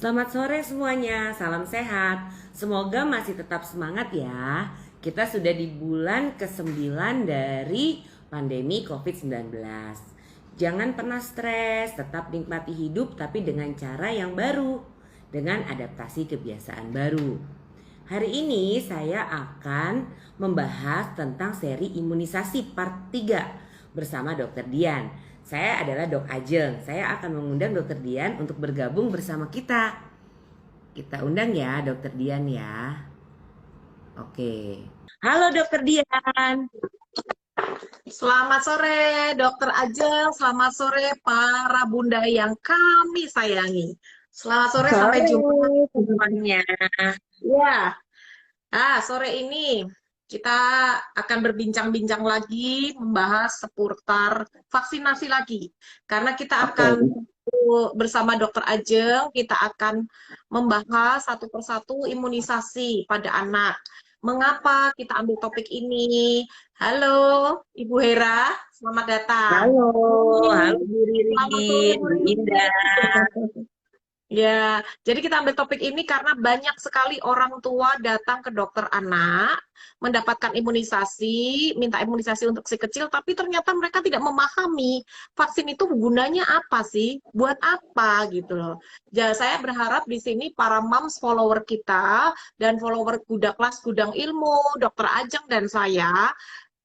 Selamat sore semuanya, salam sehat. Semoga masih tetap semangat ya. Kita sudah di bulan ke-9 dari pandemi COVID-19. Jangan pernah stres, tetap nikmati hidup tapi dengan cara yang baru, dengan adaptasi kebiasaan baru. Hari ini saya akan membahas tentang seri imunisasi part 3 bersama Dr. Dian. Saya adalah Dok Ajeng. Saya akan mengundang Dr. Dian untuk bergabung bersama kita. Kita undang ya Dr. Dian ya. Oke. Halo Dr. Dian. Selamat sore, Dokter Ajeng. Selamat sore, para bunda yang kami sayangi. Selamat sore, sampai Sore jumpa. semuanya. Ya, sore ini kita akan berbincang-bincang lagi, membahas seputar vaksinasi lagi. Karena kita akan bersama Dokter Ajeng, kita akan membahas satu persatu imunisasi pada anak. Mengapa kita ambil topik ini? Halo, Ibu Hera, selamat datang. Halo Bu Riri, Selamat sore, Bu Bu Riri. Indah. Ya, jadi kita ambil topik ini karena banyak sekali orang tua datang ke dokter anak, mendapatkan imunisasi, minta imunisasi untuk si kecil, tapi ternyata mereka tidak memahami vaksin itu gunanya apa sih, buat apa gitu loh. Jadi saya berharap di sini para moms follower kita dan follower Kuda Kelas Gudang Ilmu, Dokter Ajeng dan saya,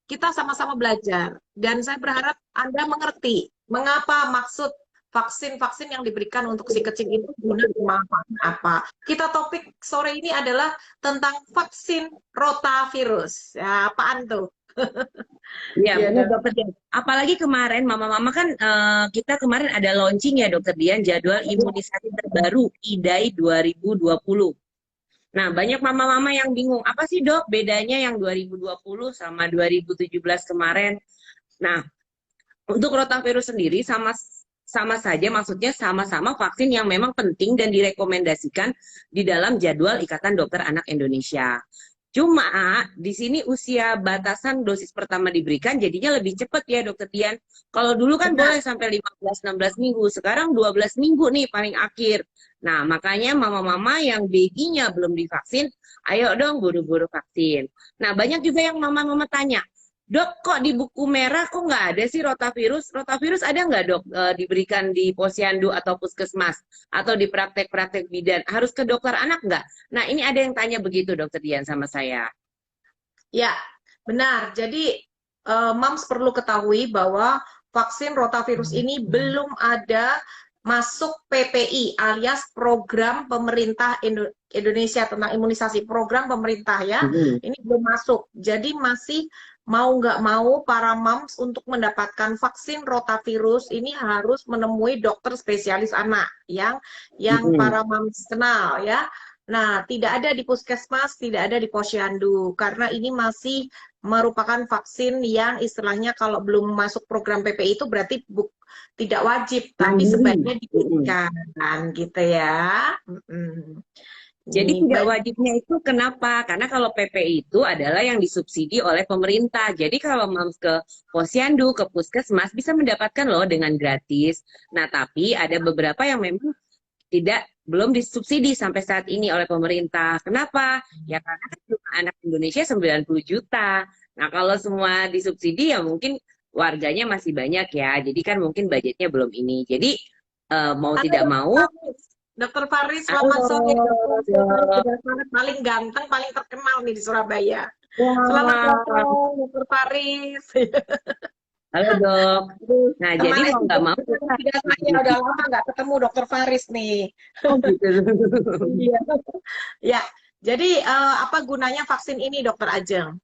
kita sama-sama belajar. Dan saya berharap Anda mengerti mengapa maksud vaksin-vaksin yang diberikan untuk si kecil itu guna bermanfaat apa. Kita topik sore ini adalah tentang vaksin rotavirus. Ya, apaan tuh? Ya, Ya, benar Dokter Dian. Apalagi kemarin mama-mama kan kita kemarin ada launching ya Dokter Dian jadwal imunisasi terbaru IDAI 2020. Nah, banyak mama-mama yang bingung, apa sih Dok bedanya yang 2020 sama 2017 kemarin? Nah, untuk rotavirus sendiri sama sama saja, maksudnya sama-sama vaksin yang memang penting dan direkomendasikan di dalam jadwal Ikatan Dokter Anak Indonesia. Cuma di sini usia batasan dosis pertama diberikan jadinya lebih cepat ya Dokter Dian. Kalau dulu kan benar. boleh sampai 15-16 minggu, sekarang 12 minggu nih paling akhir. Nah, makanya mama-mama yang babynya belum divaksin, ayo dong buru-buru vaksin. Nah, banyak juga yang mama-mama tanya, Dok, kok di buku merah kok nggak ada sih rotavirus? Rotavirus ada nggak dok diberikan di posyandu atau puskesmas atau di praktek-praktek bidan? Harus ke dokter anak nggak? Nah ini ada yang tanya begitu dokter Dian sama saya. Ya, benar. Jadi, moms perlu ketahui bahwa vaksin rotavirus ini belum ada masuk PPI alias program pemerintah Indonesia tentang imunisasi, program pemerintah ya. Ini belum masuk. Jadi masih mau nggak mau para moms untuk mendapatkan vaksin rotavirus ini harus menemui dokter spesialis anak yang para moms kenal ya. Nah, tidak ada di puskesmas, tidak ada di posyandu, karena ini masih merupakan vaksin yang istilahnya kalau belum masuk program PPI itu berarti tidak wajib, tapi sebaiknya diberikan, gitu ya. Jadi Ini tidak wajibnya itu kenapa? Karena kalau PPI itu adalah yang disubsidi oleh pemerintah. Jadi kalau moms ke posyandu, ke puskesmas bisa mendapatkan loh dengan gratis. Nah, tapi ada beberapa yang memang belum disubsidi sampai saat ini oleh pemerintah. Kenapa? Ya karena kan jumlah anak Indonesia 90 juta. Nah, kalau semua disubsidi ya mungkin warganya masih banyak ya. Jadi kan mungkin budgetnya belum ini. Jadi mau Halo, tidak mau. Dokter Faris, selamat sore. Halo, Dokter Dok. Faris paling ganteng, paling terkenal nih di Surabaya. Selamat Wah, datang, Dokter Faris. halo dok. Nah, jadi Kemarin mau nggak mau tidak saya udah lama nggak ketemu Dokter Faris nih. oh gitu. Iya. Ya, jadi apa gunanya vaksin ini, Dokter Ajeng?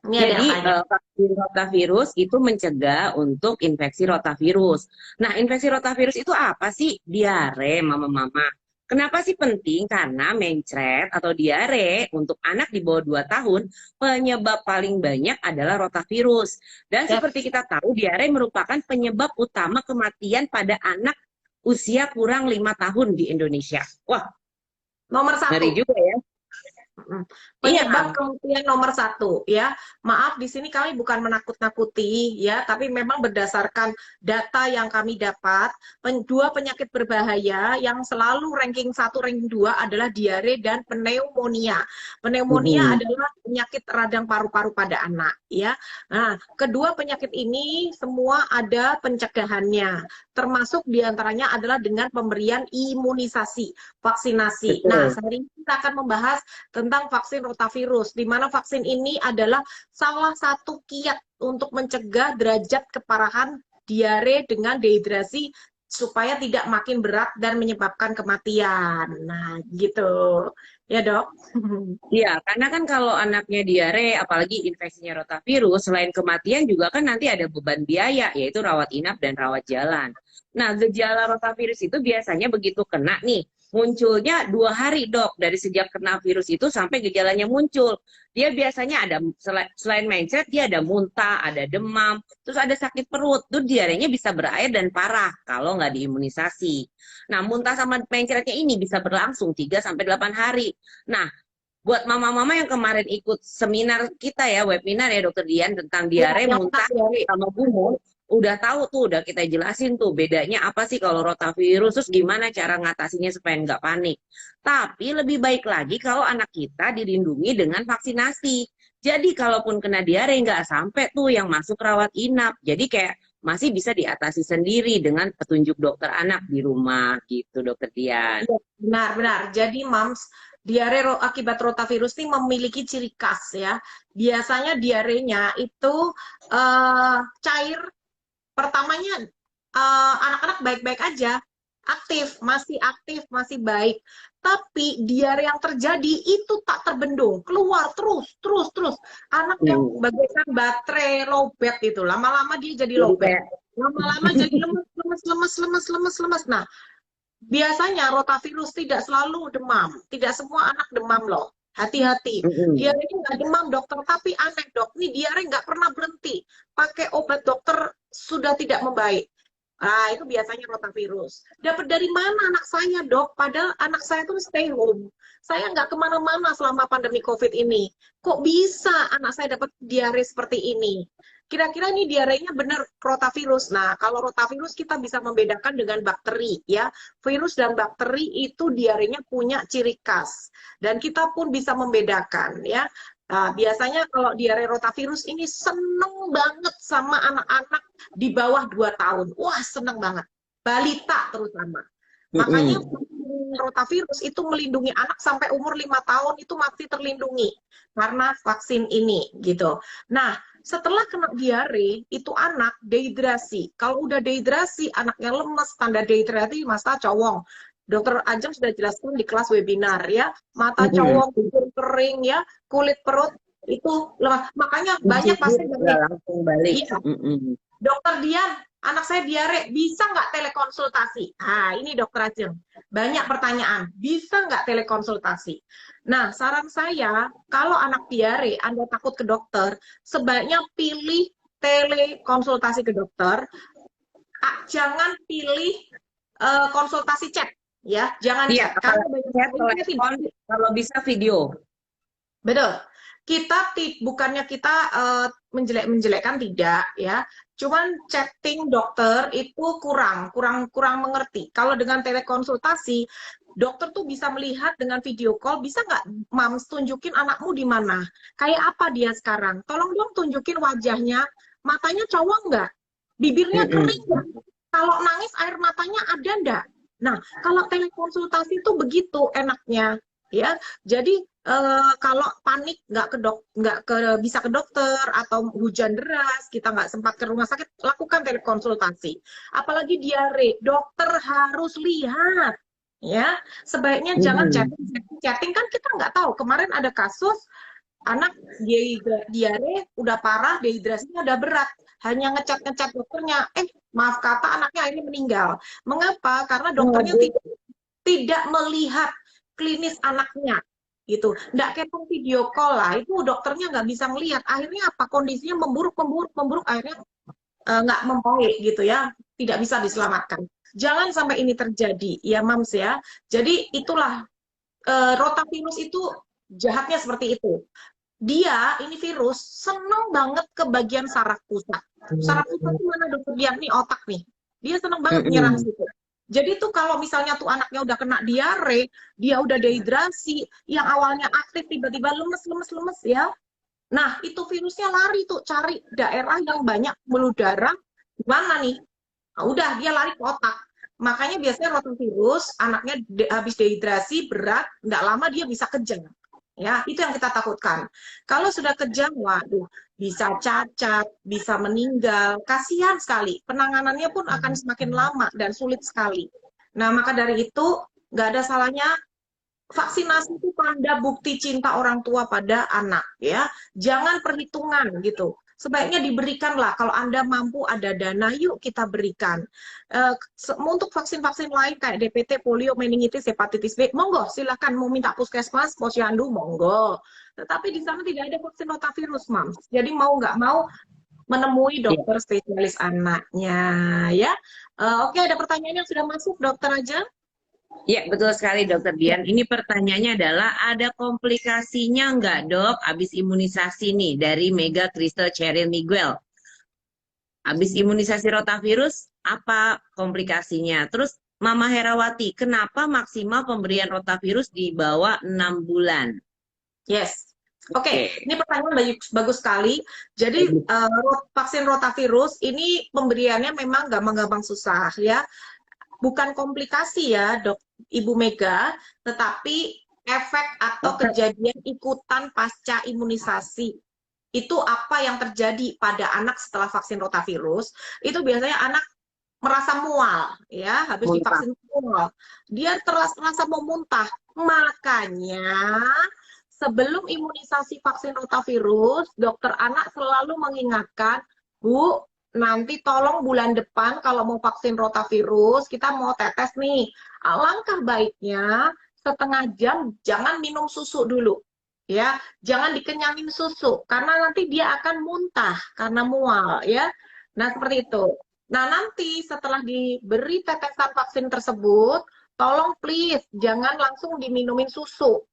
Ini ada yang Jadi tanya. vaksin rotavirus itu mencegah untuk infeksi rotavirus. Nah, infeksi rotavirus itu apa sih? Diare, mama-mama. Kenapa sih penting? Karena mencret atau diare untuk anak di bawah 2 tahun, penyebab paling banyak adalah rotavirus. Dan Ya, seperti kita tahu, diare merupakan penyebab utama kematian pada anak usia kurang 5 tahun di Indonesia. Wah, nomor ngeri satu. juga ya. Mm. Penyebab Iya. kematian nomor satu, ya. Maaf, di sini kami bukan menakut-nakuti, ya, tapi memang berdasarkan data yang kami dapat, dua penyakit berbahaya yang selalu ranking satu, ranking dua adalah diare dan pneumonia. Pneumonia Mm-mm. adalah penyakit radang paru-paru pada anak, ya. Nah, kedua penyakit ini semua ada pencegahannya, termasuk diantaranya adalah dengan pemberian imunisasi, vaksinasi. Nah, Betul. hari ini kita akan membahas tentang vaksin rotavirus, di mana vaksin ini adalah salah satu kiat untuk mencegah derajat keparahan diare dengan dehidrasi supaya tidak makin berat dan menyebabkan kematian. Nah, gitu. Ya, Dok. Iya, karena kan kalau anaknya diare, apalagi infeksinya rotavirus, selain kematian juga kan nanti ada beban biaya, yaitu rawat inap dan rawat jalan. Nah, gejala rotavirus itu biasanya begitu kena nih, munculnya 2 hari dok, dari sejak kena virus itu sampai gejalanya muncul. Dia biasanya ada, selain mencret, dia ada muntah, ada demam, terus ada sakit perut. Tuh diarenya bisa berair dan parah kalau nggak diimunisasi. Nah, muntah sama mencretnya ini bisa berlangsung 3 sampai 8 hari. Nah, buat mama-mama yang kemarin ikut seminar kita ya, webinar ya Dokter Dian tentang Ya, diare, yang tak muntah, diare. sama gumun, udah tahu tuh, udah kita jelasin tuh bedanya apa sih kalau rotavirus, terus gimana cara ngatasinya supaya nggak panik. Tapi lebih baik lagi kalau anak kita dilindungi dengan vaksinasi. Jadi kalaupun kena diare nggak sampai tuh yang masuk rawat inap. Jadi kayak masih bisa diatasi sendiri dengan petunjuk dokter anak di rumah gitu, Dokter Dian. Iya, benar-benar. Jadi, Mams, diare akibat rotavirus ini memiliki ciri khas ya. Biasanya diarenya itu cair. Pertamanya anak-anak baik-baik aja, aktif, masih baik. Tapi diare yang terjadi itu tak terbendung, keluar terus. Anaknya Hmm. bagaikan baterai lowbat itu. Lama-lama dia jadi Jadi lowbat. kayak Lama-lama jadi lemes. Nah, biasanya rotavirus tidak selalu demam. Tidak semua anak demam loh. Hati-hati. mm-mm. Diare ini nggak demam dokter, tapi aneh dok. Ini diare nggak pernah berhenti. Pakai obat dokter sudah tidak membaik. Nah, itu biasanya rotavirus. Dapat dari mana anak saya, dok? Padahal anak saya tuh stay home. Saya nggak kemana-mana selama pandemi COVID ini. Kok bisa anak saya dapat diare seperti ini? Kira-kira ini diarenya benar rotavirus. Nah, kalau rotavirus kita bisa membedakan dengan bakteri, ya. Virus dan bakteri itu diarenya punya ciri khas. Dan kita pun bisa membedakan, ya. Nah, biasanya kalau diare rotavirus ini seneng banget sama anak-anak di bawah 2 tahun. Wah, seneng banget. Balita terutama. Makanya Mm-mm. rotavirus itu melindungi anak sampai umur 5 tahun itu masih terlindungi karena vaksin ini gitu. Nah, setelah kena diare, itu anak dehidrasi. Kalau udah dehidrasi, anaknya lemes, tanda dehidrasi mata cowong. Dokter Ajeng sudah jelaskan di kelas webinar ya, mata Mm-mm. cowong, bibir kering ya, kulit perut itu lemah. Makanya banyak Menggigit pasien nggak dari langsung balik. iya, Mm-mm. dokter Dian, anak saya diare, bisa nggak telekonsultasi? Ah, ini dokter Ajeng. Banyak pertanyaan, bisa nggak telekonsultasi? Nah, saran saya, kalau anak diare, Anda takut ke dokter, sebaiknya pilih telekonsultasi ke dokter, jangan pilih konsultasi chat, ya, jangan Iya, chat, karena apalagi banyak saya sekali tidak. telepon kalau bisa video. Betul. Kita bukannya kita menjelek-menjelekkan tidak ya. Cuman chatting dokter itu kurang mengerti. Kalau dengan telekonsultasi, dokter tuh bisa melihat dengan video call, bisa nggak Mams tunjukin anakmu di mana? Kayak apa dia sekarang? Tolong dong tunjukin wajahnya, matanya cowok nggak? Bibirnya kering Mm-mm. nggak? Kalau nangis air matanya ada nggak? Nah, kalau telekonsultasi itu begitu enaknya ya. Jadi kalau panik nggak bisa ke dokter atau hujan deras kita nggak sempat ke rumah sakit, lakukan telekonsultasi. Apalagi diare, dokter harus lihat ya. Sebaiknya jangan Mm-mm. chatting kan kita nggak tahu. Kemarin ada kasus anak diare udah parah, dehidrasinya udah berat, hanya ngecat dokternya, maaf kata anaknya ini meninggal. Mengapa? Karena dokternya Waduh. tidak melihat klinis anaknya gitu. Nggak kayak video call lah, itu dokternya nggak bisa melihat. Akhirnya apa? Kondisinya memburuk, akhirnya nggak membaik gitu ya, tidak bisa diselamatkan. Jangan sampai ini terjadi, ya Mams ya. Jadi itulah rotavirus itu Jahatnya seperti itu. Dia ini virus seneng banget ke bagian saraf pusat. Saraf pusat itu mana dokter dia nih otak nih. Dia seneng banget nyerang Mm-mm. situ. Jadi tuh kalau misalnya tuh anaknya udah kena diare, dia udah dehidrasi, yang awalnya aktif tiba-tiba lemes lemes lemes ya. Nah, itu virusnya lari tuh cari daerah yang banyak pembuluh darah. Gimana nih? Nah, udah dia lari ke otak. Makanya biasanya rotavirus anaknya habis dehidrasi berat, nggak lama dia bisa kejang. Ya, itu yang kita takutkan. Kalau sudah kejang, waduh, bisa cacat, bisa meninggal. Kasihan sekali. Penanganannya pun akan semakin lama dan sulit sekali. Nah, maka dari itu nggak ada salahnya vaksinasi itu tanda bukti cinta orang tua pada anak ya. Jangan perhitungan gitu. Sebaiknya diberikanlah kalau Anda mampu ada dana, yuk kita berikan. Untuk vaksin-vaksin lain kayak DPT, polio, meningitis, hepatitis B, monggo silakan mau minta puskesmas, posyandu, monggo. Tetapi di sana tidak ada vaksin rotavirus, Mam. Jadi mau nggak mau menemui Ya. dokter spesialis anaknya ya. Oke, ada pertanyaan yang sudah masuk, dokter aja. Ya, betul sekali Dokter Dian. Ini pertanyaannya adalah ada komplikasinya nggak dok habis imunisasi nih dari Mega Crystal Cheryl Miguel? Habis imunisasi rotavirus, apa komplikasinya? Terus Mama Herawati, kenapa maksimal pemberian rotavirus di bawah 6 bulan? Yes. Oke, Oke. ini pertanyaan bagus, bagus sekali. Jadi vaksin rotavirus ini pemberiannya memang gampang-gampang susah ya. Bukan komplikasi ya, Dok Ibu Mega, tetapi efek atau kejadian ikutan pasca imunisasi. Itu apa yang terjadi pada anak setelah vaksin rotavirus? Itu biasanya anak merasa mual ya, habis Muntah. divaksin mual. Dia terasa mau muntah. Makanya sebelum imunisasi vaksin rotavirus, dokter anak selalu mengingatkan, Bu, nanti tolong bulan depan kalau mau vaksin rotavirus, kita mau tetes nih. Alangkah baiknya setengah jam jangan minum susu dulu. Ya, jangan dikenyangin susu karena nanti dia akan muntah karena mual ya. Nah, seperti itu. Nah, nanti setelah diberi tetesan vaksin tersebut, tolong please jangan langsung diminumin susu.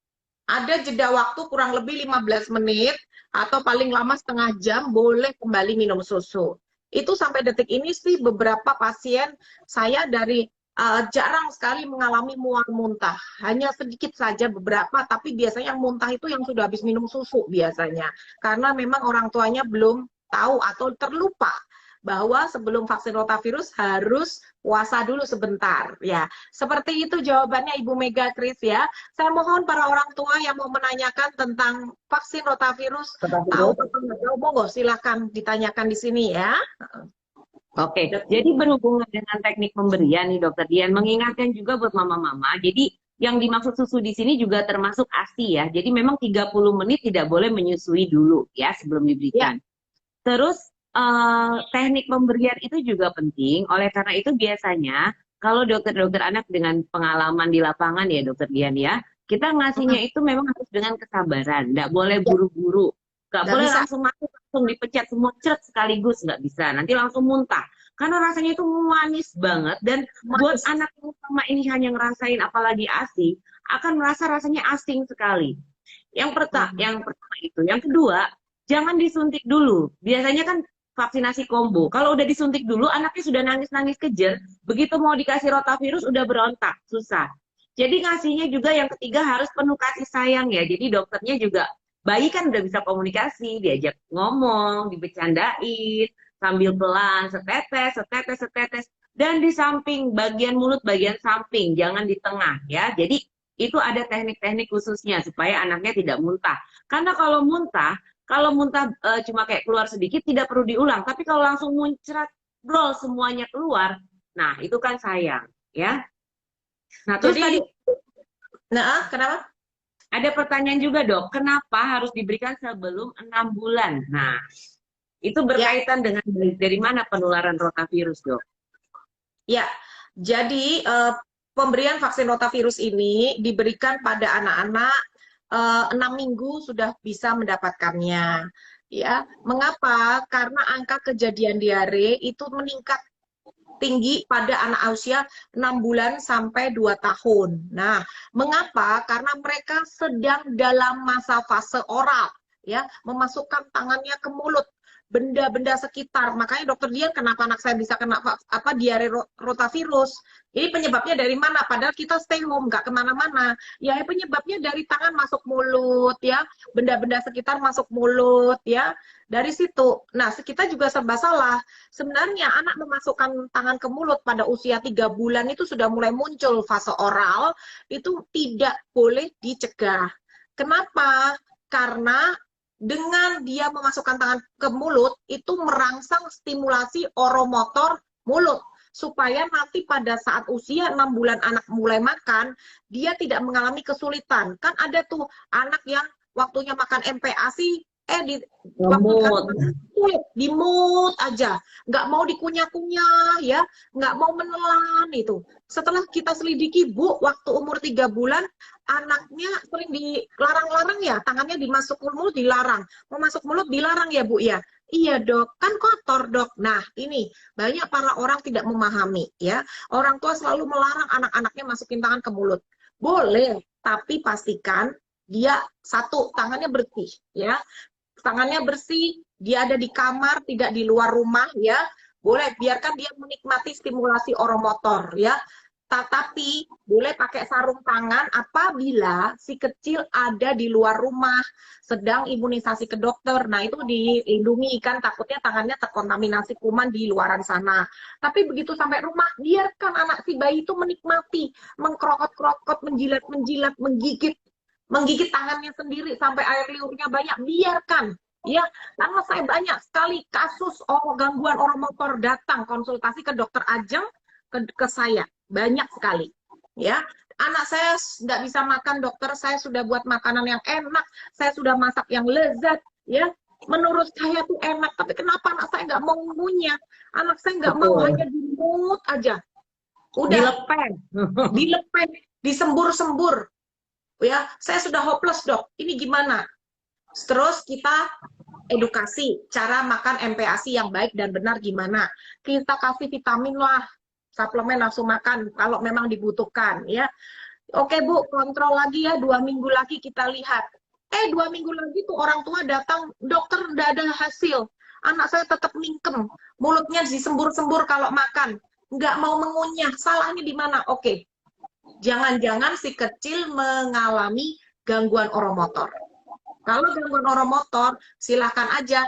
Ada jeda waktu kurang lebih 15 menit atau paling lama setengah jam boleh kembali minum susu. Itu sampai detik ini sih beberapa pasien saya dari jarang sekali mengalami mual muntah. Hanya sedikit saja beberapa, tapi biasanya yang muntah itu yang sudah habis minum susu biasanya. Karena memang orang tuanya belum tahu atau terlupa bahwa sebelum vaksin rotavirus harus puasa dulu sebentar ya. Seperti itu jawabannya Ibu Mega Kris ya. Saya mohon para orang tua yang mau menanyakan tentang vaksin rotavirus, tahu Rotavirus. atau nggak tahu, monggo silakan ditanyakan di sini ya. Oke, jadi berhubungan dengan teknik pemberian nih Dokter Dian, mengingatkan juga buat mama-mama, jadi yang dimaksud susu di sini juga termasuk ASI ya, jadi memang 30 menit tidak boleh menyusui dulu ya sebelum Ya, diberikan. Terus teknik pemberian itu juga penting, oleh karena itu biasanya kalau dokter-dokter anak dengan pengalaman di lapangan ya Dokter Dian ya, kita ngasihnya itu memang harus dengan kesabaran, nggak boleh ya, buru-buru, nggak nggak boleh bisa. langsung masuk, langsung dipecat semua ceret sekaligus, nggak bisa, nanti langsung muntah. Karena rasanya itu manis banget dan buat Manis. anak yang sama ini hanya ngerasain apalagi ASI, akan merasa rasanya asing sekali. Yang pertama itu, yang kedua, jangan disuntik dulu. Biasanya kan vaksinasi combo. Kalau udah disuntik dulu, anaknya sudah nangis-nangis kejer. Begitu mau dikasih rotavirus, udah berontak, susah. Jadi ngasihnya juga yang ketiga harus penuh kasih sayang ya. Jadi dokternya juga, bayi kan udah bisa komunikasi, diajak ngomong, dibecandain, sambil pelan, setetes, setetes, setetes. Dan di samping, bagian mulut, bagian samping, jangan di tengah ya. Jadi itu ada teknik-teknik khususnya supaya anaknya tidak muntah. Karena kalau muntah cuma kayak keluar sedikit tidak perlu diulang, tapi kalau langsung muncrat brol semuanya keluar, nah itu kan sayang, ya. Nah, terus tadi Jadi, nah, kenapa? ada pertanyaan juga, Dok, kenapa harus diberikan sebelum 6 bulan? Nah, itu Ya, berkaitan dengan dari mana penularan rotavirus, Dok? ya. Jadi pemberian vaksin rotavirus ini diberikan pada anak-anak 6 minggu sudah bisa mendapatkannya. Ya, mengapa? Karena angka kejadian diare itu meningkat tinggi pada anak usia 6 bulan sampai 2 tahun. Nah, mengapa? Karena mereka sedang dalam masa fase oral, ya, memasukkan tangannya ke mulut, benda-benda sekitar. Makanya dokter Dian, kenapa anak saya bisa kena diare rotavirus? Ini penyebabnya dari mana? Padahal kita stay home, nggak kemana-mana. Ya, penyebabnya dari tangan masuk mulut, ya, benda-benda sekitar masuk mulut, ya. Dari situ. Nah, kita juga serba salah. Sebenarnya anak memasukkan tangan ke mulut pada usia 3 bulan itu sudah mulai muncul fase oral, itu tidak boleh dicegah. Kenapa? Karena dengan dia memasukkan tangan ke mulut, itu merangsang stimulasi oromotor mulut. Supaya nanti pada saat usia 6 bulan anak mulai makan, dia tidak mengalami kesulitan. Kan ada tuh anak yang waktunya makan MPASI, di waktu sulit, di mood aja, nggak mau dikunyah-kunyah, ya, nggak mau menelan itu. Setelah kita selidiki, Bu, waktu umur 3 bulan, anaknya sering dilarang-larang ya, tangannya dimasuk mulut dilarang, mau masuk mulut dilarang ya, Bu, ya. Iya dok, kan kotor dok. Nah ini banyak para orang tidak memahami ya. Orang tua selalu melarang anak-anaknya masukin tangan ke mulut. Boleh, tapi pastikan dia satu tangannya bersih ya. Tangannya bersih, dia ada di kamar, tidak di luar rumah ya. Boleh biarkan dia menikmati stimulasi oromotor ya. Tetapi boleh pakai sarung tangan apabila si kecil ada di luar rumah, sedang imunisasi ke dokter. Nah, itu dilindungi kan, takutnya tangannya terkontaminasi kuman di luaran sana. Tapi begitu sampai rumah, biarkan anak si bayi itu menikmati, mengkrokot-krokot, menjilat-menjilat, menggigit tangannya sendiri sampai air liurnya banyak, biarkan ya. Karena saya banyak sekali kasus gangguan oromotor datang konsultasi ke dokter Ajeng, ke saya banyak sekali ya. Anak saya nggak bisa makan, dokter saya sudah buat makanan yang enak, saya sudah masak yang lezat ya, menurut saya tuh enak, tapi kenapa anak saya nggak mau ngunyah, anak saya nggak mau, hanya dimut aja, udah dilepeh, disembur-sembur ya. Saya sudah hopeless dok, ini gimana? Terus kita edukasi cara makan MPASI yang baik dan benar gimana. Kita kasih vitamin lah, suplemen langsung makan kalau memang dibutuhkan ya. Oke Bu, kontrol lagi ya, 2 minggu lagi kita lihat. 2 minggu lagi tuh orang tua datang, dokter udah ada hasil. Anak saya tetap mingkem, mulutnya disembur-sembur kalau makan, nggak mau mengunyah. Salahnya di mana? Oke, jangan-jangan si kecil mengalami gangguan oromotor. Kalau gangguan oromotor, silahkan aja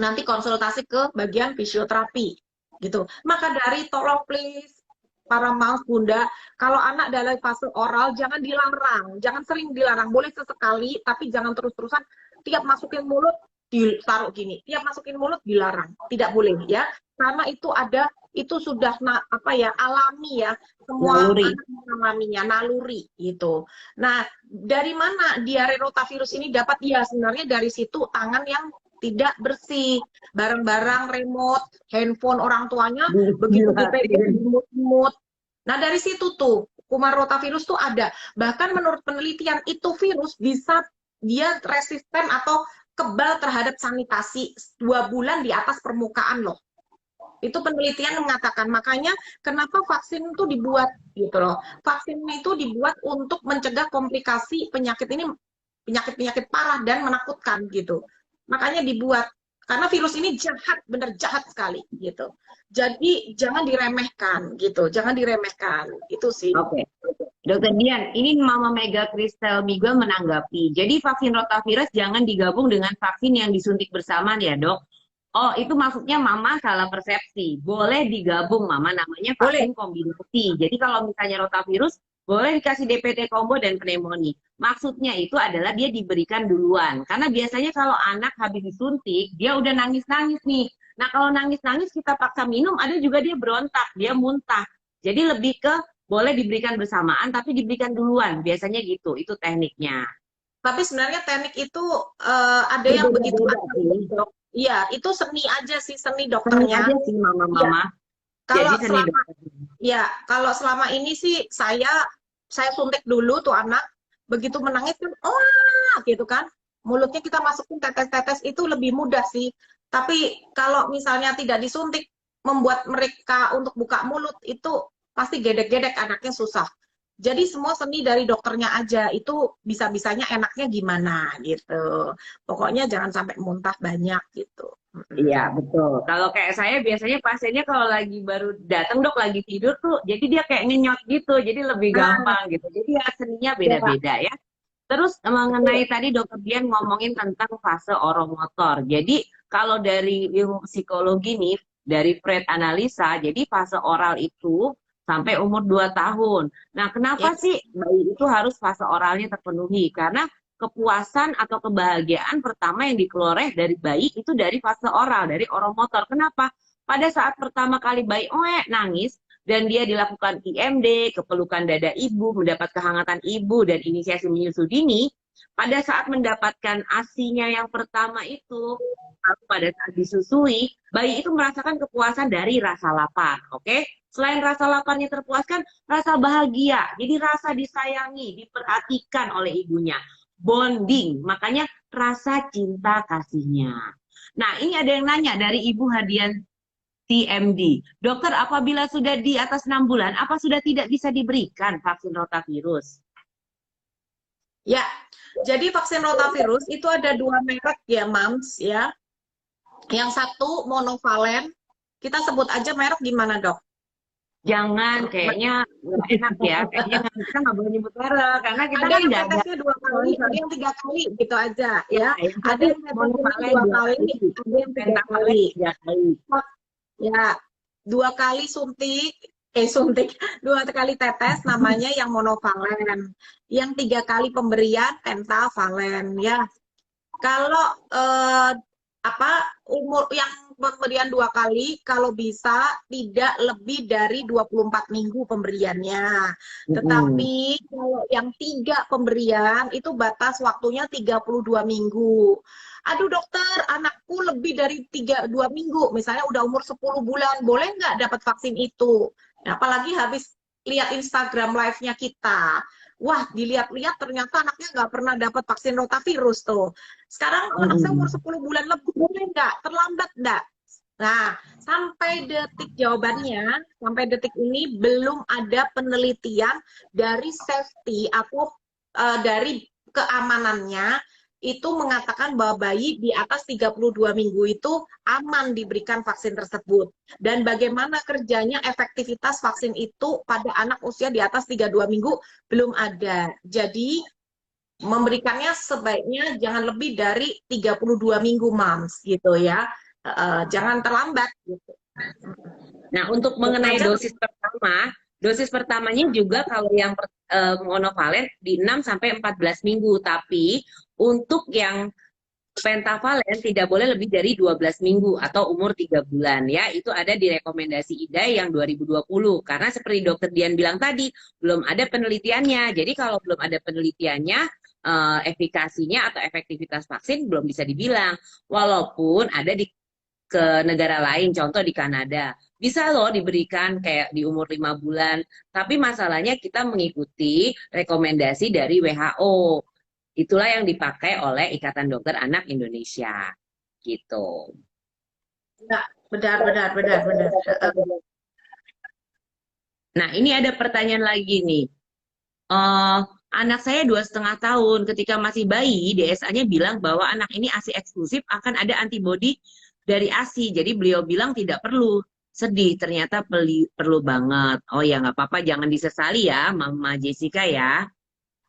nanti konsultasi ke bagian fisioterapi, gitu. Maka dari tolong please, para moms, bunda, kalau anak dalam fase oral, jangan dilarang, jangan sering dilarang, boleh sesekali, tapi jangan terus-terusan, tiap masukin mulut, ditaruh gini, tiap masukin mulut dilarang, tidak boleh ya, karena itu sudah alami ya, semua anak mengalaminya, naluri gitu. Nah, dari mana diare rotavirus ini dapat? Ya sebenarnya dari situ, tangan yang tidak bersih, barang-barang remote, handphone orang tuanya begitu dipegang dimut-mut. Nah dari situ tuh kuman rotavirus tuh ada. Bahkan menurut penelitian itu virus bisa dia resisten atau kebal terhadap sanitasi 2 bulan di atas permukaan loh. Itu penelitian mengatakan, makanya kenapa vaksin itu dibuat gitu loh. Vaksin itu dibuat untuk mencegah komplikasi penyakit ini, penyakit-penyakit parah dan menakutkan gitu. Makanya dibuat, karena virus ini jahat, bener jahat sekali gitu. Jadi jangan diremehkan gitu, jangan diremehkan. Itu sih. Oke. Dokter Dian, ini Mama Mega Kristel Miguel menanggapi. Jadi vaksin rotavirus jangan digabung dengan vaksin yang disuntik bersamaan ya dok? Oh, itu maksudnya Mama salah persepsi. Boleh digabung, Mama, namanya vaksin kombinasi. Jadi kalau misalnya rotavirus, boleh dikasih DPT combo dan pneumonia. Maksudnya itu adalah dia diberikan duluan. Karena biasanya kalau anak habis disuntik, dia udah nangis-nangis nih. Nah, kalau nangis-nangis kita paksa minum, ada juga dia berontak, dia muntah. Jadi lebih ke boleh diberikan bersamaan, tapi diberikan duluan. Biasanya gitu, itu tekniknya. Tapi sebenarnya teknik itu ada yang begitu aja. Iya, itu seni aja sih, seni dokternya. Seni aja sih, Mama. Ya. Kalau selama ini sih saya suntik dulu tuh anak, begitu menangis kan, gitu kan, mulutnya kita masukin tetes-tetes, itu lebih mudah sih. Tapi kalau misalnya tidak disuntik, membuat mereka untuk buka mulut itu pasti gedek-gedek, anaknya susah. Jadi semua seni dari dokternya aja, itu bisa-bisanya enaknya gimana gitu. Pokoknya jangan sampai muntah banyak gitu. Iya, betul. Kalau kayak saya biasanya pasiennya kalau lagi baru datang dok lagi tidur tuh, jadi dia kayak ngenyot gitu, jadi lebih Nah, gampang gitu. Jadi ya seninya ya, beda-beda ya. Terus mengenai betul. tadi dokter Dian ngomongin tentang fase oromotor. Jadi kalau dari ilmu psikologi nih, dari Freud analisa, jadi fase oral itu sampai umur 2 tahun. Nah, kenapa Ya, sih bayi itu harus fase oralnya terpenuhi? Karena kepuasan atau kebahagiaan pertama yang dikeluarkan dari bayi itu dari fase oral, dari oromotor. Kenapa? Pada saat pertama kali bayi nangis, dan dia dilakukan IMD, kepelukan dada ibu, mendapat kehangatan ibu, dan inisiasi menyusu dini, pada saat mendapatkan ASI-nya yang pertama itu, pada saat disusui, bayi itu merasakan kepuasan dari rasa lapar, oke? Selain rasa laparnya terpuaskan, rasa bahagia, jadi rasa disayangi, diperhatikan oleh ibunya, bonding, makanya rasa cinta kasihnya. Nah, ini ada yang nanya dari Ibu Hadian TMD. Dokter, apabila sudah di atas 6 bulan, apa sudah tidak bisa diberikan vaksin rotavirus? ya. Jadi vaksin rotavirus itu ada dua merek ya, Mams ya. Yang satu monovalen, kita sebut aja merek gimana, Dok? Jangan, kayaknya nggak enak ya. Kayaknya kita nggak boleh nyebut merek, karena kita Ada kan yang nggak ada tetesnya 2 kali, ada sponsor. yang 3 kali, gitu aja Ya, ya. yang Ada tadi yang tetesnya monovalen dua 2 kali, kali, ada yang 3 kali. pentavalen 3 kali. Ya, 2 kali suntik, suntik, 2 kali tetes namanya yang monovalen. Yang 3 kali pemberian pentavalen ya. Kalau apa umur yang pemberian 2 kali, kalau bisa tidak lebih dari 24 minggu pemberiannya. Mm-mm. Tetapi kalau yang 3 pemberian itu batas waktunya 32 minggu. Aduh dokter, anakku lebih dari 2 minggu, misalnya udah umur 10 bulan, boleh nggak dapat vaksin itu? Nah, apalagi habis lihat Instagram live-nya kita. Wah, dilihat-lihat ternyata anaknya nggak pernah dapat vaksin rotavirus tuh. Sekarang anak saya umur Mm-mm. 10 bulan lebih, boleh nggak? Terlambat nggak? Nah, sampai detik ini belum ada penelitian dari safety atau dari keamanannya itu mengatakan bahwa bayi di atas 32 minggu itu aman diberikan vaksin tersebut. Dan bagaimana kerjanya efektivitas vaksin itu pada anak usia di atas 32 minggu belum ada. Jadi memberikannya sebaiknya jangan lebih dari 32 minggu moms gitu ya. Jangan terlambat gitu. Nah, untuk Gitu mengenai aja. dosis pertamanya juga kalau yang monovalen di 6 sampai 14 minggu, tapi untuk yang pentavalen tidak boleh lebih dari 12 minggu atau umur 3 bulan ya. Itu ada di rekomendasi IDAI yang 2020. Karena seperti dokter Dian bilang tadi, belum ada penelitiannya. Jadi kalau belum ada penelitiannya, efikasinya atau efektivitas vaksin belum bisa dibilang. Walaupun ada di ke negara lain, contoh di Kanada. Bisa loh diberikan kayak di umur 5 bulan. Tapi masalahnya kita mengikuti rekomendasi dari WHO. Itulah yang dipakai oleh Ikatan Dokter Anak Indonesia. Gitu. Ya, benar, benar, benar, benar. Nah, ini ada pertanyaan lagi nih. eh Anak saya 2,5 tahun, ketika masih bayi, DSA-nya bilang bahwa anak ini ASI eksklusif akan ada antibodi dari ASI. Jadi beliau bilang tidak perlu. Sedih, ternyata perlu banget. Oh ya, nggak apa-apa, jangan disesali ya, Mama Jessica ya.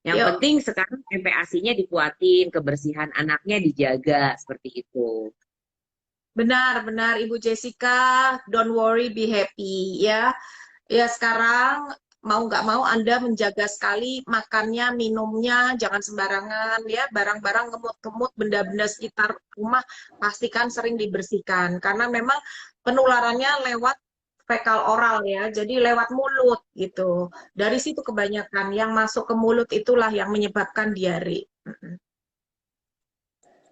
Yang Yuk, penting sekarang MPASI-nya dikuatin, kebersihan anaknya dijaga, seperti itu. benar, benar Ibu Jessica, don't worry, be happy ya. Ya sekarang mau nggak mau Anda menjaga sekali makannya, minumnya, jangan sembarangan ya. Barang-barang ngemut-ngemut, benda-benda sekitar rumah pastikan sering dibersihkan karena memang penularannya lewat fekal oral ya. Jadi lewat mulut gitu. Dari situ kebanyakan yang masuk ke mulut itulah yang menyebabkan diare.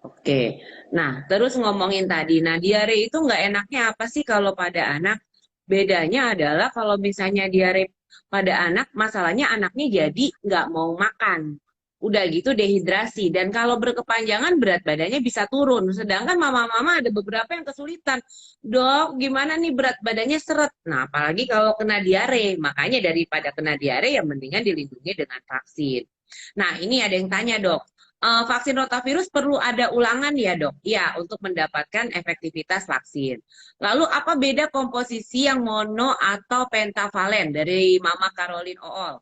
Oke, nah terus ngomongin tadi, nah diare itu nggak enaknya apa sih kalau pada anak? Bedanya adalah kalau misalnya diare pada anak, masalahnya anaknya jadi nggak mau makan. udah gitu dehidrasi, dan kalau berkepanjangan berat badannya bisa turun. Sedangkan mama-mama ada beberapa yang kesulitan, dok gimana nih berat badannya seret. Nah apalagi kalau kena diare, makanya daripada kena diare ya mendingan dilindungi dengan vaksin. Nah ini ada yang tanya dok, vaksin rotavirus perlu ada ulangan ya dok? Ya, untuk mendapatkan efektivitas vaksin. Lalu apa beda komposisi yang mono atau pentavalen dari Mama Caroline Ool?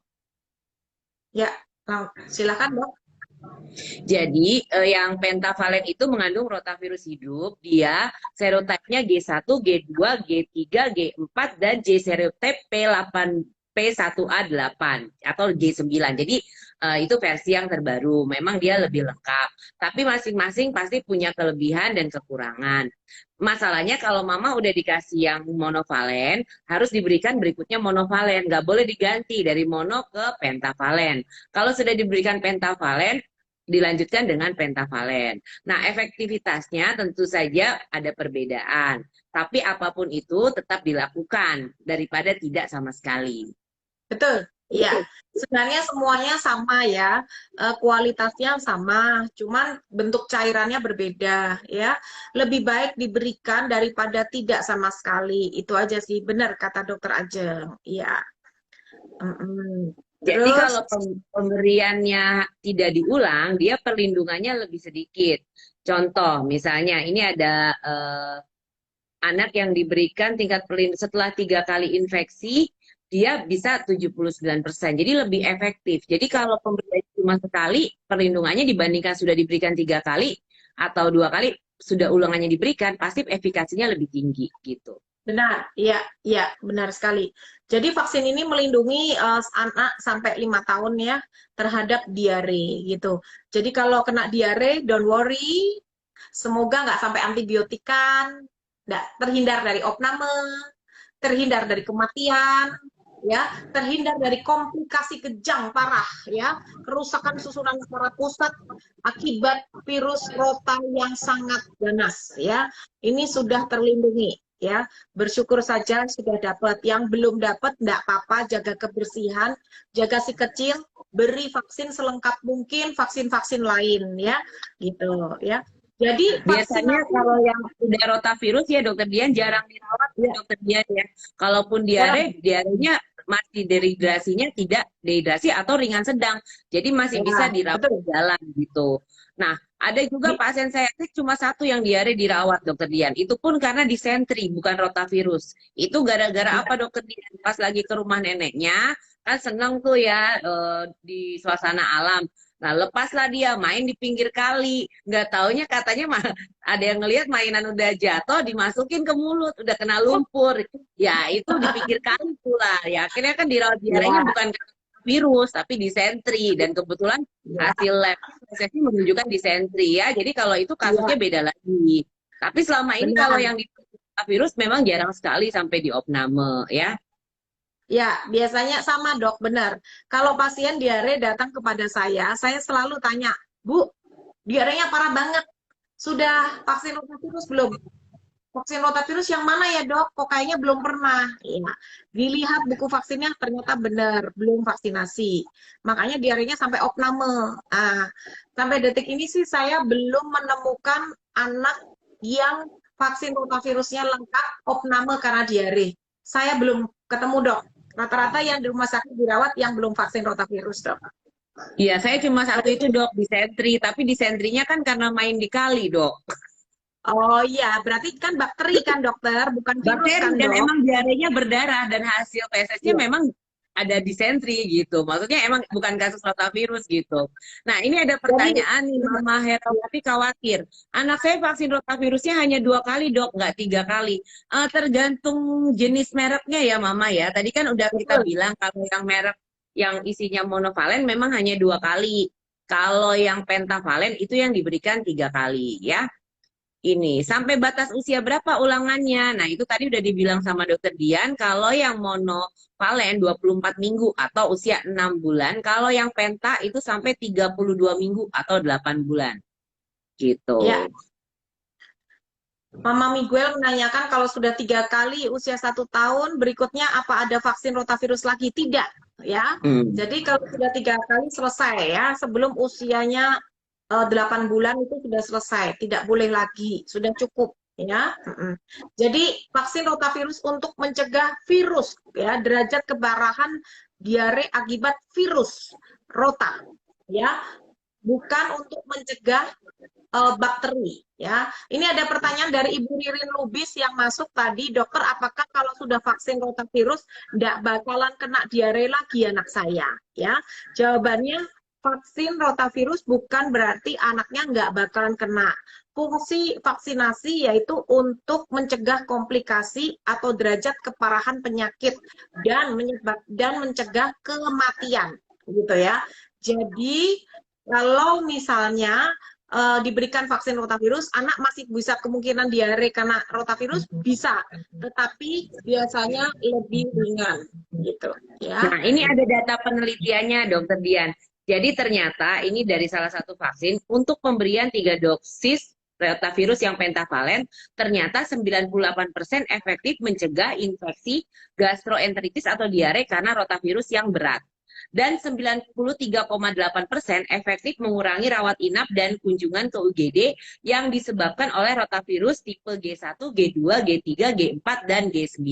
Ya, silakan dok. Jadi yang pentavalen itu mengandung rotavirus hidup, dia serotipnya G1, G2, G3, G4, dan J serotip P8, P1A8 atau G9. Jadi itu versi yang terbaru. Memang dia lebih lengkap. Tapi masing-masing pasti punya kelebihan dan kekurangan. Masalahnya kalau mama udah dikasih yang monovalen, harus diberikan berikutnya monovalen. Nggak boleh diganti dari mono ke pentavalen. Kalau sudah diberikan pentavalen, dilanjutkan dengan pentavalen. Nah, efektivitasnya tentu saja ada perbedaan. Tapi apapun itu tetap dilakukan daripada tidak sama sekali. Betul. Iya, sebenarnya semuanya sama ya, kualitasnya sama, cuman bentuk cairannya berbeda ya. Lebih baik diberikan daripada tidak sama sekali. Itu aja sih, benar kata dokter Ajeng. Iya. Mm-mm. Jadi Terus, kalau pemberiannya tidak diulang, dia perlindungannya lebih sedikit. Contoh, misalnya ini ada anak yang diberikan tingkat perlindungan setelah 3 kali infeksi, dia bisa 79%. Jadi lebih efektif. Jadi kalau pemberian cuma sekali, perlindungannya dibandingkan sudah diberikan 3 kali atau 2 kali sudah ulangannya diberikan, pasti efikasinya lebih tinggi gitu. benar, iya, iya, benar sekali. Jadi vaksin ini melindungi anak sampai 5 tahun ya terhadap diare gitu. Jadi kalau kena diare, don't worry, semoga nggak sampai antibiotikan, nggak terhindar dari opname, terhindar dari kematian, ya, terhindar dari komplikasi kejang parah, ya, kerusakan susunan saraf pusat akibat virus rota yang sangat ganas, ya. Ini sudah terlindungi, ya. Bersyukur saja sudah dapat. Yang belum dapat, enggak apa-apa, jaga kebersihan, jaga si kecil, beri vaksin selengkap mungkin vaksin-vaksin lain, ya, gitu, ya. Jadi Biasanya vaksinasi kalau yang udah rotavirus ya dokter Dian jarang dirawat ya ya, dokter Dian ya. Kalaupun jarang, diarenya masih dehidrasinya tidak dehidrasi atau ringan sedang. Jadi masih bisa ya, dirawat betul. jalan gitu. Nah, ada juga pasien saya cuma satu yang diare dirawat dokter Dian. Itu pun karena disentri bukan rotavirus. Itu gara-gara apa dokter Dian? Pas lagi ke rumah neneknya, kan seneng tuh ya di suasana alam. Nah, lepaslah dia main di pinggir kali. Nggak taunya katanya ada yang ngelihat mainan udah jatuh, dimasukin ke mulut, udah kena lumpur. Ya, itu di pinggir kali pula. Ya, akhirnya kan dirawat diarenya Ya, bukan karena virus, tapi disentri. Dan kebetulan ya, hasil lab prosesnya menunjukkan disentri ya. Jadi kalau itu kasusnya ya, beda lagi. Tapi selama ini kalau benar. yang di virus memang jarang sekali sampai di opname ya. Ya, biasanya sama dok, benar. Kalau pasien diare datang kepada saya selalu tanya, Bu, diarenya parah banget. Sudah vaksin rotavirus belum? Vaksin rotavirus yang mana ya dok? Kok kayaknya belum pernah. Iya. Dilihat buku vaksinnya ternyata benar, belum vaksinasi. Makanya diarenya sampai opname. Nah, sampai detik ini sih saya belum menemukan anak yang vaksin rotavirusnya lengkap opname karena diare. Saya belum ketemu dok. Rata-rata yang di rumah sakit dirawat yang belum vaksin rotavirus dok. Iya, saya cuma satu itu dok disentri, tapi disentrinya kan karena main di kali dok. Oh iya, berarti kan bakteri kan dokter, bukan virus Bakteri kan dan dok? emang diarenya berdarah dan hasil PSS-nya Iya. memang ada disentri gitu. Maksudnya emang bukan kasus rotavirus gitu. Nah, ini ada Jadi, pertanyaan nih Mama Herawati khawatir. Anak saya vaksin rotavirusnya hanya 2 kali dok, nggak 3 kali. Tergantung jenis mereknya ya Mama ya. Tadi kan udah kita betul. bilang kalau yang merek yang isinya monovalen memang hanya 2 kali. Kalau yang pentavalen itu yang diberikan 3 kali ya. Ini sampai batas usia berapa ulangannya? Nah, itu tadi udah dibilang sama dokter Dian, kalau yang monovalen 24 minggu atau usia 6 bulan, kalau yang penta itu sampai 32 minggu atau 8 bulan. Gitu. Ya, Mama Miguel menanyakan kalau sudah 3 kali usia 1 tahun, berikutnya apa ada vaksin rotavirus lagi? Tidak. ya. Hmm. Jadi kalau sudah 3 kali selesai ya, sebelum usianya 8 bulan itu sudah selesai, tidak boleh lagi, sudah cukup ya. Jadi vaksin rotavirus untuk mencegah virus ya, derajat keparahan diare akibat virus rota ya, bukan untuk mencegah bakteri ya. Ini ada pertanyaan dari Ibu Ririn Lubis yang masuk tadi, dokter, apakah kalau sudah vaksin rotavirus tidak bakalan kena diare lagi anak saya? Ya, jawabannya vaksin rotavirus bukan berarti anaknya nggak bakalan kena. Fungsi vaksinasi yaitu untuk mencegah komplikasi atau derajat keparahan penyakit dan mencegah kematian, gitu ya. Jadi kalau misalnya diberikan vaksin rotavirus, anak masih bisa kemungkinan diare karena rotavirus bisa, tetapi biasanya lebih ringan, gitu ya. Nah, ini ada data penelitiannya, Dokter Dian. Jadi ternyata ini dari salah satu vaksin untuk pemberian 3 dosis rotavirus yang pentavalen, ternyata 98% efektif mencegah infeksi gastroenteritis atau diare karena rotavirus yang berat. Dan 93,8% efektif mengurangi rawat inap dan kunjungan ke UGD yang disebabkan oleh rotavirus tipe G1, G2, G3, G4, dan G9.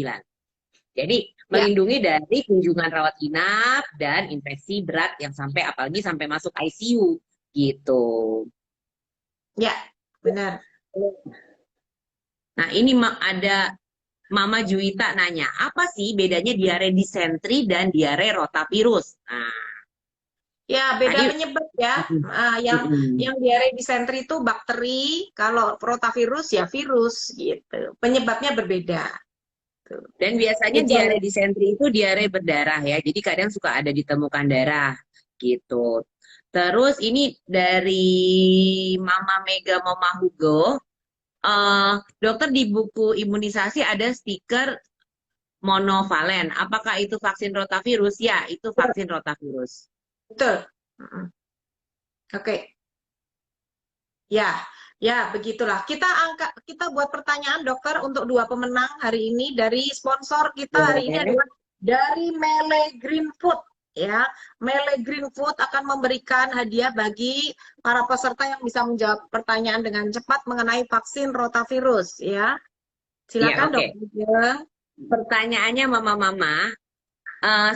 Jadi Ya, melindungi dari kunjungan rawat inap dan infeksi berat yang sampai apalagi sampai masuk ICU gitu. ya, benar. Nah, ini ada Mama Juwita nanya, apa sih bedanya diare disentri dan diare rotavirus? Nah, Ya, beda tadi penyebab ya. Yang diare disentri itu bakteri, kalau rotavirus ya virus gitu. Penyebabnya berbeda. Tuh. dan biasanya Gejala. diare disentri itu diare berdarah ya. Jadi kadang suka ada ditemukan darah gitu. Terus ini dari Mama Mega Mama Hugo, dokter di buku imunisasi ada stiker monovalen. Apakah itu vaksin rotavirus? Ya, itu Ya, vaksin rotavirus. betul. Oke. Ya, ya begitulah. Kita buat pertanyaan dokter untuk 2 pemenang hari ini dari sponsor kita hari ini Boleh. adalah dari Mele Green Food ya. Mele Green Food akan memberikan hadiah bagi para peserta yang bisa menjawab pertanyaan dengan cepat mengenai vaksin rotavirus ya. Ya, Silakan oke. dokter. Pertanyaannya Mama-Mama,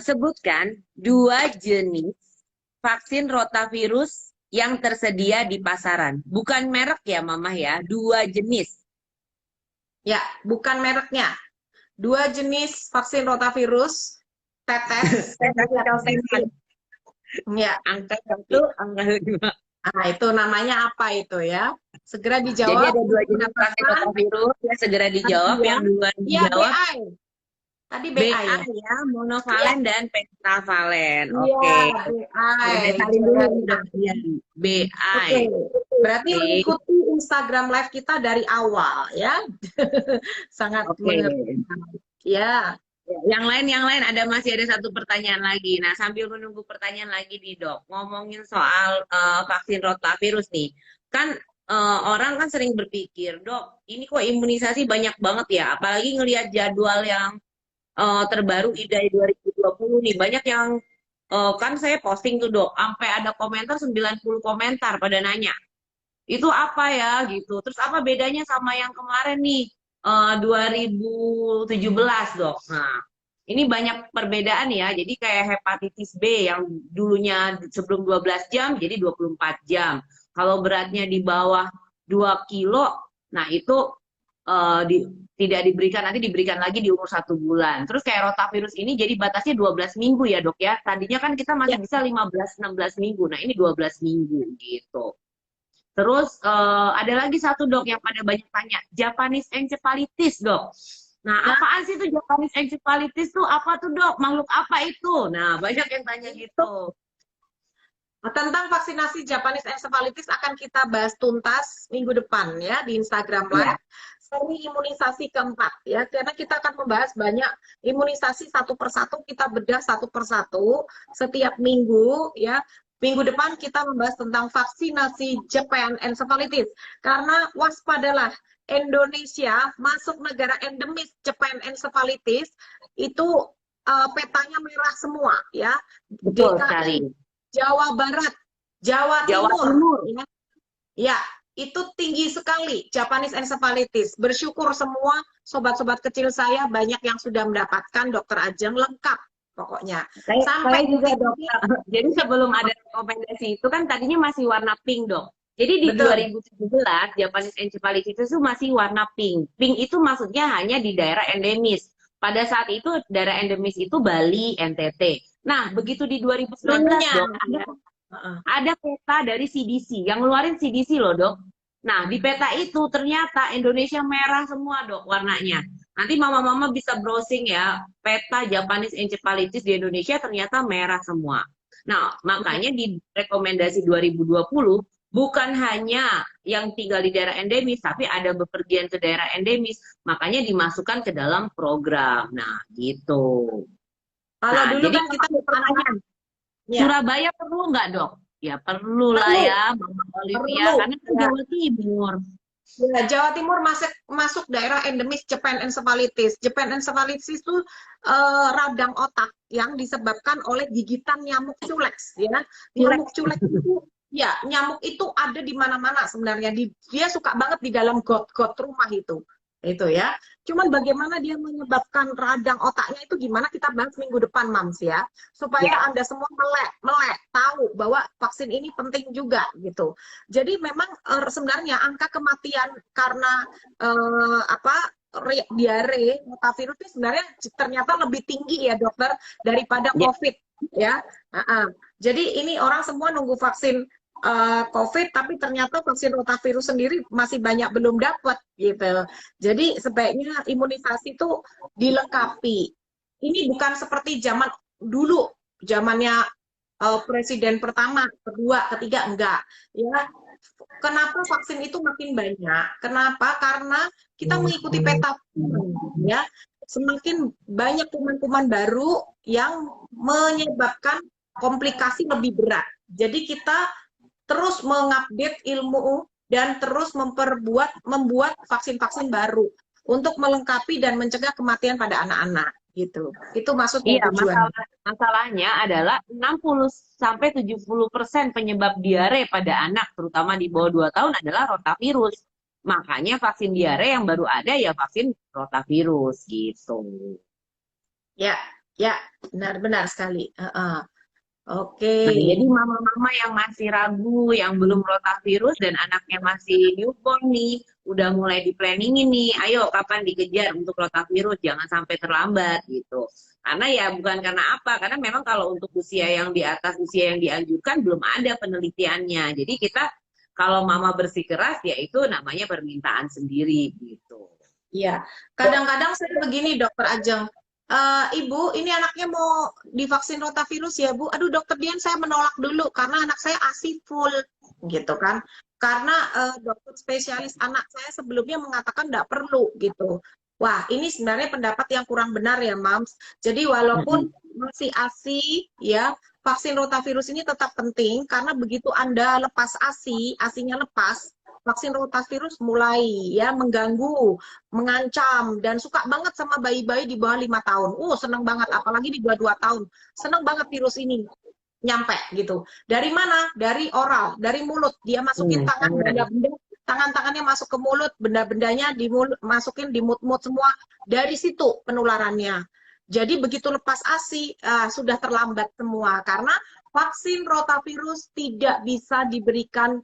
sebutkan 2 jenis vaksin rotavirus yang tersedia di pasaran. Bukan merek ya Mama ya, 2 jenis. Ya, bukan mereknya. 2 jenis vaksin rotavirus tetes. Ya, Angka 1, angka 2. nah, itu namanya apa itu ya? Segera Jadi dijawab ada 2 jenis vaksin mendapatkan rotavirus, ya segera dijawab. hadiah. Yang 2 Iya, dijawab BI. Tadi BI BA ya? ya, Iya, monovalen dan pentavalen. iya, Oke. Boleh BI. salin dulu nih Dokter Dian. BI. Oke. Berarti Oke. mengikuti Instagram live kita dari awal ya. Sangat Oke. mengerti. Ya. Yang lain ada masih ada satu pertanyaan lagi. Nah, sambil menunggu pertanyaan lagi nih, Dok. Ngomongin soal vaksin rotavirus nih. Kan orang kan sering berpikir, Dok, ini kok imunisasi banyak banget ya. Apalagi ngelihat jadwal yang terbaru IDAI 2020 nih. Banyak yang kan saya posting tuh, Dok, sampai ada komentar 90 komentar pada nanya. Itu apa ya gitu. Terus apa bedanya sama yang kemarin nih 2017, Dok. Nah, ini banyak perbedaan ya. Jadi kayak hepatitis B yang dulunya sebelum 12 jam jadi 24 jam. Kalau beratnya di bawah 2 kilo, nah itu eh, di- tidak diberikan, nanti diberikan lagi di umur 1 bulan. Terus kayak rotavirus ini jadi batasnya 12 minggu ya, Dok ya. Tadinya kan kita Ya. masih bisa 15-16 minggu. Nah, ini 12 minggu gitu. Terus ada lagi satu, Dok, yang pada banyak tanya, Japanese encephalitis, Dok. Nah, Nah, apaan sih tuh Japanese encephalitis tuh? Apa tuh, Dok? Makhluk apa itu? Nah, banyak yang tanya gitu. tentang vaksinasi Japanese encephalitis akan kita bahas tuntas minggu depan ya di Instagram Ya, Live. Seri imunisasi keempat ya, karena kita akan membahas banyak imunisasi satu persatu, kita bedah satu persatu setiap minggu ya. Minggu depan kita membahas tentang vaksinasi Japan encephalitis, karena waspadalah, Indonesia masuk negara endemis Japan encephalitis itu petanya merah semua ya. Betul DKI, sekali. Jawa Barat, Jawa Jawa Timur, Timur. ya, ya, itu tinggi sekali Japanese encephalitis. Bersyukur semua sobat-sobat kecil saya banyak yang sudah mendapatkan dokter Ajeng lengkap pokoknya. Saya Sampai juga dok. kemudian, Jadi sebelum ada rekomendasi itu kan tadinya masih warna pink dok. Jadi di betul. 2017 Japanese encephalitis itu masih warna pink. Pink itu maksudnya hanya di daerah endemis. Pada saat itu daerah endemis itu Bali, NTT. Nah, begitu di 2019 Seluruhnya. dok, Ya. Heeh. ada peta dari CDC yang ngeluarin CDC loh dok. Nah di peta itu ternyata Indonesia merah semua dok warnanya. Nanti mama-mama bisa browsing ya peta Japanese encephalitis di Indonesia ternyata merah semua. Nah makanya di rekomendasi 2020 bukan hanya yang tinggal di daerah endemis tapi ada bepergian ke daerah endemis makanya dimasukkan ke dalam program. Nah gitu. Kalau Nah dulu jadi kan kita kalau pertanyaan ya, Surabaya perlu nggak dok? Ya perlu lah perlu, ya, Mama Olivia, perlu. karena kan Ya. Jawa Timur. Ya, Jawa Timur masuk masuk daerah endemis Japan encephalitis. Japan encephalitis itu radang otak yang disebabkan oleh gigitan nyamuk culex, ya. Nyamuk culex itu, ya, nyamuk itu ada di mana-mana sebenarnya. Dia suka banget di dalam got-got rumah itu ya. Cuman bagaimana dia menyebabkan radang otaknya itu gimana kita bahas minggu depan, Mams ya, supaya Ya, Anda semua melek melek tahu bahwa vaksin ini penting juga gitu. Jadi memang sebenarnya angka kematian karena apa diare rotavirus ini sebenarnya ternyata lebih tinggi ya dokter daripada ya, COVID ya. Jadi ini orang semua nunggu vaksin COVID, tapi ternyata vaksin rotavirus sendiri masih banyak belum dapat gitu. Jadi sebaiknya imunisasi itu dilengkapi. Ini bukan seperti zaman dulu, zamannya presiden pertama, kedua, ketiga enggak. Ya, kenapa vaksin itu makin banyak? Kenapa? Karena kita mengikuti peta ya. Semakin banyak kuman-kuman baru yang menyebabkan komplikasi lebih berat. Jadi kita terus mengupdate ilmu dan terus membuat vaksin-vaksin baru untuk melengkapi dan mencegah kematian pada anak-anak gitu. Itu maksudnya iya, tujuan. masalahnya adalah 60 sampai 70% penyebab diare pada anak, terutama di bawah 2 tahun adalah rotavirus. Makanya vaksin diare yang baru ada ya vaksin rotavirus gitu. Ya, ya, benar-benar sekali. Oke. Nah, jadi mama-mama yang masih ragu, yang belum rotavirus dan anaknya masih newborn nih, udah mulai di planning ini, ayo kapan dikejar untuk rotavirus, jangan sampai terlambat gitu. Karena ya bukan karena apa, karena memang kalau untuk usia yang di atas usia yang dianjurkan belum ada penelitiannya. Jadi kita kalau mama bersikeras ya itu namanya permintaan sendiri gitu. Iya, kadang-kadang saya begini, Dokter Ajeng. Ibu, ini anaknya mau divaksin rotavirus ya, Bu. Aduh, Dokter Dian, saya menolak dulu karena anak saya ASI full, gitu kan. Karena dokter spesialis anak saya sebelumnya mengatakan tidak perlu, gitu. Wah, ini sebenarnya pendapat yang kurang benar ya, Mams. Jadi walaupun Mm-mm. masih ASI, ya, vaksin rotavirus ini tetap penting karena begitu Anda lepas ASI, ASI-nya lepas, vaksin rotavirus mulai ya mengganggu, mengancam, dan suka banget sama bayi-bayi di bawah 5 tahun. Seneng banget, apalagi di bawah 2 tahun. Seneng banget virus ini nyampe gitu. Dari mana? Dari oral, dari mulut. Dia masukin tangan, benda-benda, tangan-tangannya masuk ke mulut, benda-bendanya di mulut, masukin di mulut semua. Dari situ penularannya. Jadi begitu lepas ASI, sudah terlambat semua. Karena vaksin rotavirus tidak bisa diberikan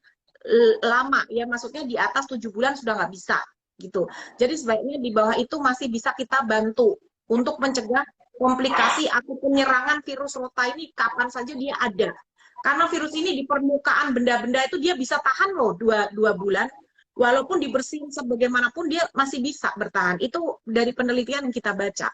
lama, ya maksudnya di atas 7 bulan sudah nggak bisa gitu. Jadi sebaiknya di bawah itu masih bisa kita bantu untuk mencegah komplikasi atau penyerangan virus rota ini kapan saja dia ada. Karena virus ini di permukaan benda-benda itu dia bisa tahan loh dua bulan. Walaupun dibersihin sebagaimanapun dia masih bisa bertahan. Itu dari penelitian yang kita baca.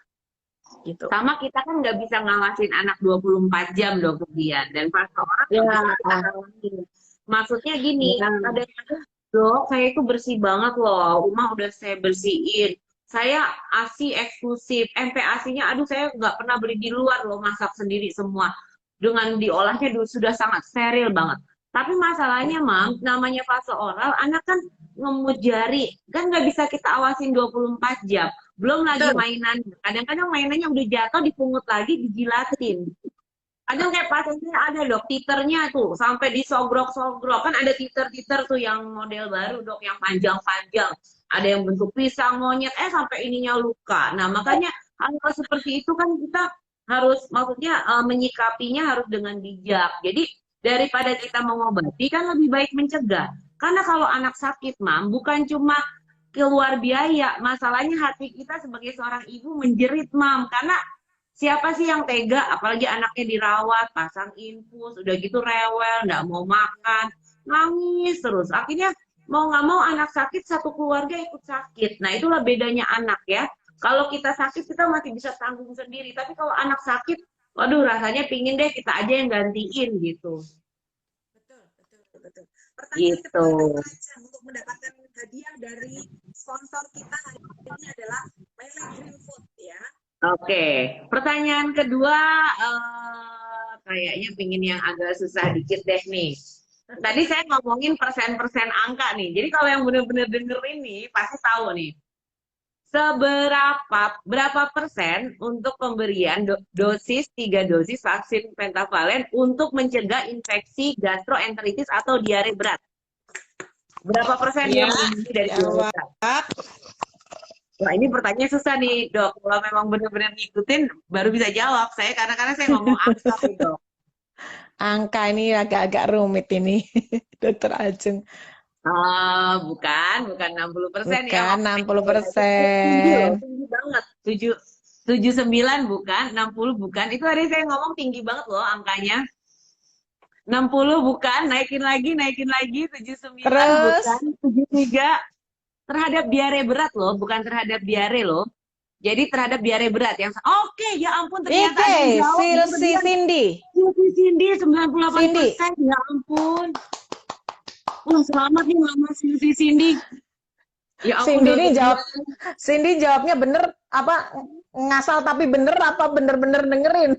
Gitu. Sama kita kan nggak bisa ngawasin anak 24 jam dong kemudian. Dan faktor orang Ya, nggak bisa kita halangi. Maksudnya gini, ya. kadang-kadang dok, saya itu bersih banget loh. Rumah udah saya bersihin. Saya ASI eksklusif, MPASI-nya, aduh saya nggak pernah beli di luar loh, masak sendiri semua. Dengan diolahnya sudah sangat steril banget. Tapi masalahnya, Mam, namanya fase oral, anak kan ngemut jari. Kan nggak bisa kita awasin 24 jam. Belum lagi Betul. mainan. Kadang-kadang mainannya udah jatuh, dipungut lagi, dijilatin. Kadang kayak pasiennya ada dok, titernya tuh sampai disogrok-sogrok. Kan ada titer-titer tuh yang model baru dok, yang panjang-panjang. Ada yang bentuk pisang, monyet, sampai ininya luka. Nah makanya hal seperti itu kan kita harus, maksudnya menyikapinya harus dengan bijak. Jadi daripada kita mengobati kan lebih baik mencegah. Karena kalau anak sakit, Mam, bukan cuma keluar biaya, masalahnya hati kita sebagai seorang ibu menjerit, Mam, karena siapa sih yang tega, apalagi anaknya dirawat, pasang infus, udah gitu rewel, nggak mau makan, nangis terus. Akhirnya mau nggak mau anak sakit, satu keluarga ikut sakit. Nah itulah bedanya anak ya. Kalau kita sakit, kita masih bisa tanggung sendiri. Tapi kalau anak sakit, waduh rasanya pingin deh kita aja yang gantiin gitu. Betul, betul, betul. Pertanyaan Gitu. kedua Dokter Ajeng untuk mendapatkan hadiah dari sponsor kita hari ini adalah Mele Green Food ya. Oke, pertanyaan kedua kayaknya pingin yang agak susah dikit deh nih. Tadi saya ngomongin persen-persen angka nih. Jadi kalau yang benar-benar dengerin nih pasti tahu nih. Berapa persen untuk pemberian dosis 3 dosis vaksin pentavalen untuk mencegah infeksi gastroenteritis atau diare berat? Berapa persen Ya, yang meninggi dari diare jawab. berat? Wah, ini pertanyaan susah nih, Dok. Kalau memang benar-benar ngikutin, baru bisa jawab. Saya karena saya ngomong angka nih, Dok. Angka ini agak-agak rumit ini, Dokter Ajeng. Bukan 60% ya. Bukan Ngomongnya tinggi loh, 60%. tinggi banget. 79 bukan, 60 bukan. Itu tadi saya ngomong tinggi banget loh angkanya. 60 bukan, naikin lagi, 79 Terus, bukan, 73 terhadap diare berat loh, bukan terhadap diare loh. Jadi terhadap diare berat yang oke, ya ampun ternyata ada yang Ike, jawab si Cindy. Cindy 98%, Cindy. ya ampun. Wah, selamat nih Mama Cindy. Ya ampun, Cindy ini Cindy jawabnya bener apa ngasal tapi bener apa bener-bener dengerin?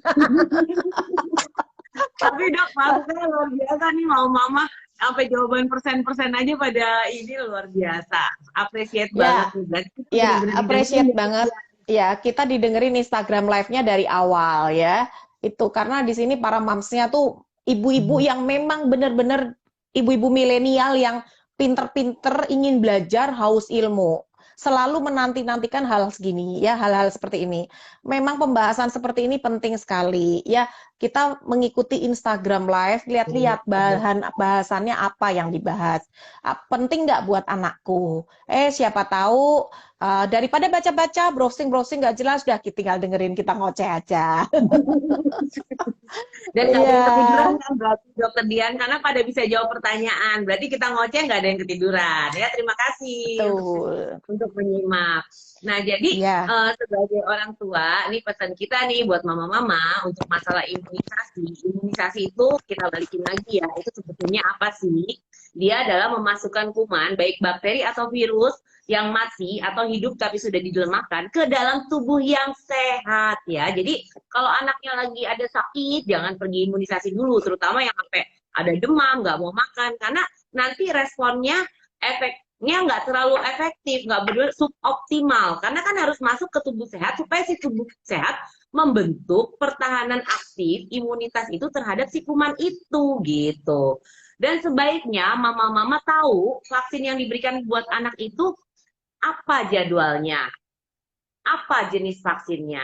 Tapi Dok, maksudnya luar biasa nih mau Mama sampai jawaban persen-persen aja pada ini luar biasa. Appreciate banget nih. Berarti kita Ya, bener-bener appreciate didengerin. banget. Ya, kita didengerin Instagram live-nya dari awal ya. Itu karena di sini para mamsnya tuh ibu-ibu yang memang bener-bener ibu-ibu milenial yang pinter-pinter ingin belajar, haus ilmu. Selalu menanti-nantikan hal segini ya, hal-hal seperti ini. Memang pembahasan seperti ini penting sekali ya. Kita mengikuti Instagram live, lihat-lihat bahasannya apa yang dibahas. Penting nggak buat anakku? Siapa tahu daripada baca-baca, browsing-browsing nggak jelas, udah tinggal dengerin kita ngoceh aja. Dan nggak ada yang Iya. ketiduran kan berarti Dokter Dian, karena pada bisa jawab pertanyaan. Berarti kita ngoceh nggak ada yang ketiduran. Ya, terima kasih Betul. untuk menyimak. Nah, jadi Iya. sebagai orang tua, ini pesan kita nih buat mama-mama untuk masalah imunisasi. Imunisasi itu kita balikin lagi ya, itu sebetulnya apa sih? Dia adalah memasukkan kuman, baik bakteri atau virus yang mati atau hidup tapi sudah dilemahkan ke dalam tubuh yang sehat ya. Jadi kalau anaknya lagi ada sakit, jangan pergi imunisasi dulu, terutama yang sampai ada demam, nggak mau makan, karena nanti responnya, efeknya nggak terlalu efektif, nggak benar suboptimal, karena kan harus masuk ke tubuh sehat supaya si tubuh sehat membentuk pertahanan aktif imunitas itu terhadap si kuman itu gitu. Dan sebaiknya mama-mama tahu vaksin yang diberikan buat anak itu apa jadwalnya, apa jenis vaksinnya,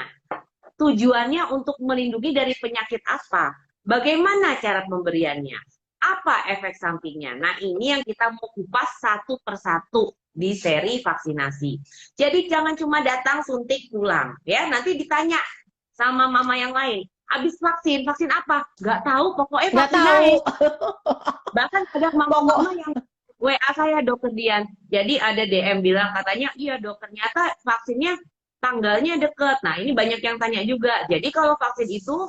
tujuannya untuk melindungi dari penyakit apa, bagaimana cara pemberiannya, apa efek sampingnya. Nah ini yang kita mau kupas satu persatu di seri vaksinasi. Jadi jangan cuma datang suntik pulang ya, nanti ditanya sama mama yang lain, habis vaksin apa? Nggak tahu, pokoknya Nggak vaksin tahu. aja. Bahkan ada mama-mama yang WA saya Dokter Dian, jadi ada DM bilang katanya, iya dok ternyata vaksinnya tanggalnya deket. Nah ini banyak yang tanya juga. Jadi kalau vaksin itu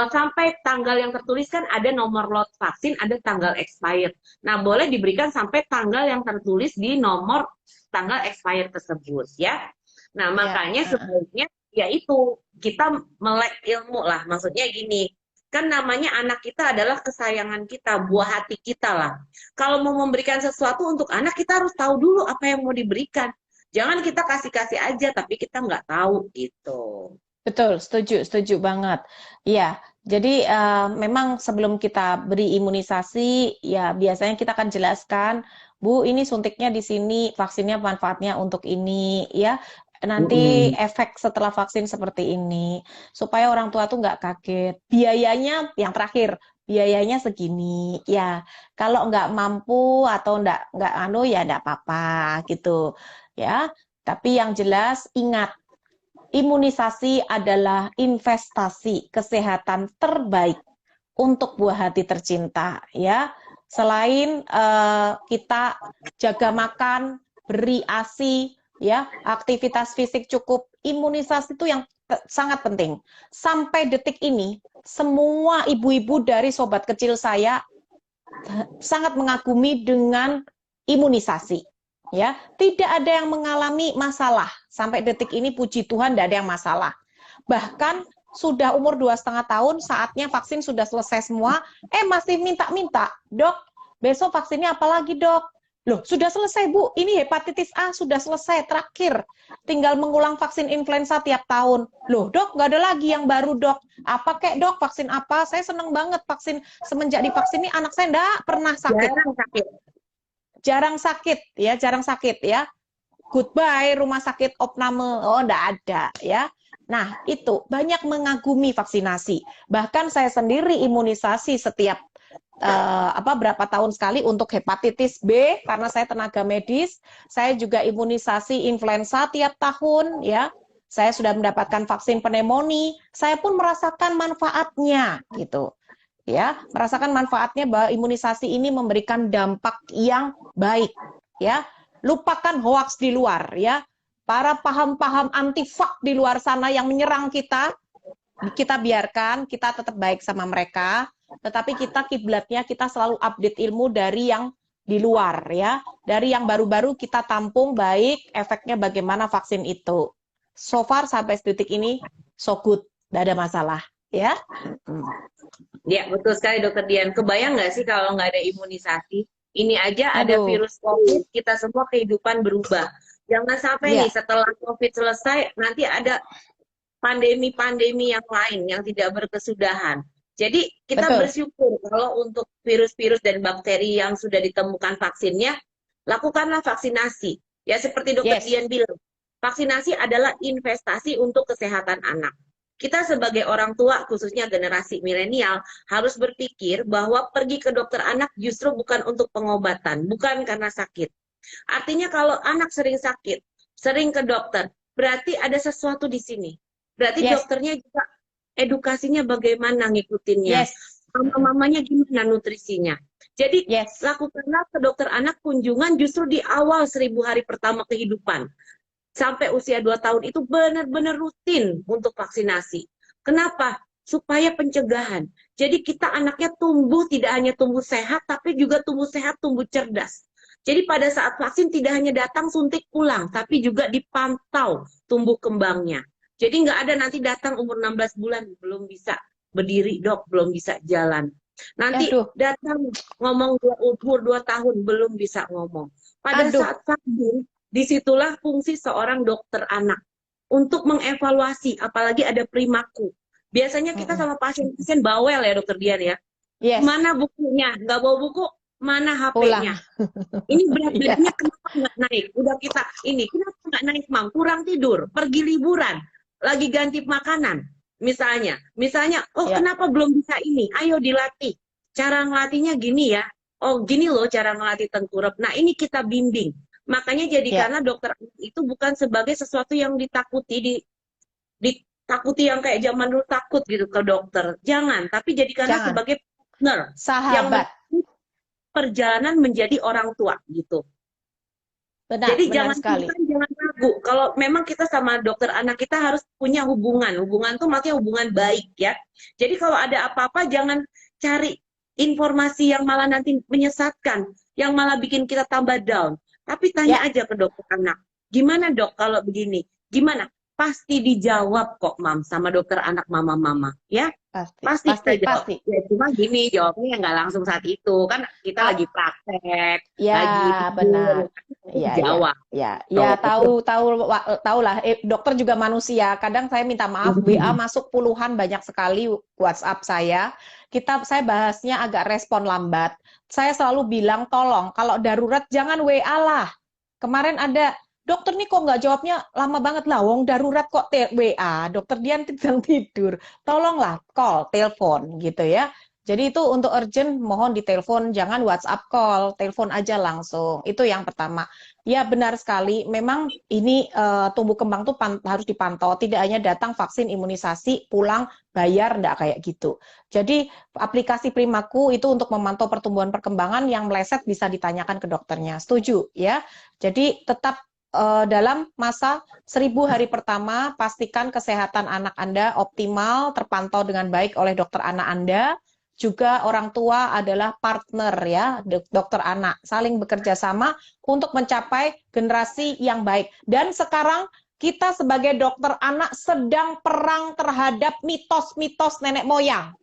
sampai tanggal yang tertulis kan ada nomor lot vaksin, ada tanggal expired. Nah boleh diberikan sampai tanggal yang tertulis di nomor tanggal expired tersebut ya. Nah makanya sebaiknya yaitu kita melek ilmu lah. Maksudnya gini, Kan namanya anak kita adalah kesayangan kita, buah hati kita lah. Kalau mau memberikan sesuatu untuk anak, kita harus tahu dulu apa yang mau diberikan. Jangan kita kasih-kasih aja, tapi kita nggak tahu gitu. Betul, setuju banget. Ya, jadi memang sebelum kita beri imunisasi, ya biasanya kita akan jelaskan, Bu, ini suntiknya di sini, vaksinnya manfaatnya untuk ini, ya. Nanti Mm-mm. efek setelah vaksin seperti ini, supaya orang tua tuh nggak kaget. Biayanya yang terakhir, biayanya segini, ya. Kalau nggak mampu atau nggak anu ya nggak apa-apa gitu, ya. Tapi yang jelas ingat. Imunisasi adalah investasi kesehatan terbaik untuk buah hati tercinta, ya. Selain kita jaga makan, beri ASI, ya, aktivitas fisik cukup, imunisasi itu yang sangat penting. Sampai detik ini, semua ibu-ibu dari sobat kecil saya sangat mengagumi dengan imunisasi. Ya, tidak ada yang mengalami masalah sampai detik ini, puji Tuhan tidak ada yang masalah. Bahkan sudah umur 2,5 tahun, saatnya vaksin sudah selesai semua, masih minta-minta, dok, besok vaksinnya apa lagi dok? Loh, sudah selesai Bu, ini hepatitis A sudah selesai, terakhir. Tinggal mengulang vaksin influenza tiap tahun. Loh dok, nggak ada lagi yang baru dok. Apa kek dok, vaksin apa? Saya seneng banget vaksin, semenjak divaksin ini anak saya nggak pernah sakit. Jarang sakit. Jarang sakit ya. Goodbye rumah sakit opname, oh enggak ada ya. Nah, itu banyak mengagumi vaksinasi. Bahkan saya sendiri imunisasi setiap berapa tahun sekali untuk hepatitis B karena saya tenaga medis. Saya juga imunisasi influenza tiap tahun ya. Saya sudah mendapatkan vaksin pneumonia. Saya pun merasakan manfaatnya gitu. Ya, merasakan manfaatnya bahwa imunisasi ini memberikan dampak yang baik ya. Lupakan hoaks di luar ya. Para paham-paham anti-vak di luar sana yang menyerang kita biarkan, kita tetap baik sama mereka, tetapi kita kiblatnya kita selalu update ilmu dari yang di luar ya. Dari yang baru-baru kita tampung baik, efeknya bagaimana vaksin itu. So far sampai detik ini so good, tidak ada masalah ya. Ya, betul sekali Dokter Dian. Kebayang nggak sih kalau nggak ada imunisasi? Ini aja ada Aduh. virus COVID, kita semua kehidupan berubah. Jangan sampai Iya. nih setelah COVID selesai, nanti ada pandemi-pandemi yang lain yang tidak berkesudahan. Jadi kita Betul. bersyukur kalau untuk virus-virus dan bakteri yang sudah ditemukan vaksinnya, lakukanlah vaksinasi. Ya seperti Dokter Yes. Dian bilang, vaksinasi adalah investasi untuk kesehatan anak. Kita sebagai orang tua, khususnya generasi milenial, harus berpikir bahwa pergi ke dokter anak justru bukan untuk pengobatan, bukan karena sakit. Artinya kalau anak sering sakit, sering ke dokter, berarti ada sesuatu di sini. Berarti Yes. dokternya juga edukasinya bagaimana ngikutinnya. Yes. Mama-mamanya gimana nutrisinya. Jadi Yes. lakukanlah ke dokter anak kunjungan justru di awal 1000 hari pertama kehidupan. Sampai usia 2 tahun itu benar-benar rutin untuk vaksinasi. Kenapa? Supaya pencegahan. Jadi kita anaknya tumbuh tidak hanya tumbuh sehat, tapi juga tumbuh sehat, tumbuh cerdas. Jadi pada saat vaksin tidak hanya datang suntik pulang, tapi juga dipantau tumbuh kembangnya. Jadi nggak ada nanti datang umur 16 bulan, belum bisa berdiri dok, belum bisa jalan. Nanti datang ngomong umur 2 tahun, belum bisa ngomong. Pada saat vaksin, disitulah fungsi seorang dokter anak untuk mengevaluasi, apalagi ada primaku. Biasanya kita sama pasien-pasien bawel ya dokter Dian ya. Yes. Mana bukunya? Nggak bawa buku, mana HP-nya? Ini berat badannya kenapa nggak naik? Udah kita ini, kenapa nggak naik mam? Kurang tidur, pergi liburan, lagi ganti makanan. Misalnya, kenapa belum bisa ini? Ayo dilatih. Cara ngelatihnya gini ya. Oh gini loh cara ngelatih tengkurap. Nah ini kita bimbing. Makanya jadikanlah dokter itu bukan sebagai sesuatu yang ditakuti, ditakuti yang kayak zaman dulu takut gitu ke dokter. Jangan, tapi jadikanlah sebagai partner. Sahabat. Yang perjalanan menjadi orang tua gitu. Jadi jangan ragu. Kalau memang kita sama dokter anak kita harus punya hubungan. Hubungan tuh maksudnya hubungan baik ya. Jadi kalau ada apa-apa jangan cari informasi yang malah nanti menyesatkan, yang malah bikin kita tambah down. Tapi tanya aja ke dokter anak, gimana dok kalau begini? Gimana? Pasti dijawab kok mam sama dokter anak mama-mama ya. Pasti, Pasti kita pasti, jawab. pasti. Ya, cuma gini jawabnya nggak langsung saat itu. Kan kita Ah, lagi praktek, ya, lagi tidur, benar. Ya, ya, jawab. ya, ya, Tuh. tahu lah. Dokter juga manusia. Kadang saya minta maaf, WA masuk puluhan banyak sekali WhatsApp saya. Saya bahasnya agak respon lambat. Saya selalu bilang, tolong kalau darurat jangan WA lah. Kemarin ada dokter nih kok nggak jawabnya lama banget lah, wong darurat kok WA, dokter Dian sedang tidur. Tolonglah call, telepon gitu ya. Jadi itu untuk urgent mohon ditelepon, jangan WhatsApp call, telepon aja langsung. Itu yang pertama. Ya benar sekali, memang ini tumbuh kembang tuh harus dipantau, tidak hanya datang vaksin imunisasi, pulang bayar, enggak kayak gitu. Jadi aplikasi Primaku itu untuk memantau pertumbuhan perkembangan, yang meleset bisa ditanyakan ke dokternya. Setuju ya? Jadi tetap dalam masa 1000 hari pertama, pastikan kesehatan anak Anda optimal, terpantau dengan baik oleh dokter anak Anda. Juga orang tua adalah partner ya, dokter anak. Saling bekerja sama untuk mencapai generasi yang baik. Dan sekarang kita sebagai dokter anak sedang perang terhadap mitos-mitos nenek moyang.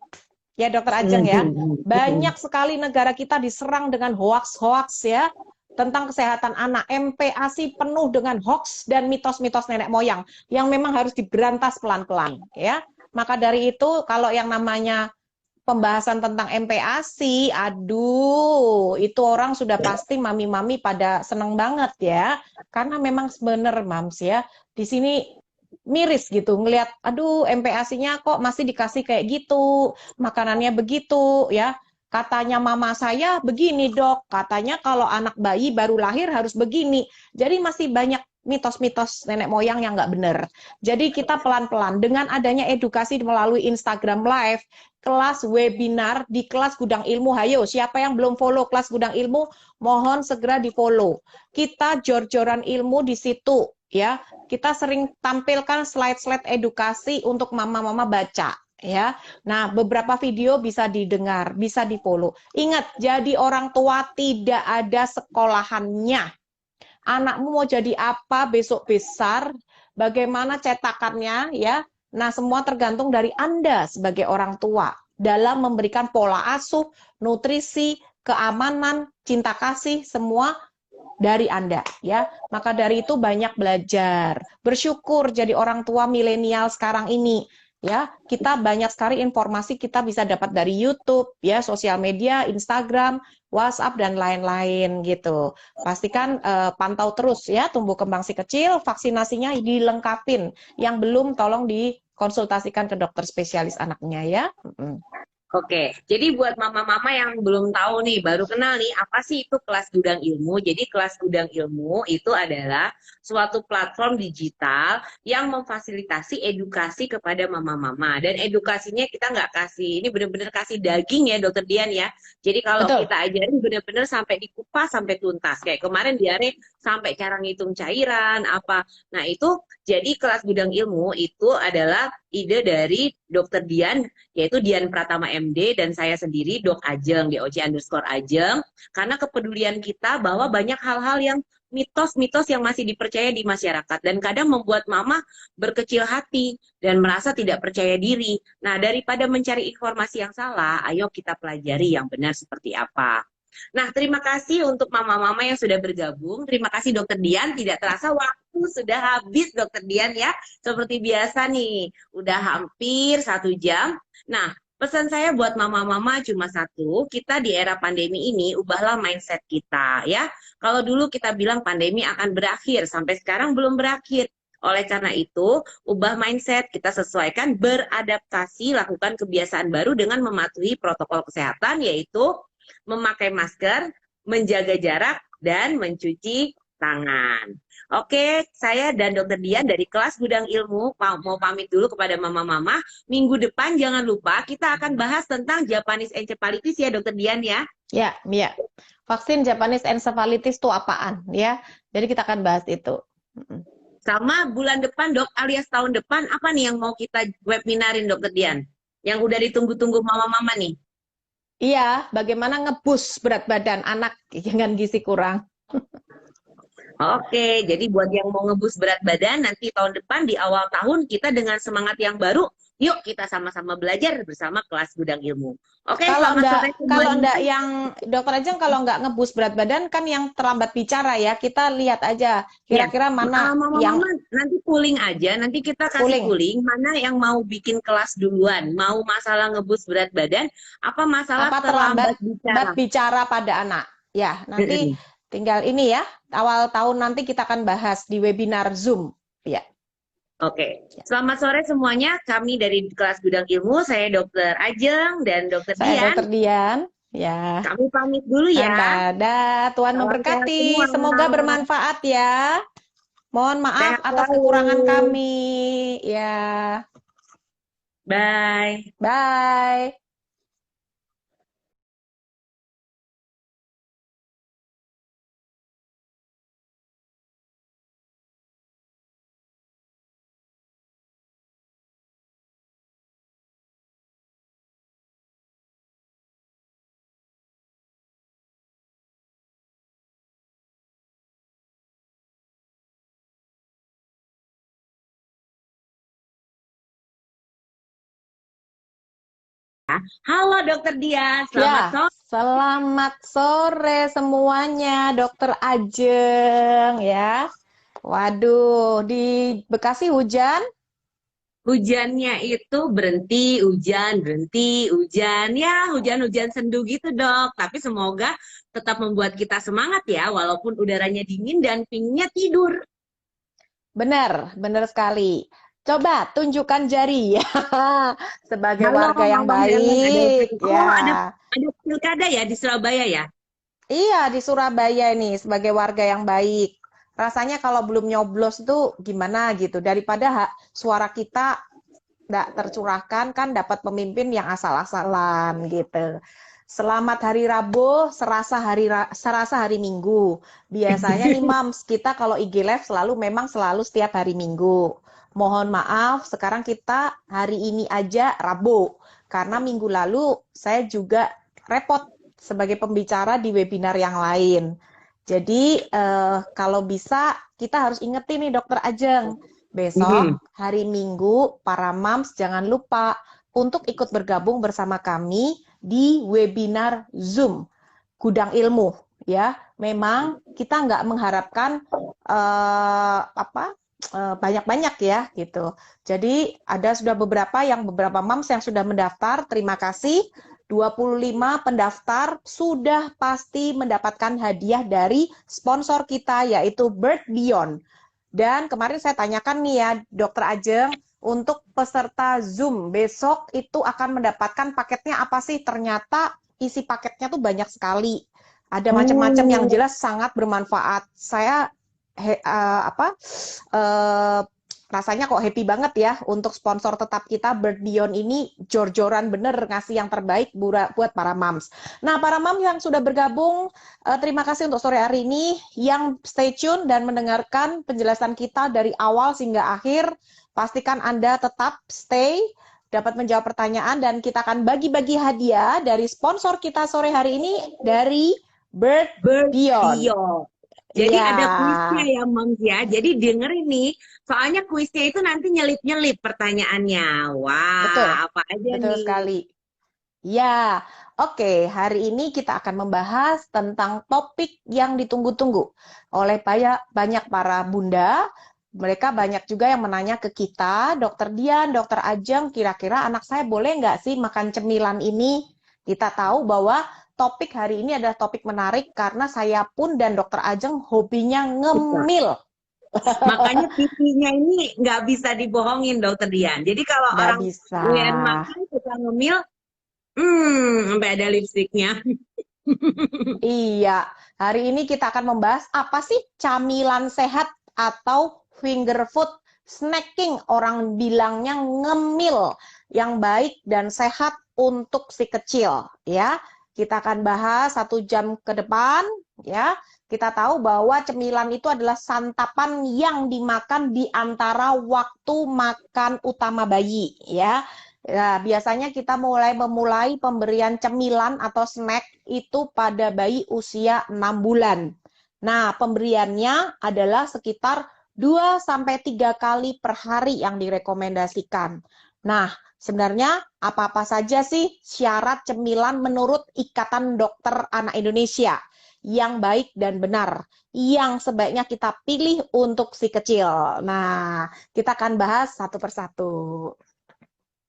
Ya dokter Ajeng ya, banyak sekali negara kita diserang dengan hoaks-hoaks ya, tentang kesehatan anak. MPASI penuh dengan hoaks dan mitos-mitos nenek moyang yang memang harus diberantas pelan-pelan ya. Maka dari itu kalau yang namanya pembahasan tentang MPASI, aduh, itu orang sudah pasti mami-mami pada seneng banget ya. Karena memang bener Mams ya, di sini miris gitu ngelihat, aduh MPASI-nya kok masih dikasih kayak gitu, makanannya begitu ya. Katanya mama saya begini dok, katanya kalau anak bayi baru lahir harus begini. Jadi masih banyak mitos-mitos nenek moyang yang nggak benar. Jadi kita pelan-pelan dengan adanya edukasi melalui Instagram Live, kelas webinar di kelas Gudang Ilmu. Hayo, siapa yang belum follow kelas Gudang Ilmu, mohon segera di follow. Kita jor-joran ilmu di situ ya. Kita sering tampilkan slide-slide edukasi untuk mama-mama baca ya. Nah, beberapa video bisa didengar, bisa di-follow. Ingat, jadi orang tua tidak ada sekolahannya. Anakmu mau jadi apa besok besar, bagaimana cetakannya ya. Nah, semua tergantung dari Anda sebagai orang tua dalam memberikan pola asuh, nutrisi, keamanan, cinta kasih, semua dari Anda ya. Maka dari itu banyak belajar. Bersyukur jadi orang tua milenial sekarang ini ya. Kita banyak sekali informasi kita bisa dapat dari YouTube ya, sosial media, Instagram, WhatsApp dan lain-lain gitu. Pastikan pantau terus ya tumbuh kembang si kecil, vaksinasinya dilengkapin. Yang belum tolong dikonsultasikan ke dokter spesialis anaknya ya. Oke, jadi buat mama-mama yang belum tahu nih, baru kenal nih, apa sih itu kelas Gudang Ilmu? Jadi kelas Gudang Ilmu itu adalah suatu platform digital yang memfasilitasi edukasi kepada mama-mama. Dan edukasinya kita nggak kasih, ini benar-benar kasih daging ya dokter Dian ya. Jadi kalau Betul. kita ajarin benar-benar sampai dikupas, sampai tuntas. Kayak kemarin diare sampai cara ngitung cairan, apa. Nah itu, jadi kelas Gudang Ilmu itu adalah ide dari dokter Dian, yaitu Dian Pratama MD, dan saya sendiri Dok Ajeng, DOC_Ajeng, karena kepedulian kita bahwa banyak hal-hal yang mitos-mitos yang masih dipercaya di masyarakat dan kadang membuat mama berkecil hati dan merasa tidak percaya diri. Nah, daripada mencari informasi yang salah, ayo kita pelajari yang benar seperti apa. Nah, terima kasih untuk mama-mama yang sudah bergabung. Terima kasih Dokter Dian. Tidak terasa waktu sudah habis Dokter Dian ya. Seperti biasa nih, udah hampir 1 jam. Nah, pesan saya buat mama-mama cuma satu, kita di era pandemi ini ubahlah mindset kita ya. Kalau dulu kita bilang pandemi akan berakhir, sampai sekarang belum berakhir. Oleh karena itu, ubah mindset, kita sesuaikan, beradaptasi, lakukan kebiasaan baru dengan mematuhi protokol kesehatan, yaitu memakai masker, menjaga jarak, dan mencuci tangan. Oke, saya dan Dokter Dian dari kelas Gudang Ilmu mau pamit dulu kepada mama-mama. Minggu depan jangan lupa kita akan bahas tentang Japanese encephalitis ya Dokter Dian ya. Ya, ya. Vaksin Japanese encephalitis itu apaan ya? Jadi kita akan bahas itu. Sama bulan depan Dok, alias tahun depan apa nih yang mau kita webinarin Dokter Dian? Yang udah ditunggu-tunggu mama-mama nih. Iya, bagaimana ngebus berat badan anak dengan gizi kurang. Oke, jadi buat yang mau ngebus berat badan nanti tahun depan di awal tahun kita dengan semangat yang baru Yuk kita sama-sama belajar bersama kelas Gudang Ilmu. Oke, Kalau selamat sore semuanya. enggak yang Dokter Ajeng kalau enggak ngebus berat badan kan yang terlambat bicara ya. Kita lihat aja Ya, kira-kira mana yang mama nanti pooling aja. Nanti kita kasih pooling. pooling mana yang mau bikin kelas duluan. Mau masalah ngebus berat badan, apa masalah Apa terlambat terlambat bicara. bicara pada anak. Ya, nanti Mm-mm. tinggal ini ya. Awal tahun nanti kita akan bahas di webinar Zoom. Ya. Oke, selamat sore semuanya. Kami dari kelas Gudang Ilmu, saya Dokter Ajeng dan Dokter Saya Dian. Dokter Dian. Ya. Kami pamit dulu ya. Dah, Tuhan Salam sehat memberkati. semua. Semoga bermanfaat ya. Mohon maaf Sehat atas selalu. kekurangan kami. Ya. Bye. Bye. Halo Dokter Dian, selamat Ya, sore. selamat sore semuanya, Dokter Ajeng ya. Waduh, di Bekasi hujan? Hujannya itu berhenti, hujan. Ya, hujan-hujan sendu gitu, Dok. Tapi semoga tetap membuat kita semangat ya, walaupun udaranya dingin dan pinginnya tidur. Benar, benar sekali. Coba tunjukkan jari ya, sebagai Halo, warga yang Mama Helen, baik ya. ada pilkada ya di Surabaya ya? Iya, di Surabaya ini sebagai warga yang baik. Rasanya kalau belum nyoblos itu gimana gitu, daripada suara kita tidak tercurahkan kan dapat pemimpin yang asal-asalan gitu. Selamat hari Rabu, serasa hari Minggu. Biasanya nih Mams, kita kalau IG Live memang selalu setiap hari Minggu. Mohon maaf, sekarang kita hari ini aja Rabu. Karena minggu lalu saya juga repot sebagai pembicara di webinar yang lain. Jadi kalau bisa kita harus ingetin nih Dokter Ajeng. Besok hari Minggu, para Mams jangan lupa untuk ikut bergabung bersama kami di webinar Zoom Gudang Ilmu. Ya, memang kita nggak mengharapkan banyak-banyak ya gitu. Jadi ada sudah beberapa Mams yang sudah mendaftar. Terima kasih. 25 pendaftar sudah pasti mendapatkan hadiah dari sponsor kita yaitu Bird Beyond. Dan kemarin saya tanyakan nih ya, Dokter Ajeng, untuk peserta Zoom besok itu akan mendapatkan paketnya apa sih? Ternyata isi paketnya tuh banyak sekali. Ada macam-macam yang jelas sangat bermanfaat. Saya rasanya kok happy banget ya untuk sponsor tetap kita Bird Beyond ini jor-joran bener ngasih yang terbaik buat para Mams. Nah, para Mams yang sudah bergabung, terima kasih untuk sore hari ini yang stay tune dan mendengarkan penjelasan kita dari awal hingga akhir. Pastikan Anda tetap stay, dapat menjawab pertanyaan dan kita akan bagi-bagi hadiah dari sponsor kita sore hari ini dari Bird Beyond. Jadi ya. ada kuisnya ya, Moms ya. Jadi dengerin nih, soalnya kuisnya itu nanti nyelip-nyelip pertanyaannya. Wah, Betul. apa aja Betul nih? sekali. Ya, oke. Hari ini kita akan membahas tentang topik yang ditunggu-tunggu oleh banyak para bunda. Mereka banyak juga yang menanya ke kita, Dokter Dian, Dokter Ajeng, kira-kira anak saya boleh nggak sih makan cemilan ini? Kita tahu bahwa topik hari ini adalah topik menarik karena saya pun dan Dokter Ajeng hobinya ngemil. Makanya pipinya ini nggak bisa dibohongin, Dokter Dian. Jadi kalau Nggak orang bisa. makan suka ngemil, sampai ada lipstiknya. Iya, hari ini kita akan membahas apa sih camilan sehat atau finger food snacking, orang bilangnya ngemil yang baik dan sehat untuk si kecil ya. Kita akan bahas 1 jam ke depan ya. Kita tahu bahwa cemilan itu adalah santapan yang dimakan di antara waktu makan utama bayi ya. Ya, biasanya kita memulai pemberian cemilan atau snack itu pada bayi usia 6 bulan. Nah, pemberiannya adalah sekitar 2-3 kali per hari yang direkomendasikan. Nah, sebenarnya apa-apa saja sih syarat cemilan menurut Ikatan Dokter Anak Indonesia yang baik dan benar, yang sebaiknya kita pilih untuk si kecil? Nah, kita akan bahas satu persatu.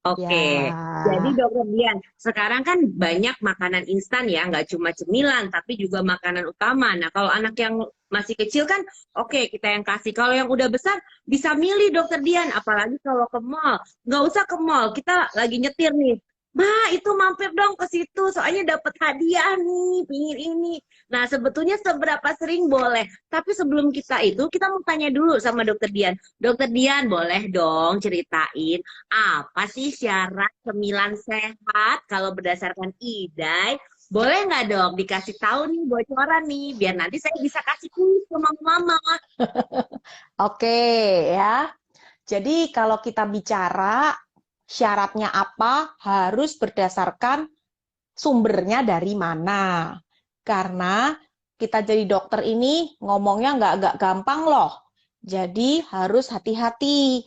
Oke, Ya, jadi Dokter Dian, sekarang kan banyak makanan instan ya, nggak cuma cemilan, tapi juga makanan utama. Nah, kalau anak yang masih kecil kan, oke kita yang kasih. Kalau yang udah besar, bisa milih Dokter Dian, apalagi kalau ke mall. Nggak usah ke mall, kita lagi nyetir nih. Ma, itu mampir dong ke situ, soalnya dapat hadiah nih, pingin ini. Nah, sebetulnya seberapa sering boleh. Tapi sebelum kita itu, kita mau tanya dulu sama Dokter Dian. Dokter Dian, boleh dong ceritain apa sih syarat cemilan sehat kalau berdasarkan IDAI? Boleh nggak dok dikasih tahu nih bocoran nih, biar nanti saya bisa kasih kuis ke mama-mama. oke ya. Jadi kalau kita bicara syaratnya apa, harus berdasarkan sumbernya dari mana. Karena kita jadi dokter ini ngomongnya nggak gampang loh. Jadi harus hati-hati.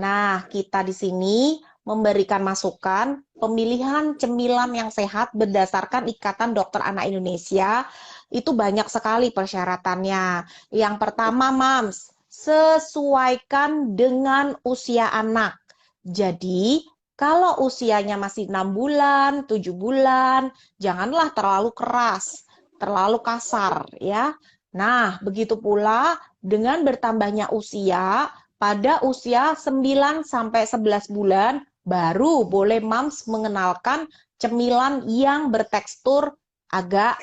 Nah, kita di sini memberikan masukan pemilihan cemilan yang sehat berdasarkan Ikatan Dokter Anak Indonesia. Itu banyak sekali persyaratannya. Yang pertama, Mams, sesuaikan dengan usia anak. Jadi, kalau usianya masih 6 bulan, 7 bulan, janganlah terlalu keras, terlalu kasar ya. Nah, begitu pula dengan bertambahnya usia, pada usia 9 sampai 11 bulan baru boleh Mams mengenalkan cemilan yang bertekstur agak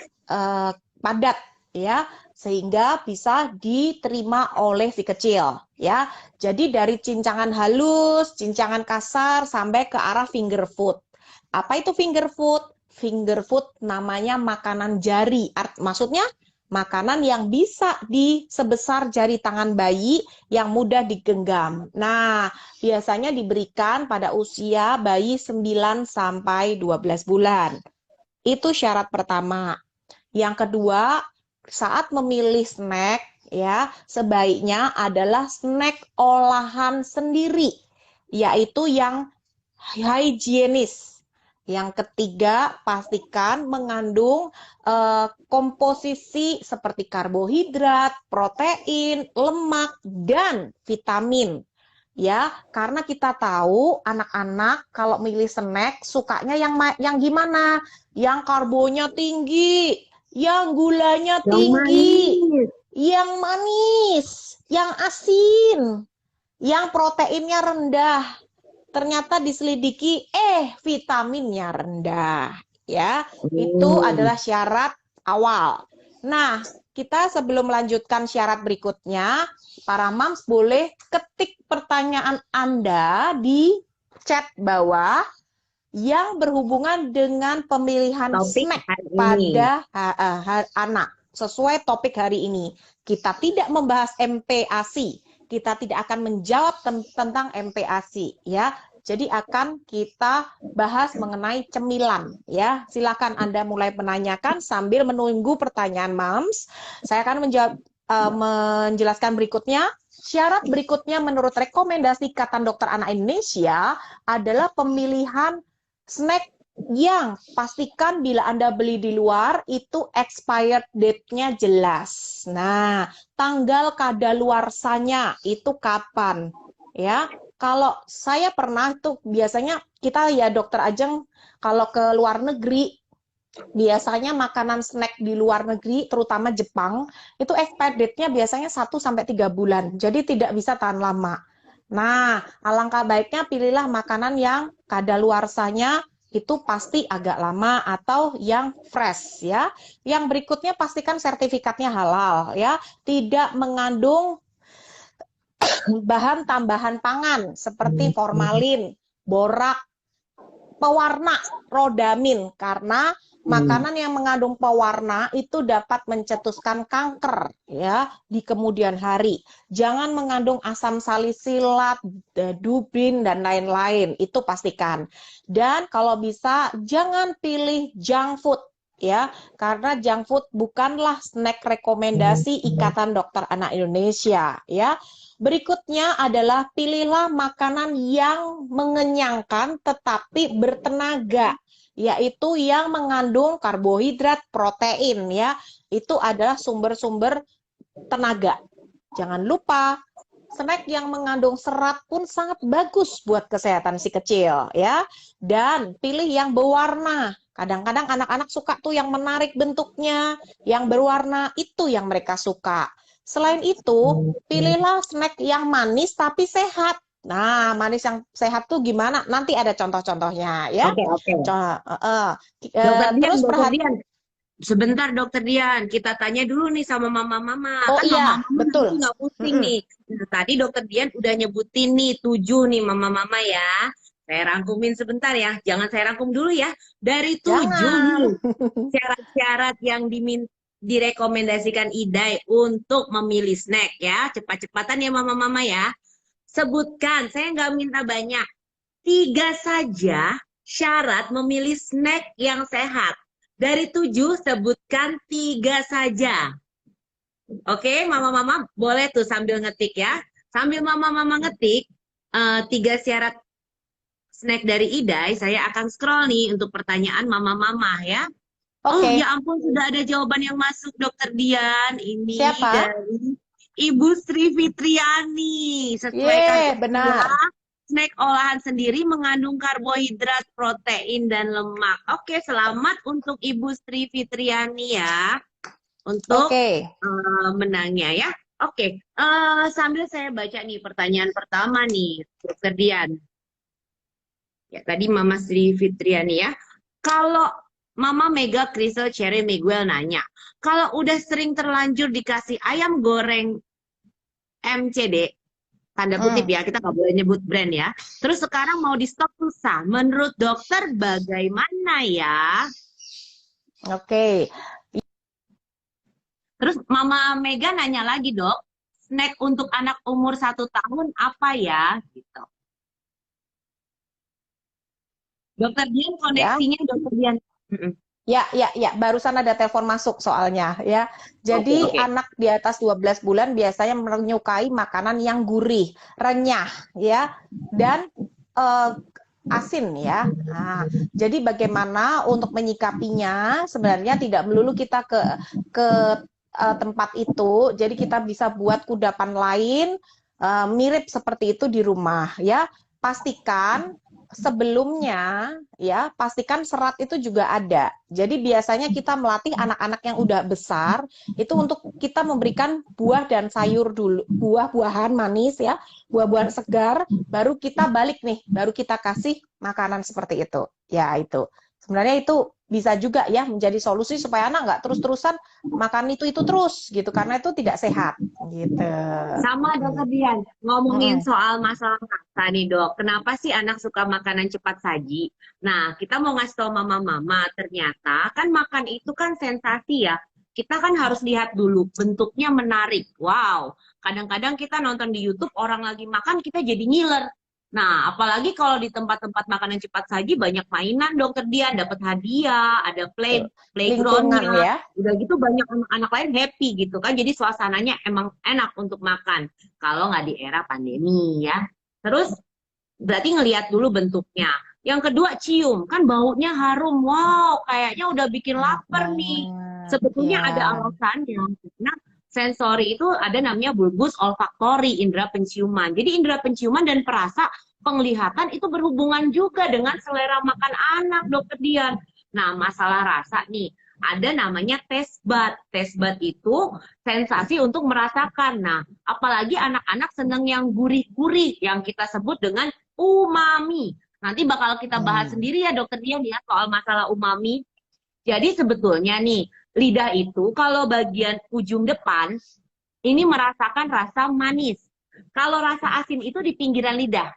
padat ya, sehingga bisa diterima oleh si kecil ya. Jadi dari cincangan halus, cincangan kasar sampai ke arah finger food. Apa itu finger food? Finger food namanya makanan jari. Maksudnya makanan yang bisa di sebesar jari tangan bayi yang mudah digenggam. Nah, biasanya diberikan pada usia bayi 9 sampai 12 bulan. Itu syarat pertama. Yang kedua, saat memilih snack ya, sebaiknya adalah snack olahan sendiri, yaitu yang higienis. Yang ketiga, pastikan mengandung komposisi seperti karbohidrat, protein, lemak, dan vitamin. Ya, karena kita tahu anak-anak kalau milih snack sukanya yang gimana? Yang karbonya tinggi, yang gulanya Yang tinggi, manis. yang manis, yang asin, yang proteinnya rendah. Ternyata diselidiki, vitaminnya rendah. Ya, itu adalah syarat awal. Nah, kita sebelum melanjutkan syarat berikutnya, para Mams boleh ketik pertanyaan Anda di chat bawah yang berhubungan dengan pemilihan Topik snack hari ini. pada anak sesuai topik hari ini. Kita tidak membahas MPASI, kita tidak akan menjawab tentang MPASI ya. Jadi akan kita bahas mengenai cemilan ya. Silakan Anda mulai menanyakan sambil menunggu pertanyaan Mams. Saya akan menjelaskan berikutnya. Syarat berikutnya menurut rekomendasi Ikatan Dokter Anak Indonesia adalah pemilihan snack yang pastikan bila Anda beli di luar itu expired date-nya jelas. Nah, tanggal kadaluarsanya itu kapan? Ya, kalau saya pernah tuh biasanya kita ya Dokter Ajeng kalau ke luar negeri biasanya makanan snack di luar negeri terutama Jepang itu expired date-nya biasanya 1 sampai 3 bulan. Jadi tidak bisa tahan lama. Nah, alangkah baiknya pilihlah makanan yang kadaluarsanya itu pasti agak lama atau yang fresh ya. Yang berikutnya pastikan sertifikatnya halal ya, tidak mengandung bahan tambahan pangan seperti formalin, borak, pewarna, rodamin, karena makanan yang mengandung pewarna itu dapat mencetuskan kanker ya di kemudian hari. Jangan mengandung asam salisilat, dubin dan lain-lain, itu pastikan. Dan kalau bisa jangan pilih junk food ya, karena junk food bukanlah snack rekomendasi Ikatan Dokter Anak Indonesia, ya. Berikutnya adalah pilihlah makanan yang mengenyangkan tetapi bertenaga, yaitu yang mengandung karbohidrat, protein, ya. Itu adalah sumber-sumber tenaga. Jangan lupa, snack yang mengandung serat pun sangat bagus buat kesehatan si kecil, ya. Dan pilih yang berwarna. Kadang-kadang anak-anak suka tuh yang menarik bentuknya, yang berwarna, itu yang mereka suka. Selain itu, pilihlah snack yang manis tapi sehat. Nah, manis yang sehat tuh gimana? Nanti ada contoh-contohnya, ya. Oke. Terus Dokter Dian, sebentar Dokter Dian, kita tanya dulu nih sama mama-mama. Oh Kan iya, mama-mama betul. nanti nggak pusing nih. Nah, tadi Dokter Dian udah nyebutin nih 7 nih mama-mama ya. Saya rangkumin sebentar ya, jangan saya rangkum dulu ya. Dari 7 Jangan. syarat-syarat yang direkomendasikan IDAI untuk memilih snack ya. Cepat-cepatan ya mama-mama ya. Sebutkan, saya nggak minta banyak. 3 saja syarat memilih snack yang sehat. Dari 7, sebutkan 3 saja. Oke, mama-mama boleh tuh sambil ngetik ya. Sambil mama-mama ngetik, 3 syarat snack dari IDAI, saya akan scroll nih untuk pertanyaan mama-mama ya. Oh Oke. ya ampun, sudah ada jawaban yang masuk Dokter Dian. Ini Siapa? dari Ibu Sri Fitriani. Yeay, benar. Snack olahan sendiri mengandung karbohidrat, protein, dan lemak. Oke, selamat untuk Ibu Sri Fitriani ya. Untuk menangnya ya. Oke, sambil saya baca nih pertanyaan pertama nih, Dokter Dian. Ya, tadi Mama Sri Fitriani ya. Kalau Mama Mega Crystal Cherry Miguel nanya, kalau udah sering terlanjur dikasih ayam goreng MCD, tanda kutip ya, kita nggak boleh nyebut brand ya. Terus sekarang mau di stok susah. Menurut dokter bagaimana ya? Oke. Terus Mama Mega nanya lagi, Dok, snack untuk anak umur 1 tahun apa ya? Gitu. Dokter Dian, koneksinya Dokter Dian. Ya, barusan ada telepon masuk soalnya ya. Jadi anak di atas 12 bulan biasanya menyukai makanan yang gurih, renyah ya, dan asin ya. Nah, jadi bagaimana untuk menyikapinya? Sebenarnya tidak melulu kita ke tempat itu. Jadi kita bisa buat kudapan lain mirip seperti itu di rumah ya. Pastikan sebelumnya ya, pastikan serat itu juga ada. Jadi biasanya kita melatih anak-anak yang udah besar itu untuk kita memberikan buah dan sayur dulu, buah-buahan manis ya, buah-buahan segar, baru kita balik nih, baru kita kasih makanan seperti itu. Ya itu. Sebenarnya itu bisa juga ya menjadi solusi supaya anak nggak terus-terusan makan itu terus gitu, karena itu tidak sehat gitu. Sama Dokter Dian, ngomongin soal masalah rasa nih Dok, kenapa sih anak suka makanan cepat saji? Nah, kita mau ngasih tau mama-mama, ternyata kan makan itu kan sensasi ya. Kita kan harus lihat dulu, bentuknya menarik. Wow, kadang-kadang kita nonton di YouTube orang lagi makan, kita jadi ngiler. Nah, apalagi kalau di tempat-tempat makanan cepat saji banyak mainan Dokter Dian, dapat hadiah, ada playgroundnya, ya. Udah gitu banyak anak-anak lain happy gitu kan, jadi suasananya emang enak untuk makan. Kalau nggak di era pandemi ya. Terus berarti ngelihat dulu bentuknya. Yang kedua cium, kan baunya harum, wow, kayaknya udah bikin lapar nih. Sebetulnya ada alasannya. Nah, sensori itu ada namanya bulbus olfaktori, indera penciuman. Jadi indera penciuman dan perasa penglihatan itu berhubungan juga dengan selera makan anak, Dokter Dian. Nah, masalah rasa nih, ada namanya taste bud. Taste bud itu sensasi untuk merasakan. Nah, apalagi anak-anak seneng yang gurih-gurih, yang kita sebut dengan umami. Nanti bakal kita bahas sendiri ya, Dokter Dian ya, soal masalah umami. Jadi sebetulnya nih, lidah itu kalau bagian ujung depan ini merasakan rasa manis. Kalau rasa asin itu di pinggiran lidah.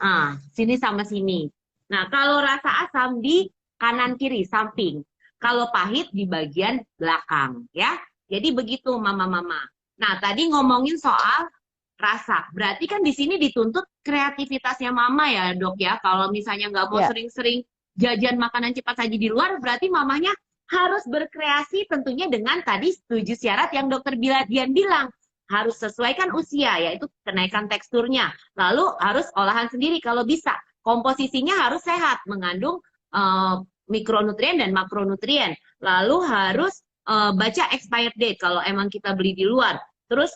Nah, sini sama sini. Nah, kalau rasa asam di kanan kiri samping. Kalau pahit di bagian belakang ya. Jadi begitu mama-mama. Nah, tadi ngomongin soal rasa. Berarti kan di sini dituntut kreativitasnya mama ya, Dok ya. Kalau misalnya nggak mau sering-sering jajan makanan cepat saji di luar, berarti mamanya harus berkreasi tentunya dengan tadi 7 syarat yang dokter Dian bilang. Harus sesuaikan usia, yaitu kenaikan teksturnya. Lalu harus olahan sendiri kalau bisa. Komposisinya harus sehat, mengandung mikronutrien dan makronutrien. Lalu harus baca expired date kalau emang kita beli di luar. Terus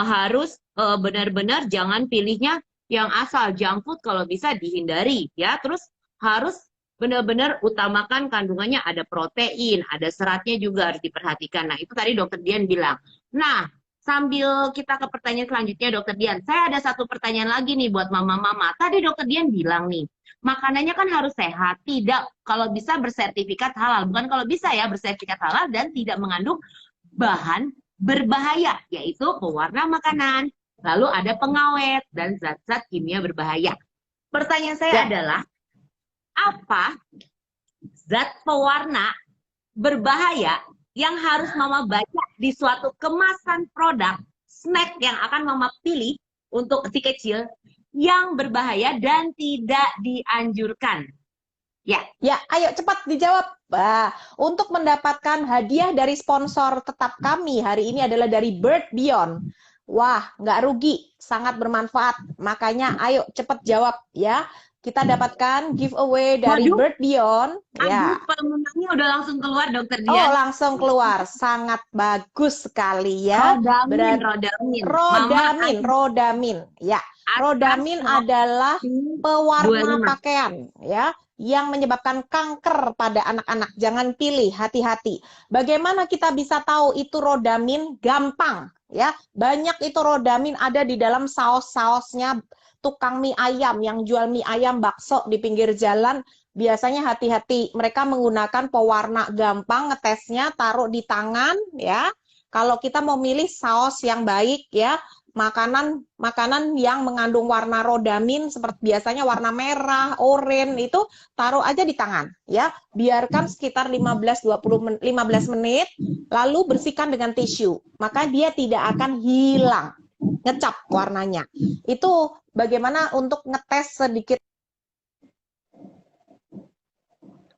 harus benar-benar jangan pilihnya yang asal, junk food kalau bisa dihindari ya. Terus harus benar-benar utamakan kandungannya, ada protein, ada seratnya juga harus diperhatikan. Nah, itu tadi dokter Dian bilang. Nah, sambil kita ke pertanyaan selanjutnya, dokter Dian, saya ada satu pertanyaan lagi nih buat mama-mama. Tadi dokter Dian bilang nih, makanannya kan harus sehat, tidak kalau bisa bersertifikat halal. Bukan kalau bisa ya, bersertifikat halal dan tidak mengandung bahan berbahaya, yaitu pewarna makanan, lalu ada pengawet, dan zat-zat kimia berbahaya. Pertanyaan saya adalah, apa zat pewarna berbahaya yang harus Mama baca di suatu kemasan produk snack yang akan Mama pilih untuk si kecil yang berbahaya dan tidak dianjurkan? Ya, ayo cepat dijawab. Untuk mendapatkan hadiah dari sponsor tetap kami hari ini adalah dari Bird Beyond. Wah, nggak rugi, sangat bermanfaat. Makanya ayo cepat jawab ya. Kita dapatkan giveaway dari Bird Beyond. Ya. Pemenangnya udah langsung keluar, dokter Dian. Oh, langsung keluar. Sangat bagus sekali ya. Rodamin. Ya, rodamin adalah pewarna pakaian ya, yang menyebabkan kanker pada anak-anak. Jangan pilih, hati-hati. Bagaimana kita bisa tahu itu rodamin? Gampang ya. Banyak itu rodamin ada di dalam saus-sausnya tukang mie ayam yang jual mie ayam bakso di pinggir jalan. Biasanya hati-hati, mereka menggunakan pewarna, gampang ngetesnya, taruh di tangan ya. Kalau kita mau milih saus yang baik ya, makanan yang mengandung warna rodamin seperti biasanya warna merah, oranye itu taruh aja di tangan ya. Biarkan sekitar 15 menit lalu bersihkan dengan tisu. Maka dia tidak akan hilang, ngecap warnanya. Itu bagaimana untuk ngetes sedikit.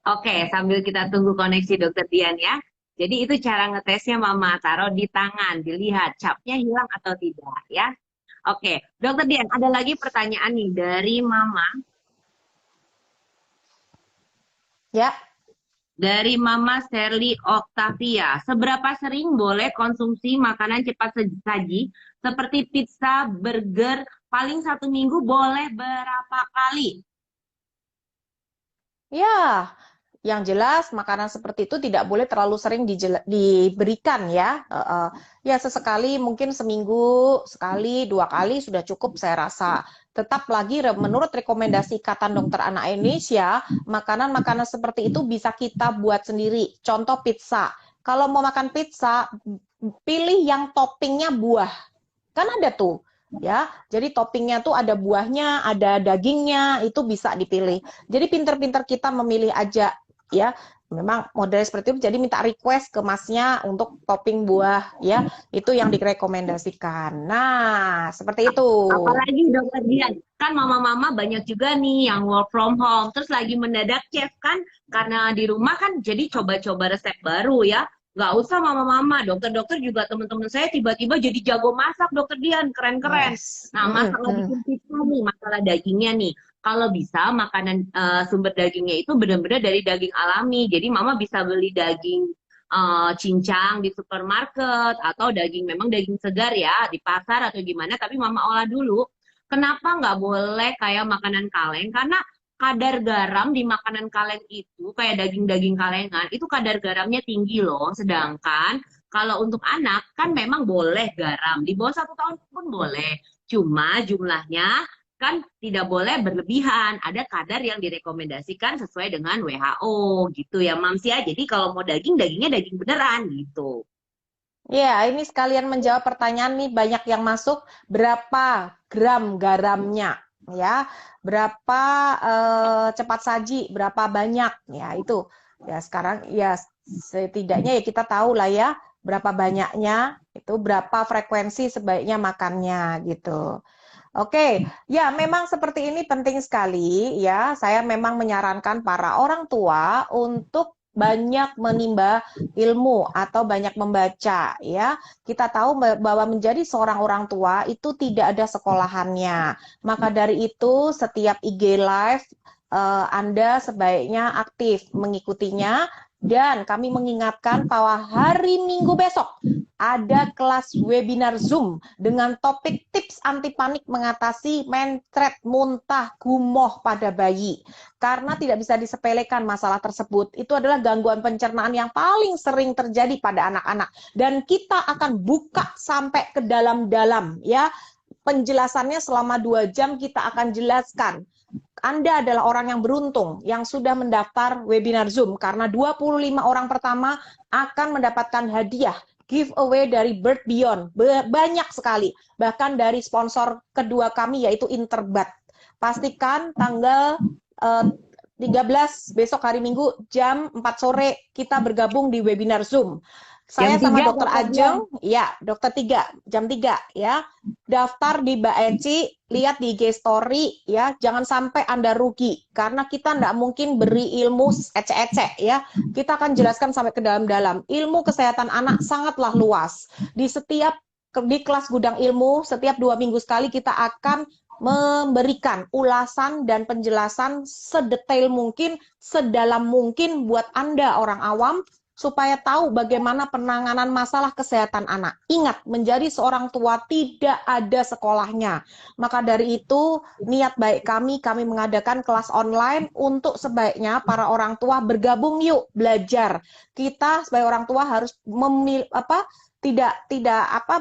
Oke, sambil kita tunggu koneksi dokter Dian ya. Jadi itu cara ngetesnya Mama, taruh di tangan, dilihat capnya hilang atau tidak ya. Oke, dokter Dian, ada lagi pertanyaan nih dari Mama. Ya. Dari Mama Sherly Octavia, seberapa sering boleh konsumsi makanan cepat saji seperti pizza, burger, paling 1 minggu boleh berapa kali? Ya, yang jelas makanan seperti itu tidak boleh terlalu sering diberikan ya. Ya sesekali, mungkin seminggu sekali, 2 kali sudah cukup saya rasa. Tetap lagi menurut rekomendasi Ikatan Dokter Anak Indonesia, makanan-makanan seperti itu bisa kita buat sendiri. Contoh pizza. Kalau mau makan pizza, pilih yang toppingnya buah. Kan ada tuh. Ya, jadi toppingnya tuh ada buahnya, ada dagingnya, itu bisa dipilih. Jadi pinter-pinter kita memilih aja ya. Memang model seperti itu, jadi minta request ke masnya untuk topping buah ya, itu yang direkomendasikan. Nah, seperti itu. Apalagi dokter Dian, kan mama-mama banyak juga nih yang work from home, terus lagi mendadak chef kan, karena di rumah kan jadi coba-coba resep baru ya. Nggak usah mama-mama, dokter-dokter juga teman-teman saya tiba-tiba jadi jago masak, dokter Dian, keren-keren. Nah, masalah bikin pizza nih, masalah dagingnya nih. Kalau bisa makanan sumber dagingnya itu benar-benar dari daging alami. Jadi mama bisa beli daging cincang di supermarket atau daging memang daging segar ya di pasar atau gimana. Tapi mama olah dulu. Kenapa nggak boleh kayak makanan kaleng? Karena kadar garam di makanan kaleng itu kayak daging-daging kalengan itu kadar garamnya tinggi loh. Sedangkan kalau untuk anak kan memang boleh garam di bawah 1 tahun pun boleh. Cuma jumlahnya kan tidak boleh berlebihan, ada kadar yang direkomendasikan sesuai dengan WHO gitu ya Mams ya. Jadi kalau mau daging, dagingnya daging beneran gitu. Ya, ini sekalian menjawab pertanyaan nih, banyak yang masuk, berapa gram garamnya ya, berapa cepat saji, berapa banyak ya, itu ya. Sekarang ya setidaknya ya kita tahu lah ya berapa banyaknya, itu berapa frekuensi sebaiknya makannya gitu. Oke, ya memang seperti ini penting sekali ya. Saya memang menyarankan para orang tua untuk banyak menimba ilmu atau banyak membaca ya. Kita tahu bahwa menjadi seorang orang tua itu tidak ada sekolahannya. Maka dari itu setiap IG live Anda sebaiknya aktif mengikutinya, dan kami mengingatkan bahwa hari Minggu besok ada kelas webinar Zoom dengan topik tips anti panik mengatasi mencret, muntah, gumoh pada bayi. Karena tidak bisa disepelekan masalah tersebut. Itu adalah gangguan pencernaan yang paling sering terjadi pada anak-anak. Dan kita akan buka sampai ke dalam-dalam ya. Penjelasannya selama 2 jam kita akan jelaskan. Anda adalah orang yang beruntung yang sudah mendaftar webinar Zoom karena 25 orang pertama akan mendapatkan hadiah giveaway dari Bird Beyond. Banyak sekali. Bahkan dari sponsor kedua kami yaitu Interbat. Pastikan tanggal 13 besok hari Minggu jam 4 sore kita bergabung di webinar Zoom. Saya Jam sama 3, Dokter Dokter Ajeng, ya, Dokter 3, jam 3 ya. Daftar di Mbak Eci, lihat di IG story ya, jangan sampai Anda rugi karena kita tidak mungkin beri ilmu ecek-ecek ya. Kita akan jelaskan sampai ke dalam-dalam. Ilmu kesehatan anak sangatlah luas. Di kelas gudang ilmu, setiap 2 minggu sekali kita akan memberikan ulasan dan penjelasan sedetail mungkin, sedalam mungkin buat Anda orang awam supaya tahu bagaimana penanganan masalah kesehatan anak. Ingat, menjadi seorang tua tidak ada sekolahnya. Maka dari itu, niat baik kami mengadakan kelas online untuk sebaiknya para orang tua bergabung yuk, belajar. Kita sebagai orang tua harus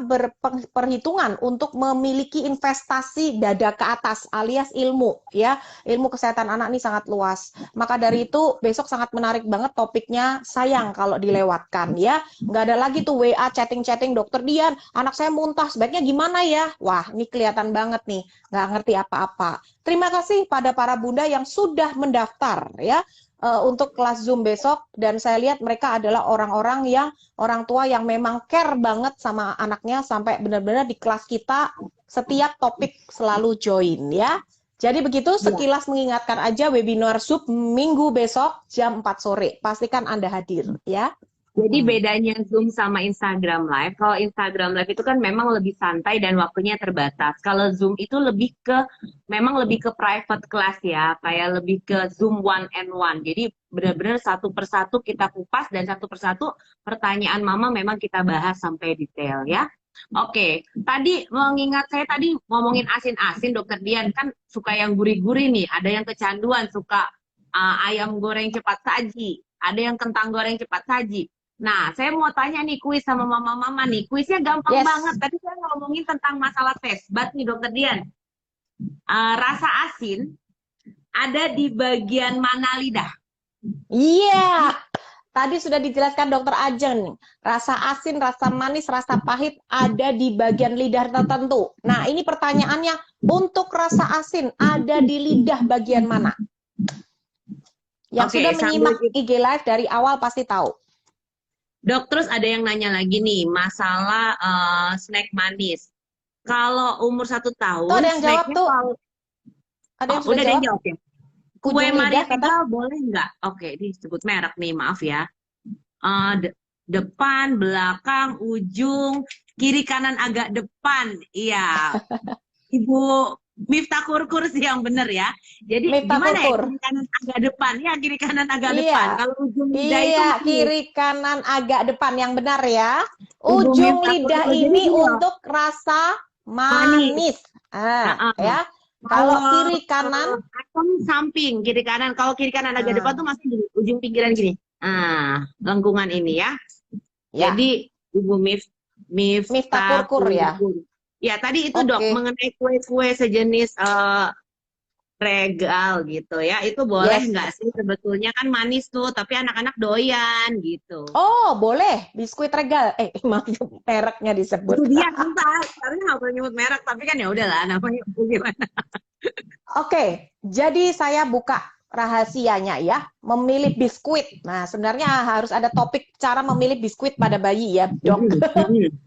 berperhitungan untuk memiliki investasi dada ke atas alias ilmu ya. Ilmu kesehatan anak ini sangat luas. Maka dari itu besok sangat menarik banget topiknya, sayang kalau dilewatkan ya. Nggak ada lagi tuh WA chatting-chatting, Dokter Dian, anak saya muntah, sebaiknya gimana ya? Wah, ini kelihatan banget nih, nggak ngerti apa-apa. Terima kasih pada para bunda yang sudah mendaftar ya. Untuk kelas Zoom besok, dan saya lihat mereka adalah orang-orang yang orang tua yang memang care banget sama anaknya sampai benar-benar di kelas kita setiap topik selalu join ya. Jadi begitu sekilas mengingatkan aja webinar Zoom Minggu besok jam 4 sore. Pastikan Anda hadir ya. Jadi bedanya Zoom sama Instagram Live, kalau Instagram Live itu kan memang lebih santai dan waktunya terbatas. Kalau Zoom itu memang lebih ke private class ya, kayak lebih ke Zoom one and one. Jadi benar-benar satu persatu kita kupas dan satu persatu pertanyaan mama memang kita bahas sampai detail ya. Oke, tadi mengingat saya tadi ngomongin asin-asin, Dokter Dian kan suka yang gurih-gurih nih, ada yang kecanduan suka ayam goreng cepat saji, ada yang kentang goreng cepat saji. Nah, saya mau tanya nih kuis sama mama-mama nih. Kuisnya gampang banget. Tadi saya ngomongin tentang masalah taste bud nih, Dokter Dian. Rasa asin ada di bagian mana lidah? Iya, tadi sudah dijelaskan Dokter Ajeng. Rasa asin, rasa manis, rasa pahit ada di bagian lidah tertentu. Nah, ini pertanyaannya, untuk rasa asin ada di lidah bagian mana? Yang sudah menyimak IG Live dari awal pasti tahu. Dok, terus ada yang nanya lagi nih, masalah snack manis. Kalau umur 1 tahun, ada yang jawab tuh. Ada yang udah jawab. Jawab ya? Kue Maribel boleh nggak? Oke, disebut merek nih, maaf ya. Depan, belakang, ujung, kiri kanan agak depan. Iya. Ibu Miftah Kurkur sih yang bener ya. Jadi Miftah gimana Kurkur. ya, kiri kanan agak depan? Ya, kiri kanan agak depan. Kalau ujung lidah itu kiri kanan agak depan yang benar ya. Ujung lidah ini untuk rasa manis. Ya. Kalau kiri kanan samping, kiri kanan. Kalau kiri kanan agak depan tuh masih di ujung pinggiran gini. Lengkungan ini ya. Jadi Ibu Miftah Kurkur ya. Ya, tadi itu Dok, mengenai kue-kue sejenis regal gitu ya, itu boleh nggak sih? Sebetulnya kan manis tuh, tapi anak-anak doyan gitu. Oh, boleh. Biskuit regal. Maaf, mereknya disebut. Itu dia, tapi nggak boleh nyebut merek, tapi kan ya udahlah, namanya gimana. Oke, jadi saya buka rahasianya ya, memilih biskuit. Nah, sebenarnya harus ada topik cara memilih biskuit pada bayi ya, Dok.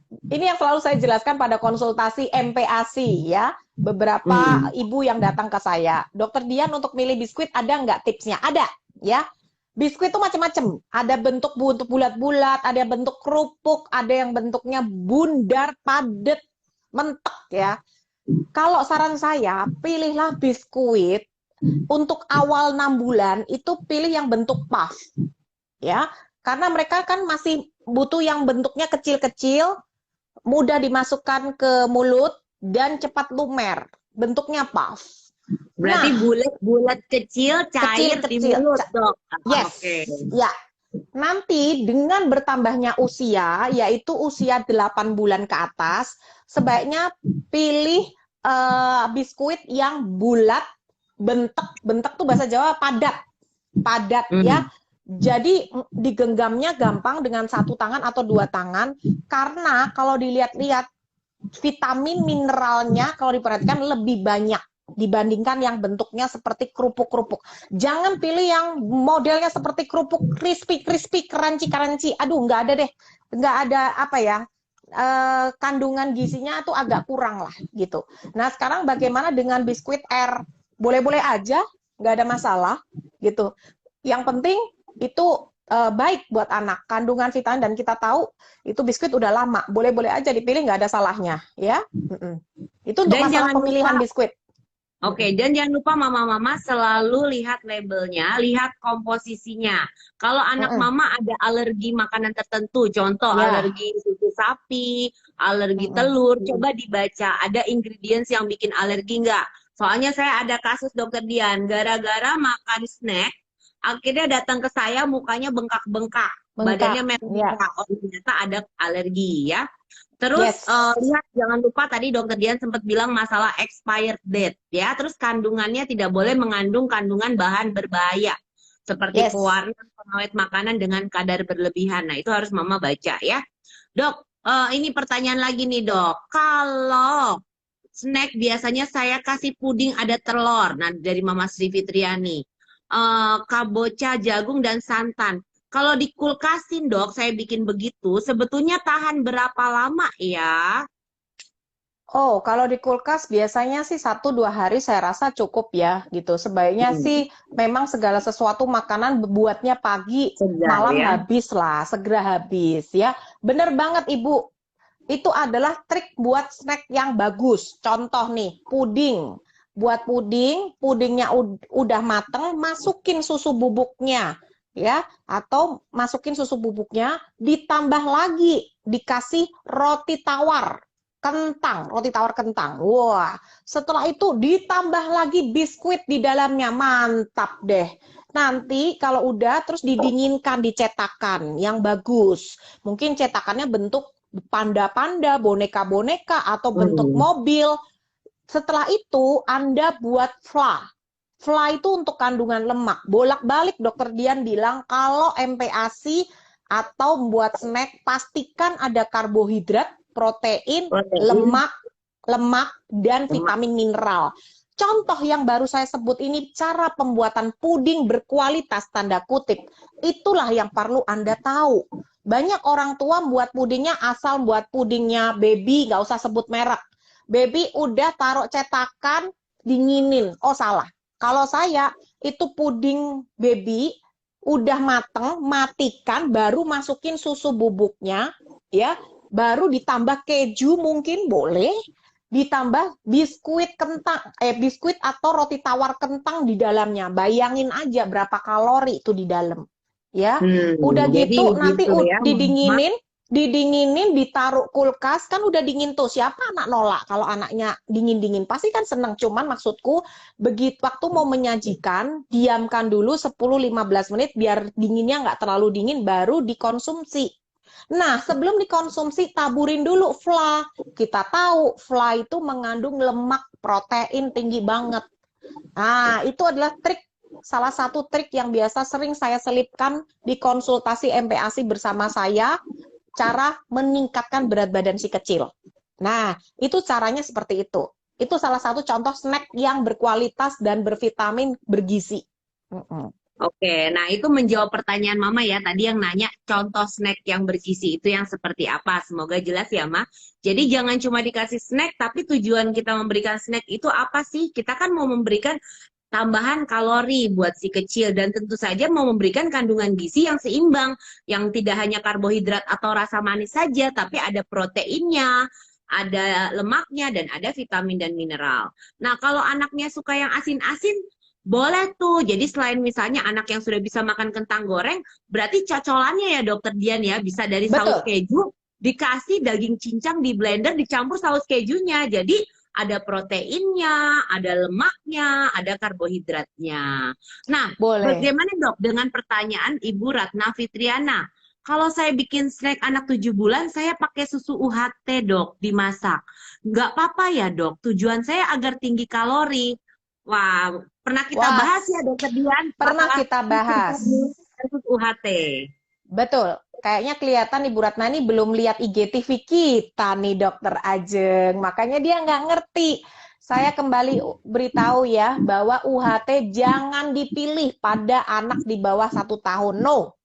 Ini yang selalu saya jelaskan pada konsultasi MPASI ya. Beberapa ibu yang datang ke saya, Dokter Dian untuk milih biskuit ada nggak tipsnya? Ada ya. Biskuit itu macam-macam. Ada bentuk bulat-bulat, ada bentuk kerupuk, ada yang bentuknya bundar, padat, mentek ya. Kalau saran saya, pilihlah biskuit untuk awal 6 bulan itu pilih yang bentuk puff ya. Karena mereka kan masih butuh yang bentuknya kecil-kecil, mudah dimasukkan ke mulut dan cepat lumer. Bentuknya puff. Berarti Nah, bulat-bulat kecil, cair di kecil-kecil. mulut, Dok. Yes. Oke. Ya. Nanti dengan bertambahnya usia, yaitu usia 8 bulan ke atas, sebaiknya pilih biskuit yang bulat, bentek tuh bahasa Jawa padat ya. Jadi digenggamnya gampang dengan 1 tangan atau 2 tangan, karena kalau dilihat-lihat vitamin mineralnya kalau diperhatikan lebih banyak dibandingkan yang bentuknya seperti kerupuk-kerupuk. Jangan pilih yang modelnya seperti kerupuk crispy, crunchy. Aduh, nggak ada deh. Nggak ada apa ya, kandungan gizinya tuh agak kurang lah gitu. Nah, sekarang bagaimana dengan biskuit R? Boleh-boleh aja, nggak ada masalah gitu. Yang penting itu baik buat anak, kandungan vitamin, dan kita tahu itu biskuit udah lama, boleh-boleh aja dipilih, nggak ada salahnya ya. Itu untuk Dan masalah jangan pemilihan lupa, biskuit. Oke, dan jangan lupa mama-mama selalu lihat labelnya, lihat komposisinya. Kalau anak mama ada alergi makanan tertentu, contoh Ya. alergi susu sapi, alergi telur, coba dibaca ada ingredients yang bikin alergi nggak. Soalnya saya ada kasus Dokter Dian, gara-gara makan snack, akhirnya datang ke saya mukanya bengkak-bengkak, badannya merah-merah. Oh, ternyata ada alergi ya. Terus lihat, jangan lupa tadi Dokter Dian sempat bilang masalah expired date ya. Terus kandungannya tidak boleh mengandung kandungan bahan berbahaya seperti pewarna, pengawet makanan dengan kadar berlebihan. Nah, itu harus mama baca ya. Dok, ini pertanyaan lagi nih, Dok. Kalau snack biasanya saya kasih puding ada telur. Nah, dari Mama Sri Fitriani. Kabocha, jagung dan santan. Kalau dikulkasin, Dok, saya bikin begitu, sebetulnya tahan berapa lama ya? Oh, kalau di kulkas biasanya sih 1-2 hari saya rasa cukup ya gitu. Sebaiknya sih memang segala sesuatu makanan buatnya pagi, malam habis lah, segera habis ya. Bener banget Ibu. Itu adalah trik buat snack yang bagus. Contoh nih, puding. Buat puding, pudingnya udah mateng, masukin susu bubuknya ya, atau masukin susu bubuknya, ditambah lagi dikasih roti tawar kentang, roti tawar kentang. Wah, setelah itu ditambah lagi biskuit di dalamnya, mantap deh. Nanti kalau udah terus didinginkan di cetakan yang bagus. Mungkin cetakannya bentuk panda-panda, boneka-boneka atau bentuk mobil. Setelah itu Anda buat fla. Fla itu untuk kandungan lemak. Bolak-balik Dokter Dian bilang kalau MPASI atau membuat snack pastikan ada karbohidrat, protein, lemak, dan vitamin mineral. Contoh yang baru saya sebut ini cara pembuatan puding berkualitas tanda kutip. Itulah yang perlu Anda tahu. Banyak orang tua buat pudingnya asal buat pudingnya baby, nggak usah sebut merek. Baby udah taruh cetakan, dinginin. Oh salah. Kalau saya itu puding baby udah mateng, matikan, baru masukin susu bubuknya, ya, baru ditambah keju mungkin boleh, ditambah biskuit kentang, biskuit atau roti tawar kentang di dalamnya. Bayangin aja berapa kalori itu di dalam, ya. Udah gitu nanti ya, didinginin, ditaruh kulkas, kan udah dingin tuh. Siapa anak nolak kalau anaknya dingin-dingin? Pasti kan seneng. Cuman maksudku, begitu waktu mau menyajikan, diamkan dulu 10-15 menit biar dinginnya nggak terlalu dingin, baru dikonsumsi. Nah, sebelum dikonsumsi, taburin dulu fla. Kita tahu fla itu mengandung lemak, protein tinggi banget. Nah, itu adalah salah satu trik yang biasa sering saya selipkan di konsultasi MPASI bersama saya, cara meningkatkan berat badan si kecil. Nah, itu caranya seperti itu. Itu salah satu contoh snack yang berkualitas dan bervitamin, bergizi. Oke, nah itu menjawab pertanyaan Mama ya, tadi yang nanya contoh snack yang bergizi itu yang seperti apa. Semoga jelas ya, Ma. Jadi jangan cuma dikasih snack, tapi tujuan kita memberikan snack itu apa sih? Kita kan mau memberikan tambahan kalori buat si kecil dan tentu saja mau memberikan kandungan gizi yang seimbang, yang tidak hanya karbohidrat atau rasa manis saja, tapi ada proteinnya, ada lemaknya, dan ada vitamin dan mineral. Nah, kalau anaknya suka yang asin-asin, boleh tuh. Jadi selain misalnya anak yang sudah bisa makan kentang goreng, berarti cocolannya ya Dokter Dian ya, bisa dari saus Betul. keju, dikasih daging cincang di blender, dicampur saus kejunya. Jadi ada proteinnya, ada lemaknya, ada karbohidratnya. Nah, Boleh. bagaimana Dok dengan pertanyaan Ibu Ratna Fitriana? Kalau saya bikin snack anak 7 bulan, saya pakai susu UHT Dok, dimasak. Nggak apa-apa ya Dok, tujuan saya agar tinggi kalori. Wah, pernah kita Wah, bahas ya Dokter Dian, pernah masalah kita bahas. versus UHT. Betul. Kayaknya kelihatan Ibu Ratna ini belum lihat IGTV kita nih Dokter Ajeng. Makanya dia nggak ngerti. Saya kembali beritahu ya bahwa UHT jangan dipilih pada anak di bawah 1 tahun. No.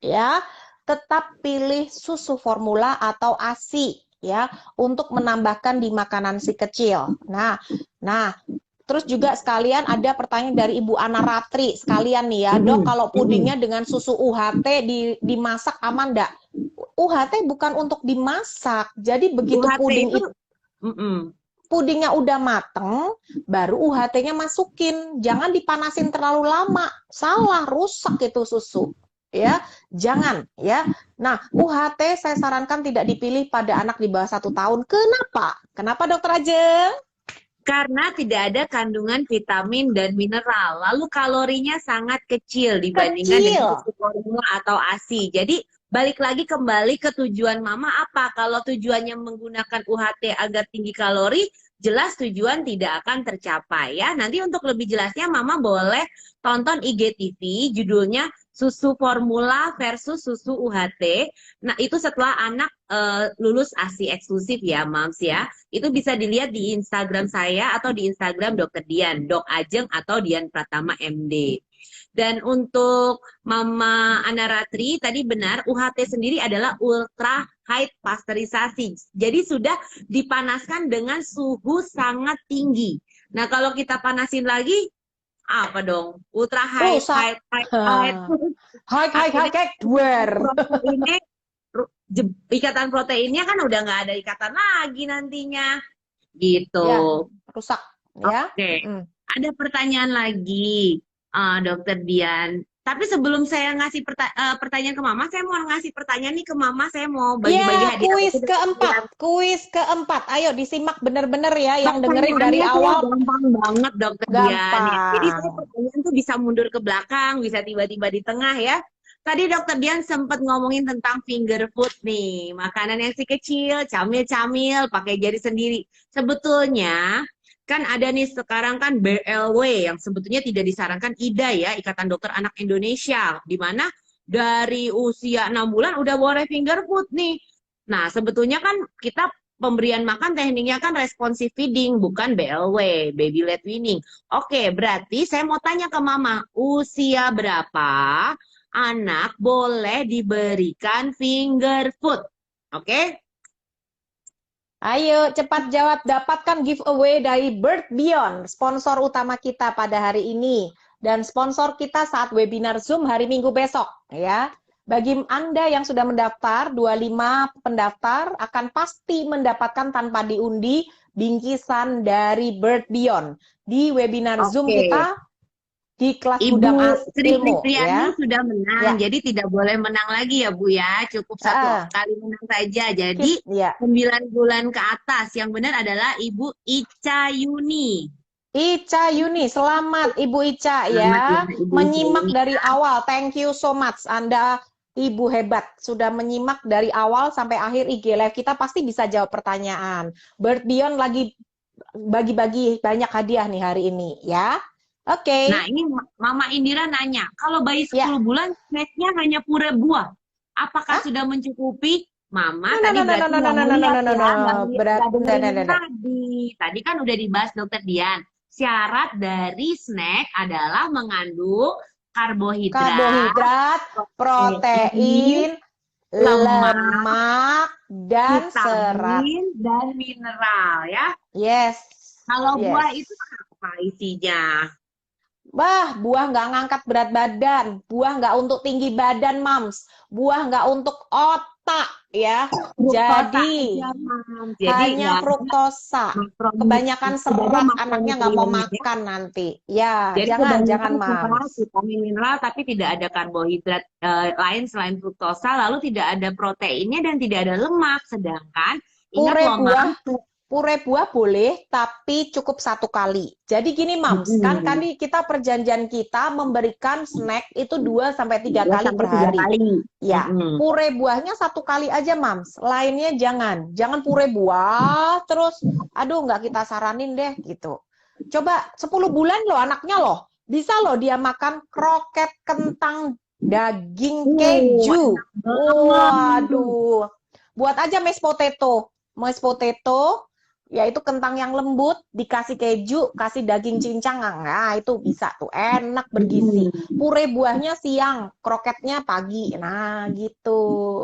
Ya, tetap pilih susu formula atau ASI ya untuk menambahkan di makanan si kecil. Nah, terus juga sekalian ada pertanyaan dari Ibu Ana Ratri sekalian nih ya, Dok, kalau pudingnya dengan susu UHT dimasak aman enggak? UHT bukan untuk dimasak. Jadi begitu UHT puding itu pudingnya udah mateng, baru UHT-nya masukin. Jangan dipanasin terlalu lama. Salah, rusak itu susu. Ya, jangan ya. Nah, UHT saya sarankan tidak dipilih pada anak di bawah 1 tahun. Kenapa? Kenapa Dokter Ajeng? karena tidak ada kandungan vitamin dan mineral. Lalu kalorinya sangat kecil dibandingkan dengan susu formula atau ASI. Jadi balik lagi kembali ke tujuan mama apa? Kalau tujuannya menggunakan UHT agar tinggi kalori, jelas tujuan tidak akan tercapai ya. Nanti untuk lebih jelasnya mama boleh tonton IGTV judulnya susu formula versus susu UHT. Nah, itu setelah anak lulus ASI eksklusif ya, Mams ya. Itu bisa dilihat di Instagram saya atau di Instagram Dokter Dian, Dok Ajeng atau Dian Pratama MD. Dan untuk Mama Ana Ratri, tadi benar, UHT sendiri adalah ultra high pasteurisasi. Jadi sudah dipanaskan dengan suhu sangat tinggi. Nah, kalau kita panasin lagi, apa dong? Ultra high, proteinnya, ikatan proteinnya kan udah nggak ada ikatan lagi nantinya. Gitu. Ya, rusak. Ya. Oke. Ada pertanyaan lagi, Dokter Dian. Tapi sebelum saya ngasih pertanyaan ke Mama, saya mau ngasih pertanyaan nih ke Mama. Saya mau bagi-bagi hadiah. Kuis keempat. Ayo disimak bener-bener ya, yang dengerin dari awal. Gampang banget Dokter Dian. Jadi saya pertanyaan tuh bisa mundur ke belakang, bisa tiba-tiba di tengah ya. Tadi Dokter Dian sempat ngomongin tentang finger food nih, makanan yang si kecil, camil-camil, pakai jari sendiri. Sebetulnya kan ada nih sekarang kan BLW yang sebetulnya tidak disarankan IDA ya, Ikatan Dokter Anak Indonesia, di mana dari usia 6 bulan udah boleh finger food nih. Nah, sebetulnya kan kita pemberian makan tekniknya kan responsive feeding, bukan BLW, baby led weaning. Oke, berarti saya mau tanya ke Mama, usia berapa anak boleh diberikan finger food? Oke? Ayo cepat jawab, dapatkan giveaway dari Birth Beyond, sponsor utama kita pada hari ini dan sponsor kita saat webinar Zoom hari Minggu besok ya. Bagi Anda yang sudah mendaftar, 25 pendaftar akan pasti mendapatkan tanpa diundi bingkisan dari Birth Beyond di webinar Zoom kita di kelas gudang ilmu ya. Sudah menang, jadi tidak boleh menang lagi ya Bu ya, cukup satu kali menang saja. Jadi 9 bulan ke atas, yang benar adalah Ibu Ica Yuni. Ica Yuni, selamat Ibu Ica ya, menyimak dari awal. Thank you so much, Anda Ibu hebat, sudah menyimak dari awal sampai akhir IG Live kita, pasti bisa jawab pertanyaan. Birth Beyond lagi bagi-bagi banyak hadiah nih hari ini ya. Oke. Nah, ini Mama Indira nanya, kalau bayi 10 bulan snacknya hanya puree buah, apakah sudah mencukupi? Mama tadi tadi kan udah dibahas Dokter Dian. Syarat dari snack adalah mengandung karbohidrat, protein, lemak, dan serat dan mineral ya. Yes. Kalau buah itu apa isinya? Bah, buah nggak ngangkat berat badan, buah nggak untuk tinggi badan, Mams, buah nggak untuk otak, ya. Fruktosa Jadi, aja, Mam. Jadi hanya nggak ada fruktosa. makronutrien, Kebanyakan tidak ada serat, anaknya nggak mau makronutriennya ya. makan nanti. Ya, Jadi jangan, kebanyakan serat, Mams. vitamin mineral, tapi tidak ada karbohidrat lain selain fruktosa, lalu tidak ada proteinnya dan tidak ada lemak. Sedangkan ingat Pure loh, buah, Mam. pure buah boleh, tapi cukup 1 kali. Jadi gini, Mams, kan kita perjanjian kita memberikan snack itu 2 sampai 3 2 kali sampai per 3 hari. kali. Ya, pure buahnya 1 kali aja, Mams. Lainnya jangan. Jangan pure buah, terus, aduh, nggak kita saranin deh, gitu. Coba 10 bulan loh anaknya loh. Bisa loh dia makan kroket kentang daging keju. Enak banget. Waduh. Buat aja mashed potato. Mashed potato, yaitu kentang yang lembut, dikasih keju, kasih daging cincang. Nah, itu bisa tuh. Enak, bergizi. Pure buahnya siang, kroketnya pagi. Nah, gitu.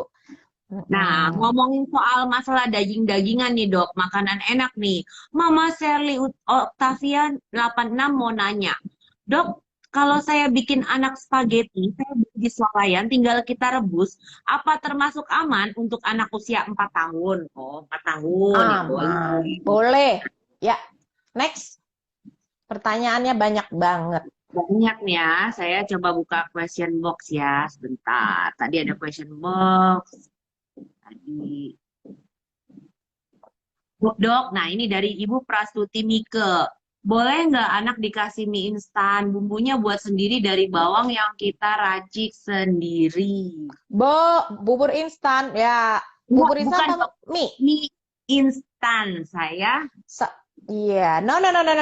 Nah, ngomongin soal masalah daging-dagingan nih, Dok, makanan enak nih. Mama Sherly Octavia 86 mau nanya, Dok, kalau saya bikin anak spaghetti, saya beli di swalayan, tinggal kita rebus, apa termasuk aman untuk anak usia 4 tahun? Oh, 4 tahun, ya boleh. Aman. Boleh. Ya, next. Pertanyaannya banyak banget. Banyak nih ya, saya coba buka question box ya, sebentar. Tadi ada question box. Tadi. Dok, nah ini dari Ibu Prastuti Mike. Boleh nggak anak dikasih mie instan, bumbunya buat sendiri dari bawang yang kita racik sendiri? Bubur instan, ya. Bubur instan Bukan, atau Dok. mie? Mie instan, saya. Iya, no. Jadi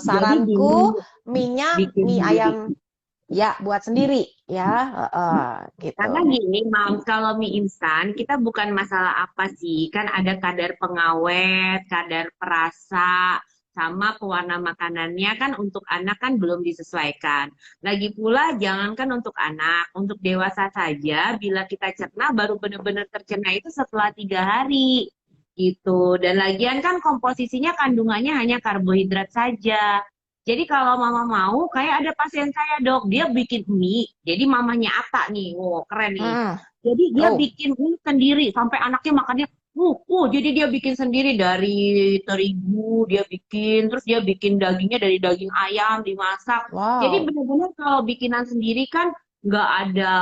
Saranku, mie-nya bikin mie sendiri. ayam, ya, buat sendiri, ya. Gitu. Karena gini, Mam, kalau mie instan, kita bukan masalah apa sih. Kan ada kadar pengawet, kadar perasa, sama pewarna makanannya kan untuk anak kan belum disesuaikan. Lagi pula, jangankan untuk anak, untuk dewasa saja, bila kita cerna, baru benar-benar tercerna itu setelah 3 hari. Gitu. Dan lagian kan komposisinya kandungannya hanya karbohidrat saja. Jadi kalau mama mau, kayak ada pasien saya, Dok, dia bikin mie. Jadi mamanya Ata nih, wow keren nih. Jadi dia Oh. bikin mie sendiri sampai anaknya makannya, jadi dia bikin sendiri dari terigu, dia bikin, terus dia bikin dagingnya dari daging ayam dimasak. Jadi Wow. benar-benar kalau bikinan sendiri kan nggak ada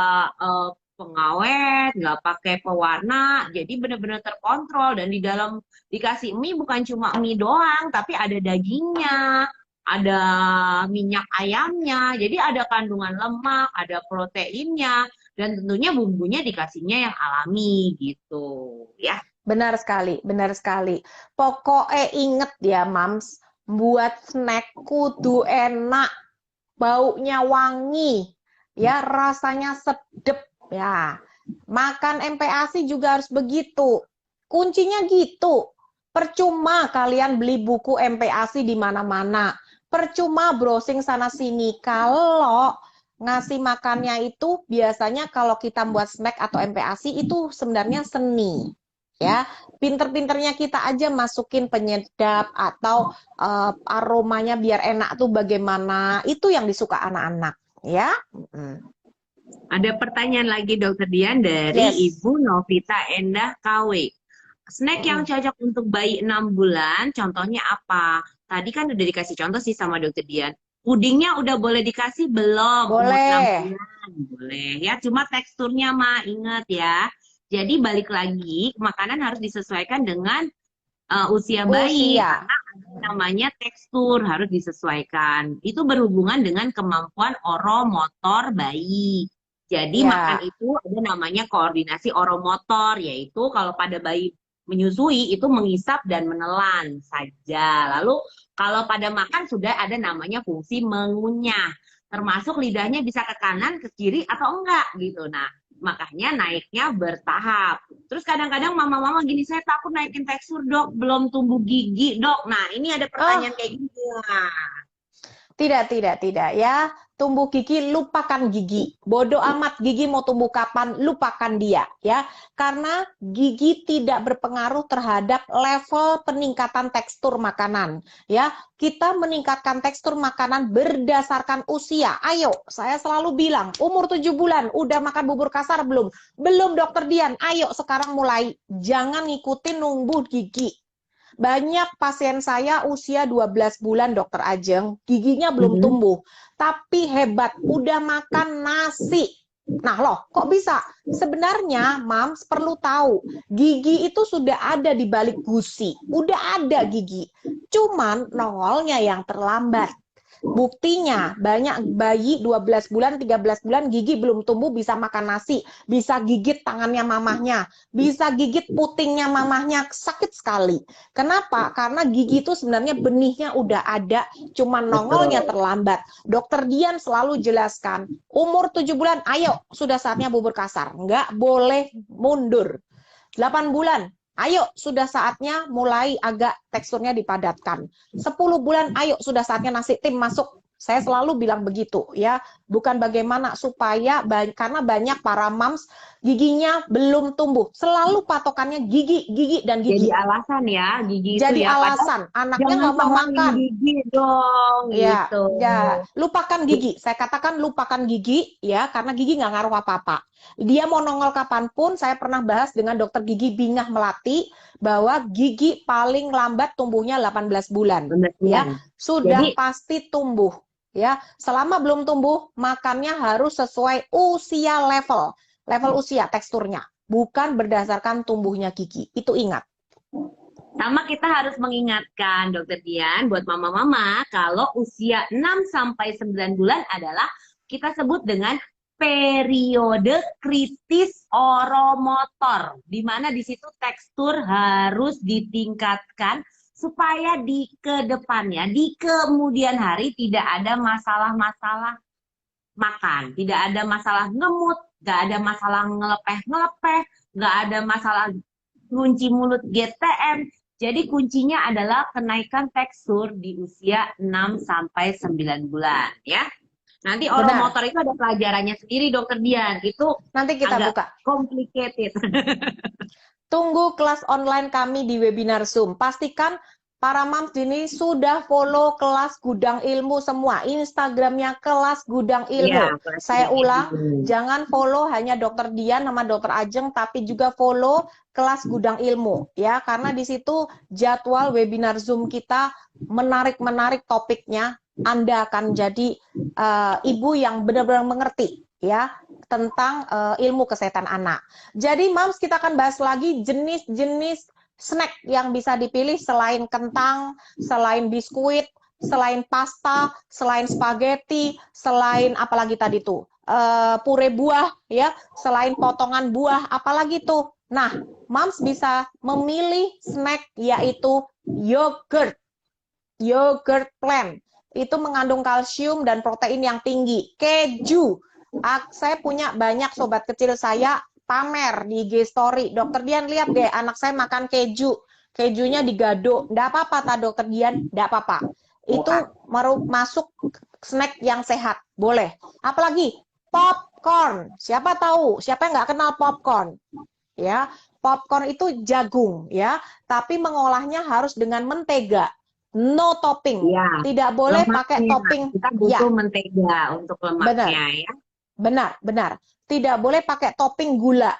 pengawet, nggak pakai pewarna, jadi benar-benar terkontrol dan di dalam dikasih mie bukan cuma mie doang, tapi ada dagingnya, ada minyak ayamnya, jadi ada kandungan lemak, ada proteinnya, dan tentunya bumbunya dikasihnya yang alami gitu, ya. Benar sekali, benar sekali. Pokoknya inget ya, Mams, buat snack kudu enak, baunya wangi, ya, rasanya sedep, ya. Makan MPASI juga harus begitu. Kuncinya gitu. Percuma kalian beli buku MPASI di mana-mana. Percuma browsing sana sini. Kalau ngasih makannya itu biasanya kalau kita buat snack atau MPASI itu sebenarnya seni. Ya, pinter-pinternya kita aja masukin penyedap atau aromanya biar enak tuh bagaimana. Itu yang disuka anak-anak, ya. Ada pertanyaan lagi, Dokter Dian, dari Yes. Ibu Novita Endah KW. Snack yang cocok untuk bayi 6 bulan, contohnya apa? Tadi kan udah dikasih contoh sih sama Dokter Dian. Pudingnya udah boleh dikasih belum? Umur 6 Boleh. bulan. Boleh ya, cuma teksturnya mah ingat ya. Jadi balik lagi, makanan harus disesuaikan dengan usia bayi. Usia. Karena ada namanya tekstur harus disesuaikan. Itu berhubungan dengan kemampuan oromotor bayi. Jadi Ya. makan itu ada namanya koordinasi oromotor, yaitu kalau pada bayi menyusui itu mengisap dan menelan saja. Lalu kalau pada makan sudah ada namanya fungsi mengunyah. Termasuk lidahnya bisa ke kanan, ke kiri atau enggak gitu. Nah, makanya naiknya bertahap. Terus kadang-kadang mama-mama gini, saya takut naikin tekstur, Dok, belum tumbuh gigi, Dok. Nah, ini ada pertanyaan kayak gini. Tidak ya. tumbuh gigi, lupakan gigi. Bodoh amat gigi mau tumbuh kapan, lupakan dia ya. Karena gigi tidak berpengaruh terhadap level peningkatan tekstur makanan ya. Kita meningkatkan tekstur makanan berdasarkan usia. Ayo, saya selalu bilang, umur 7 bulan udah makan bubur kasar belum? Belum, Dokter Dian. Ayo sekarang mulai. Jangan ngikutin numbuh gigi. Banyak pasien saya usia 12 bulan, Dokter Ajeng, giginya belum tumbuh. Tapi hebat, udah makan nasi. Nah loh, kok bisa? Sebenarnya, Mams perlu tahu, gigi itu sudah ada di balik gusi. Udah ada gigi. Cuman nongolnya yang terlambat. Buktinya banyak bayi 12 bulan, 13 bulan gigi belum tumbuh bisa makan nasi, bisa gigit tangannya mamahnya, bisa gigit putingnya mamahnya, sakit sekali. Kenapa? Karena gigi itu sebenarnya benihnya udah ada, cuma nongolnya terlambat. Dokter Dian selalu jelaskan, umur 7 bulan, ayo sudah saatnya bubur kasar, nggak boleh mundur. 8 bulan, ayo sudah saatnya mulai agak teksturnya dipadatkan. 10 bulan, ayo sudah saatnya nasi tim masuk. Saya selalu bilang begitu ya, bukan bagaimana supaya karena banyak para moms giginya belum tumbuh. Selalu patokannya gigi dan gigi. Jadi alasan ya gigi Jadi itu ya. alasan anaknya nggak mau makan. Gigi dong Ya, gitu. ya, lupakan gigi. Saya katakan lupakan gigi ya, karena gigi nggak ngaruh apa-apa. Dia mau nongol kapanpun, saya pernah bahas dengan dokter gigi Bingah Melati bahwa gigi paling lambat tumbuhnya 18 bulan. Ya, sudah Jadi, pasti tumbuh. Ya, selama belum tumbuh, makannya harus sesuai usia level usia teksturnya, bukan berdasarkan tumbuhnya gigi. Itu ingat. sama kita harus mengingatkan Dokter Dian buat mama-mama kalau usia 6-9 bulan adalah kita sebut dengan periode kritis oromotor, di mana di situ tekstur harus ditingkatkan supaya di kedepannya, di kemudian hari tidak ada masalah-masalah makan, tidak ada masalah ngemut, nggak ada masalah ngelepeh-ngelepeh, nggak ada masalah kunci mulut GTM. Jadi kuncinya adalah kenaikan tekstur di usia 6-9 bulan ya. Nanti oromotor itu ada pelajarannya sendiri Dokter Dian. Itu nanti kita agak buka. Complicated. Tunggu kelas online kami di webinar Zoom. Pastikan para moms ini sudah follow kelas Gudang Ilmu semua. Instagramnya kelas Gudang Ilmu. Ya, saya ulang, jangan follow hanya Dokter Dian sama Dokter Ajeng, tapi juga follow kelas Gudang Ilmu. Ya, karena di situ jadwal webinar Zoom kita menarik-menarik topiknya. Anda akan jadi ibu yang benar-benar mengerti ya tentang ilmu kesehatan anak. Jadi moms, kita akan bahas lagi jenis-jenis snack yang bisa dipilih selain kentang, selain biskuit, selain pasta, selain spaghetti, selain apalagi tadi tuh pure buah ya, selain potongan buah, apalagi tuh. Nah, moms bisa memilih snack yaitu yogurt plain. Itu mengandung kalsium dan protein yang tinggi. Keju. Saya punya banyak sobat kecil saya pamer di IG story. Dokter Dian, lihat deh anak saya makan keju. Kejunya digado. Nggak apa-apa, ta Dokter Dian? Nggak apa-apa. Itu masuk snack yang sehat. Boleh. Apalagi popcorn. Siapa tahu? Siapa yang nggak kenal popcorn? Ya, popcorn itu jagung ya, tapi mengolahnya harus dengan mentega. No topping, ya, tidak boleh pakai topping. Kita butuh mentega untuk lemaknya ya. Benar. Tidak boleh pakai topping gula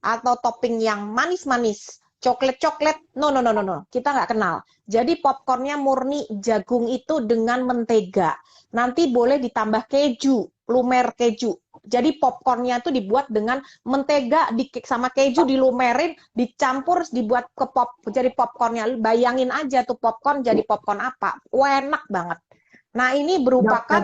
atau topping yang manis-manis, coklat. No. Kita nggak kenal. Jadi popcornnya murni jagung itu dengan mentega. Nanti boleh ditambah keju, lumer keju. Jadi popcornnya itu dibuat dengan mentega sama keju dilumerin, dicampur, dibuat jadi popcornnya. Bayangin aja tuh popcorn jadi popcorn apa? Enak banget. Nah, ini merupakan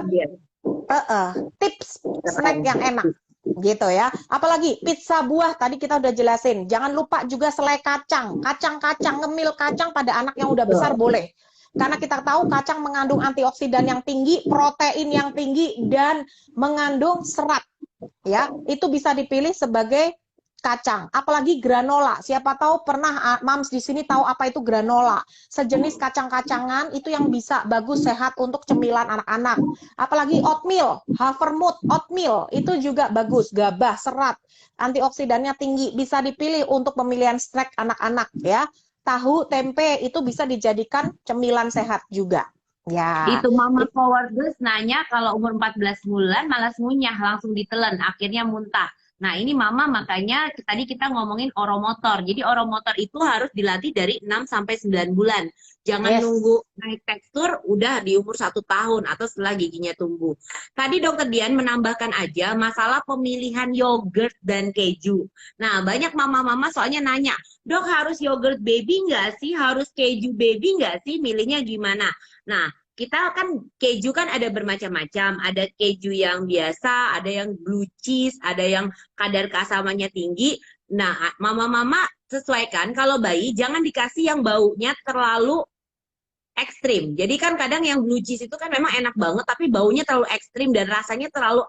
tips snack yang enak gitu ya. Apalagi pizza buah tadi kita udah jelasin. Jangan lupa juga selai kacang, ngemil kacang pada anak yang udah besar boleh. Karena kita tahu kacang mengandung antioksidan yang tinggi, protein yang tinggi, dan mengandung serat. Ya, itu bisa dipilih sebagai kacang, apalagi granola. Siapa tahu pernah Mams di sini tahu apa itu granola. Sejenis kacang-kacangan itu yang bisa bagus sehat untuk cemilan anak-anak. Apalagi oatmeal, havermut, oatmeal itu juga bagus, gabah, serat, antioksidannya tinggi, bisa dipilih untuk pemilihan snack anak-anak ya. Tahu, tempe itu bisa dijadikan cemilan sehat juga. Ya. Itu Mama Forward Girls nanya kalau umur 14 bulan malas ngunyah, langsung ditelan, akhirnya muntah. Nah, ini Mama makanya tadi kita ngomongin oromotor. Jadi oromotor itu harus dilatih dari 6 sampai 9 bulan. Jangan nunggu naik tekstur udah di umur 1 tahun atau setelah giginya tumbuh. Tadi Dokter Dian menambahkan aja masalah pemilihan yogurt dan keju. Nah, banyak mama-mama soalnya nanya, "Dok, harus yogurt baby nggak sih? Harus keju baby nggak sih? Milihnya gimana?" Nah, kita kan keju kan ada bermacam-macam, ada keju yang biasa, ada yang blue cheese, ada yang kadar keasamannya tinggi. Nah, mama-mama sesuaikan, kalau bayi jangan dikasih yang baunya terlalu ekstrim. Jadi kan kadang yang blue cheese itu kan memang enak banget, tapi baunya terlalu ekstrim dan rasanya terlalu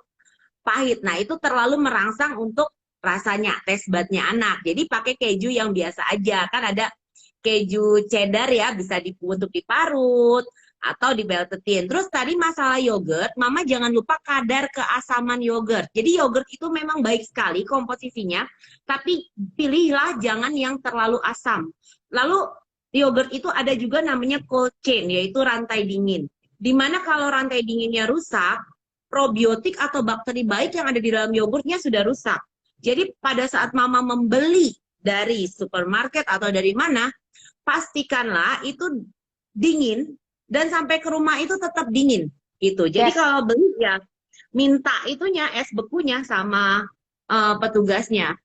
pahit. Nah, itu terlalu merangsang untuk rasanya, taste budnya anak. Jadi pakai keju yang biasa aja. Kan ada keju cheddar ya, bisa untuk diparut atau dibeltetin. Terus tadi masalah yogurt, Mama jangan lupa kadar keasaman yogurt. Jadi yogurt itu memang baik sekali komposisinya, tapi pilihlah jangan yang terlalu asam. Lalu yogurt itu ada juga namanya cold chain, yaitu rantai dingin. Dimana kalau rantai dinginnya rusak, probiotik atau bakteri baik yang ada di dalam yogurtnya sudah rusak. Jadi pada saat Mama membeli dari supermarket atau dari mana, pastikanlah itu dingin dan sampai ke rumah itu tetap dingin gitu. Jadi kalau beli ya minta itunya es bekunya sama petugasnya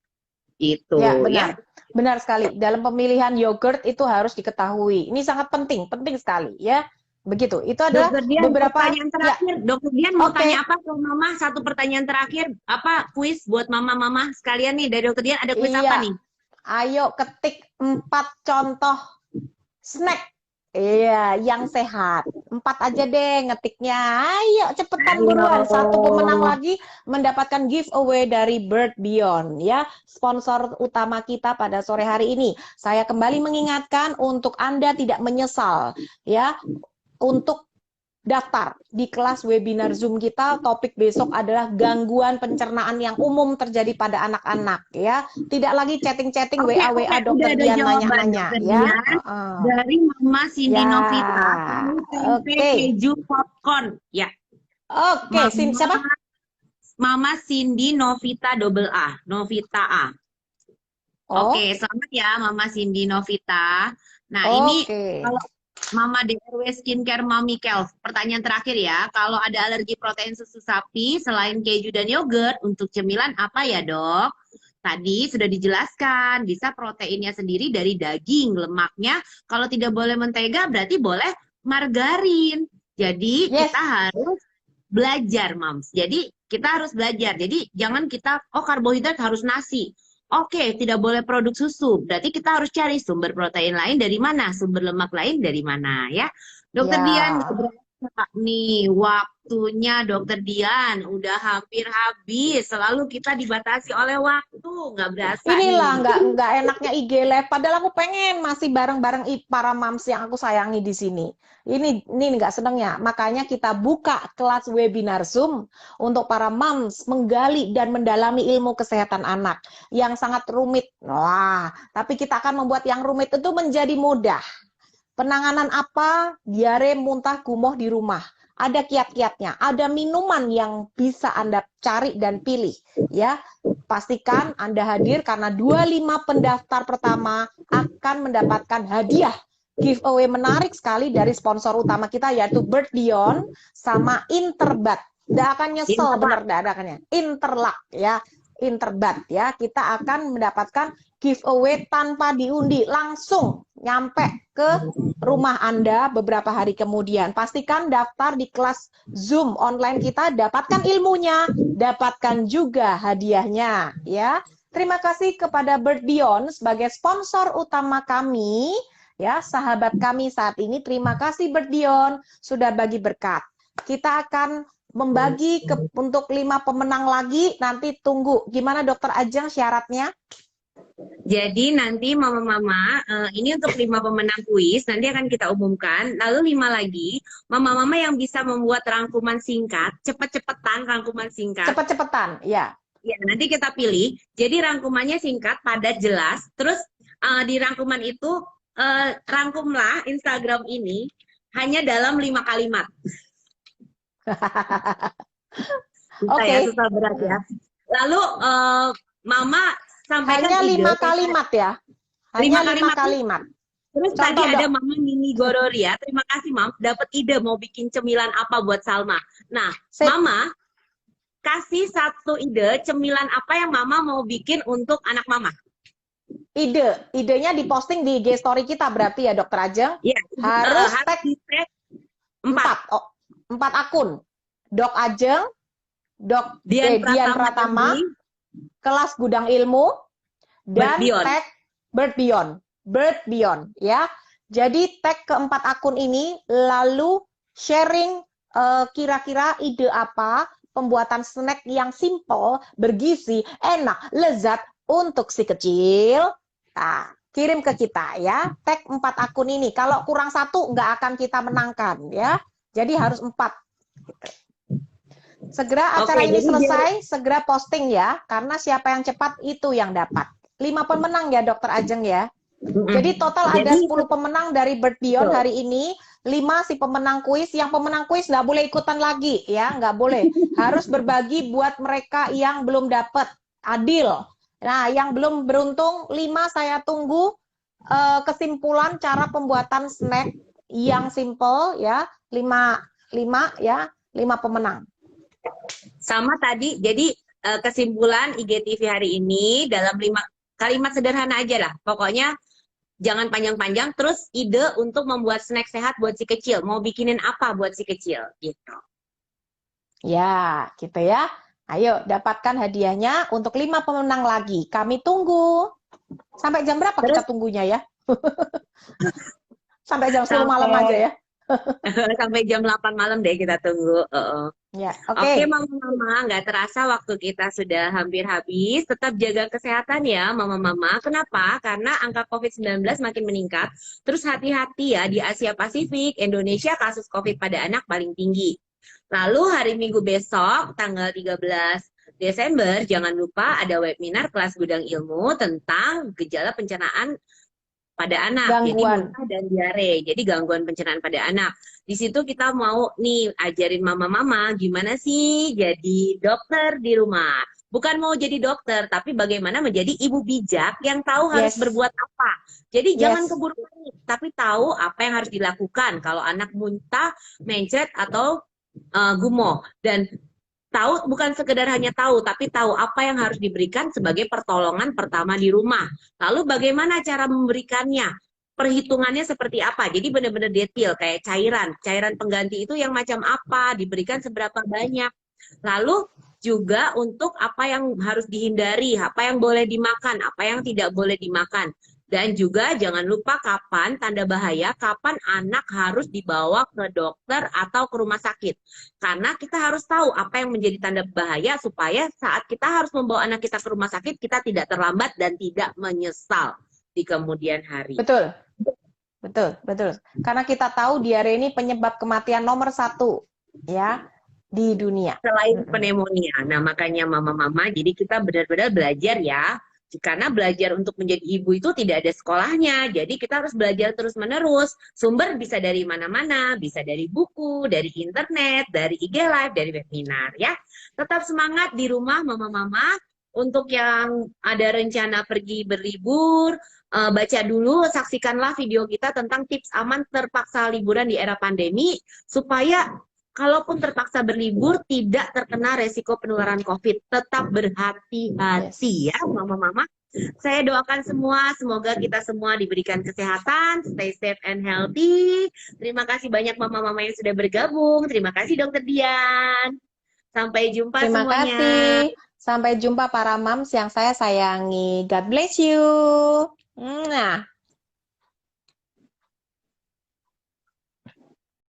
gitu. Ya, benar. Ya. Benar sekali. Dalam pemilihan yogurt itu harus diketahui. Ini sangat penting, penting sekali ya. Begitu. Itu adalah Dokter Dian, beberapa pertanyaan terakhir. Dokter Dian mau tanya apa ke Mama? Satu pertanyaan terakhir. Apa kuis buat mama-mama sekalian nih dari Dokter Dian? Ada kuis apa nih? Ayo ketik 4 contoh snack. Iya, yang sehat. 4 aja deh ngetiknya. Ayo cepetan buruan. Satu pemenang lagi mendapatkan giveaway dari Bird Beyond ya, sponsor utama kita pada sore hari ini. Saya kembali mengingatkan untuk Anda tidak menyesal ya untuk daftar di kelas webinar Zoom kita. Topik besok adalah gangguan pencernaan yang umum terjadi pada anak-anak ya. Tidak lagi chatting-chatting WA Dokter Dian nanya-nanya ya. Dari Mama Cindy Novita, tempe keju popcorn ya. Oke, siapa? Mama Cindy Novita double A, Novita A. Oke, selamat ya Mama Cindy Novita. Nah, ini kalau Mama DRW Skincare Mami Kelv, pertanyaan terakhir ya, kalau ada alergi protein susu sapi selain keju dan yogurt untuk cemilan apa ya dok? Tadi sudah dijelaskan, bisa proteinnya sendiri dari daging, lemaknya kalau tidak boleh mentega berarti boleh margarin. Jadi kita harus belajar Mams, jadi kita harus belajar, jadi jangan kita, karbohidrat harus nasi. Oke, tidak boleh produk susu. Berarti kita harus cari sumber protein lain dari mana, sumber lemak lain dari mana ya. Dokter Dian, nih waktunya Dokter Dian udah hampir habis. Selalu kita dibatasi oleh waktu, nggak berasa. Inilah nggak enaknya IG Live. Padahal aku pengen masih bareng-bareng para moms yang aku sayangi di sini. Ini nggak senengnya. Makanya kita buka kelas webinar Zoom untuk para moms menggali dan mendalami ilmu kesehatan anak yang sangat rumit. Wah, tapi kita akan membuat yang rumit itu menjadi mudah. Penanganan apa? Diare, muntah, gumoh di rumah. Ada kiat-kiatnya, ada minuman yang bisa Anda cari dan pilih. Ya, pastikan Anda hadir karena 25 pendaftar pertama akan mendapatkan hadiah giveaway menarik sekali dari sponsor utama kita yaitu Bird Beyond sama Interbat. Nggak akan nyesel, bener nggak akannya. Interlak ya, Interbat ya. Kita akan mendapatkan giveaway tanpa diundi, langsung nyampe ke rumah Anda beberapa hari kemudian. Pastikan daftar di kelas Zoom online kita, dapatkan ilmunya, dapatkan juga hadiahnya ya. Terima kasih kepada Bird Beyond sebagai sponsor utama kami. Ya, sahabat kami saat ini, terima kasih Bird Beyond sudah bagi berkat. Kita akan membagi untuk 5 pemenang lagi, nanti tunggu. Gimana Dokter Ajeng syaratnya? Jadi nanti mama-mama, ini untuk 5 pemenang kuis, nanti akan kita umumkan. Lalu 5 lagi, mama-mama yang bisa membuat rangkuman singkat, cepet-cepetan rangkuman singkat. Cepet-cepetan, ya. Ya, nanti kita pilih. Jadi rangkumannya singkat, padat, jelas. Terus di rangkuman itu, rangkumlah Instagram ini hanya dalam 5 kalimat. Susah ya, Oke. susah berat ya. Lalu Mama sampaikan Hanya ide. 5 kalimat ya. Hanya 5 kalimat. kalimat. Terus Contoh, tadi ada Dok. Mama Mimi Gororia, terima kasih Mam, dapat ide mau bikin cemilan apa buat Salma. Nah, Sip. Mama kasih satu ide cemilan apa yang Mama mau bikin untuk anak Mama. Idenya diposting di IG story kita berarti ya Dokter Ajeng? Ya, Harus tag di tag 4. 4 akun. Dok Ajeng, Dok Dian Pratama, MD, kelas Gudang Ilmu, dan Bird Beyond. tag Bird Beyond ya. Jadi tag keempat akun ini lalu sharing kira-kira ide apa pembuatan snack yang simple, bergizi, enak, lezat untuk si kecil. Nah, kirim ke kita ya. Tag 4 akun ini. Kalau kurang 1 nggak akan kita menangkan ya. Jadi harus 4. Gitu. Segera acara ini selesai, segera posting ya, karena siapa yang cepat itu yang dapat. 5 pemenang ya Dokter Ajeng ya. Jadi total ada 10 pemenang dari Bird Beyond hari ini, 5 si pemenang kuis. Yang pemenang kuis nggak boleh ikutan lagi ya, nggak boleh. Harus berbagi buat mereka yang belum dapat, adil. Nah, yang belum beruntung 5 saya tunggu kesimpulan cara pembuatan snack yang simple ya, 5 ya, 5 pemenang. Sama tadi, jadi kesimpulan IGTV hari ini dalam 5 kalimat sederhana aja lah. Pokoknya jangan panjang-panjang, terus ide untuk membuat snack sehat buat si kecil. Mau bikinin apa buat si kecil, gitu. Ya, gitu ya. Ayo, dapatkan hadiahnya untuk 5 pemenang lagi. Kami tunggu. Sampai jam berapa kita tunggunya ya? Sampai jam 10 malam aja ya? Sampai jam 8 malam deh kita tunggu. Ya, Oke, mama-mama, nggak terasa waktu kita sudah hampir habis. Tetap jaga kesehatan ya, mama-mama. Kenapa? Karena angka COVID-19 makin meningkat. Terus hati-hati ya, di Asia Pasifik, Indonesia kasus COVID pada anak paling tinggi. Lalu hari Minggu besok, tanggal 13 Desember, jangan lupa ada webinar kelas Gudang Ilmu tentang gejala pencernaan pada anak, Gangguan. jadi muntah dan diare, jadi gangguan pencernaan pada anak. Di situ kita mau nih ajarin mama-mama gimana sih jadi dokter di rumah. Bukan mau jadi dokter, tapi bagaimana menjadi ibu bijak yang tahu harus berbuat apa. Jadi jangan keburu panik, tapi tahu apa yang harus dilakukan kalau anak muntah, mencret atau gumoh. Dan tahu bukan sekedar hanya tahu, tapi tahu apa yang harus diberikan sebagai pertolongan pertama di rumah. Lalu bagaimana cara memberikannya? Perhitungannya seperti apa? Jadi benar-benar detail, kayak cairan pengganti itu yang macam apa, diberikan seberapa banyak. Lalu juga untuk apa yang harus dihindari, apa yang boleh dimakan, apa yang tidak boleh dimakan. Dan juga jangan lupa kapan tanda bahaya, kapan anak harus dibawa ke dokter atau ke rumah sakit. Karena kita harus tahu apa yang menjadi tanda bahaya supaya saat kita harus membawa anak kita ke rumah sakit, kita tidak terlambat dan tidak menyesal di kemudian hari. Betul. Karena kita tahu diare ini penyebab kematian nomor 1 ya di dunia. Selain pneumonia. Nah, makanya mama-mama, jadi kita benar-benar belajar ya. Karena belajar untuk menjadi ibu itu tidak ada sekolahnya. Jadi kita harus belajar terus-menerus. Sumber bisa dari mana-mana, bisa dari buku, dari internet, dari IG Live, dari webinar ya. Tetap semangat di rumah mama-mama. Untuk yang ada rencana pergi berlibur, baca dulu, saksikanlah video kita tentang tips aman terpaksa liburan di era pandemi supaya kalaupun terpaksa berlibur, tidak terkena resiko penularan COVID. Tetap berhati-hati ya, mama-mama. Saya doakan semua, semoga kita semua diberikan kesehatan, stay safe and healthy. Terima kasih banyak mama-mama yang sudah bergabung. Terima kasih Dokter Dian. Sampai jumpa semuanya. Terima kasih. Sampai jumpa para moms yang saya sayangi. God bless you. Nah.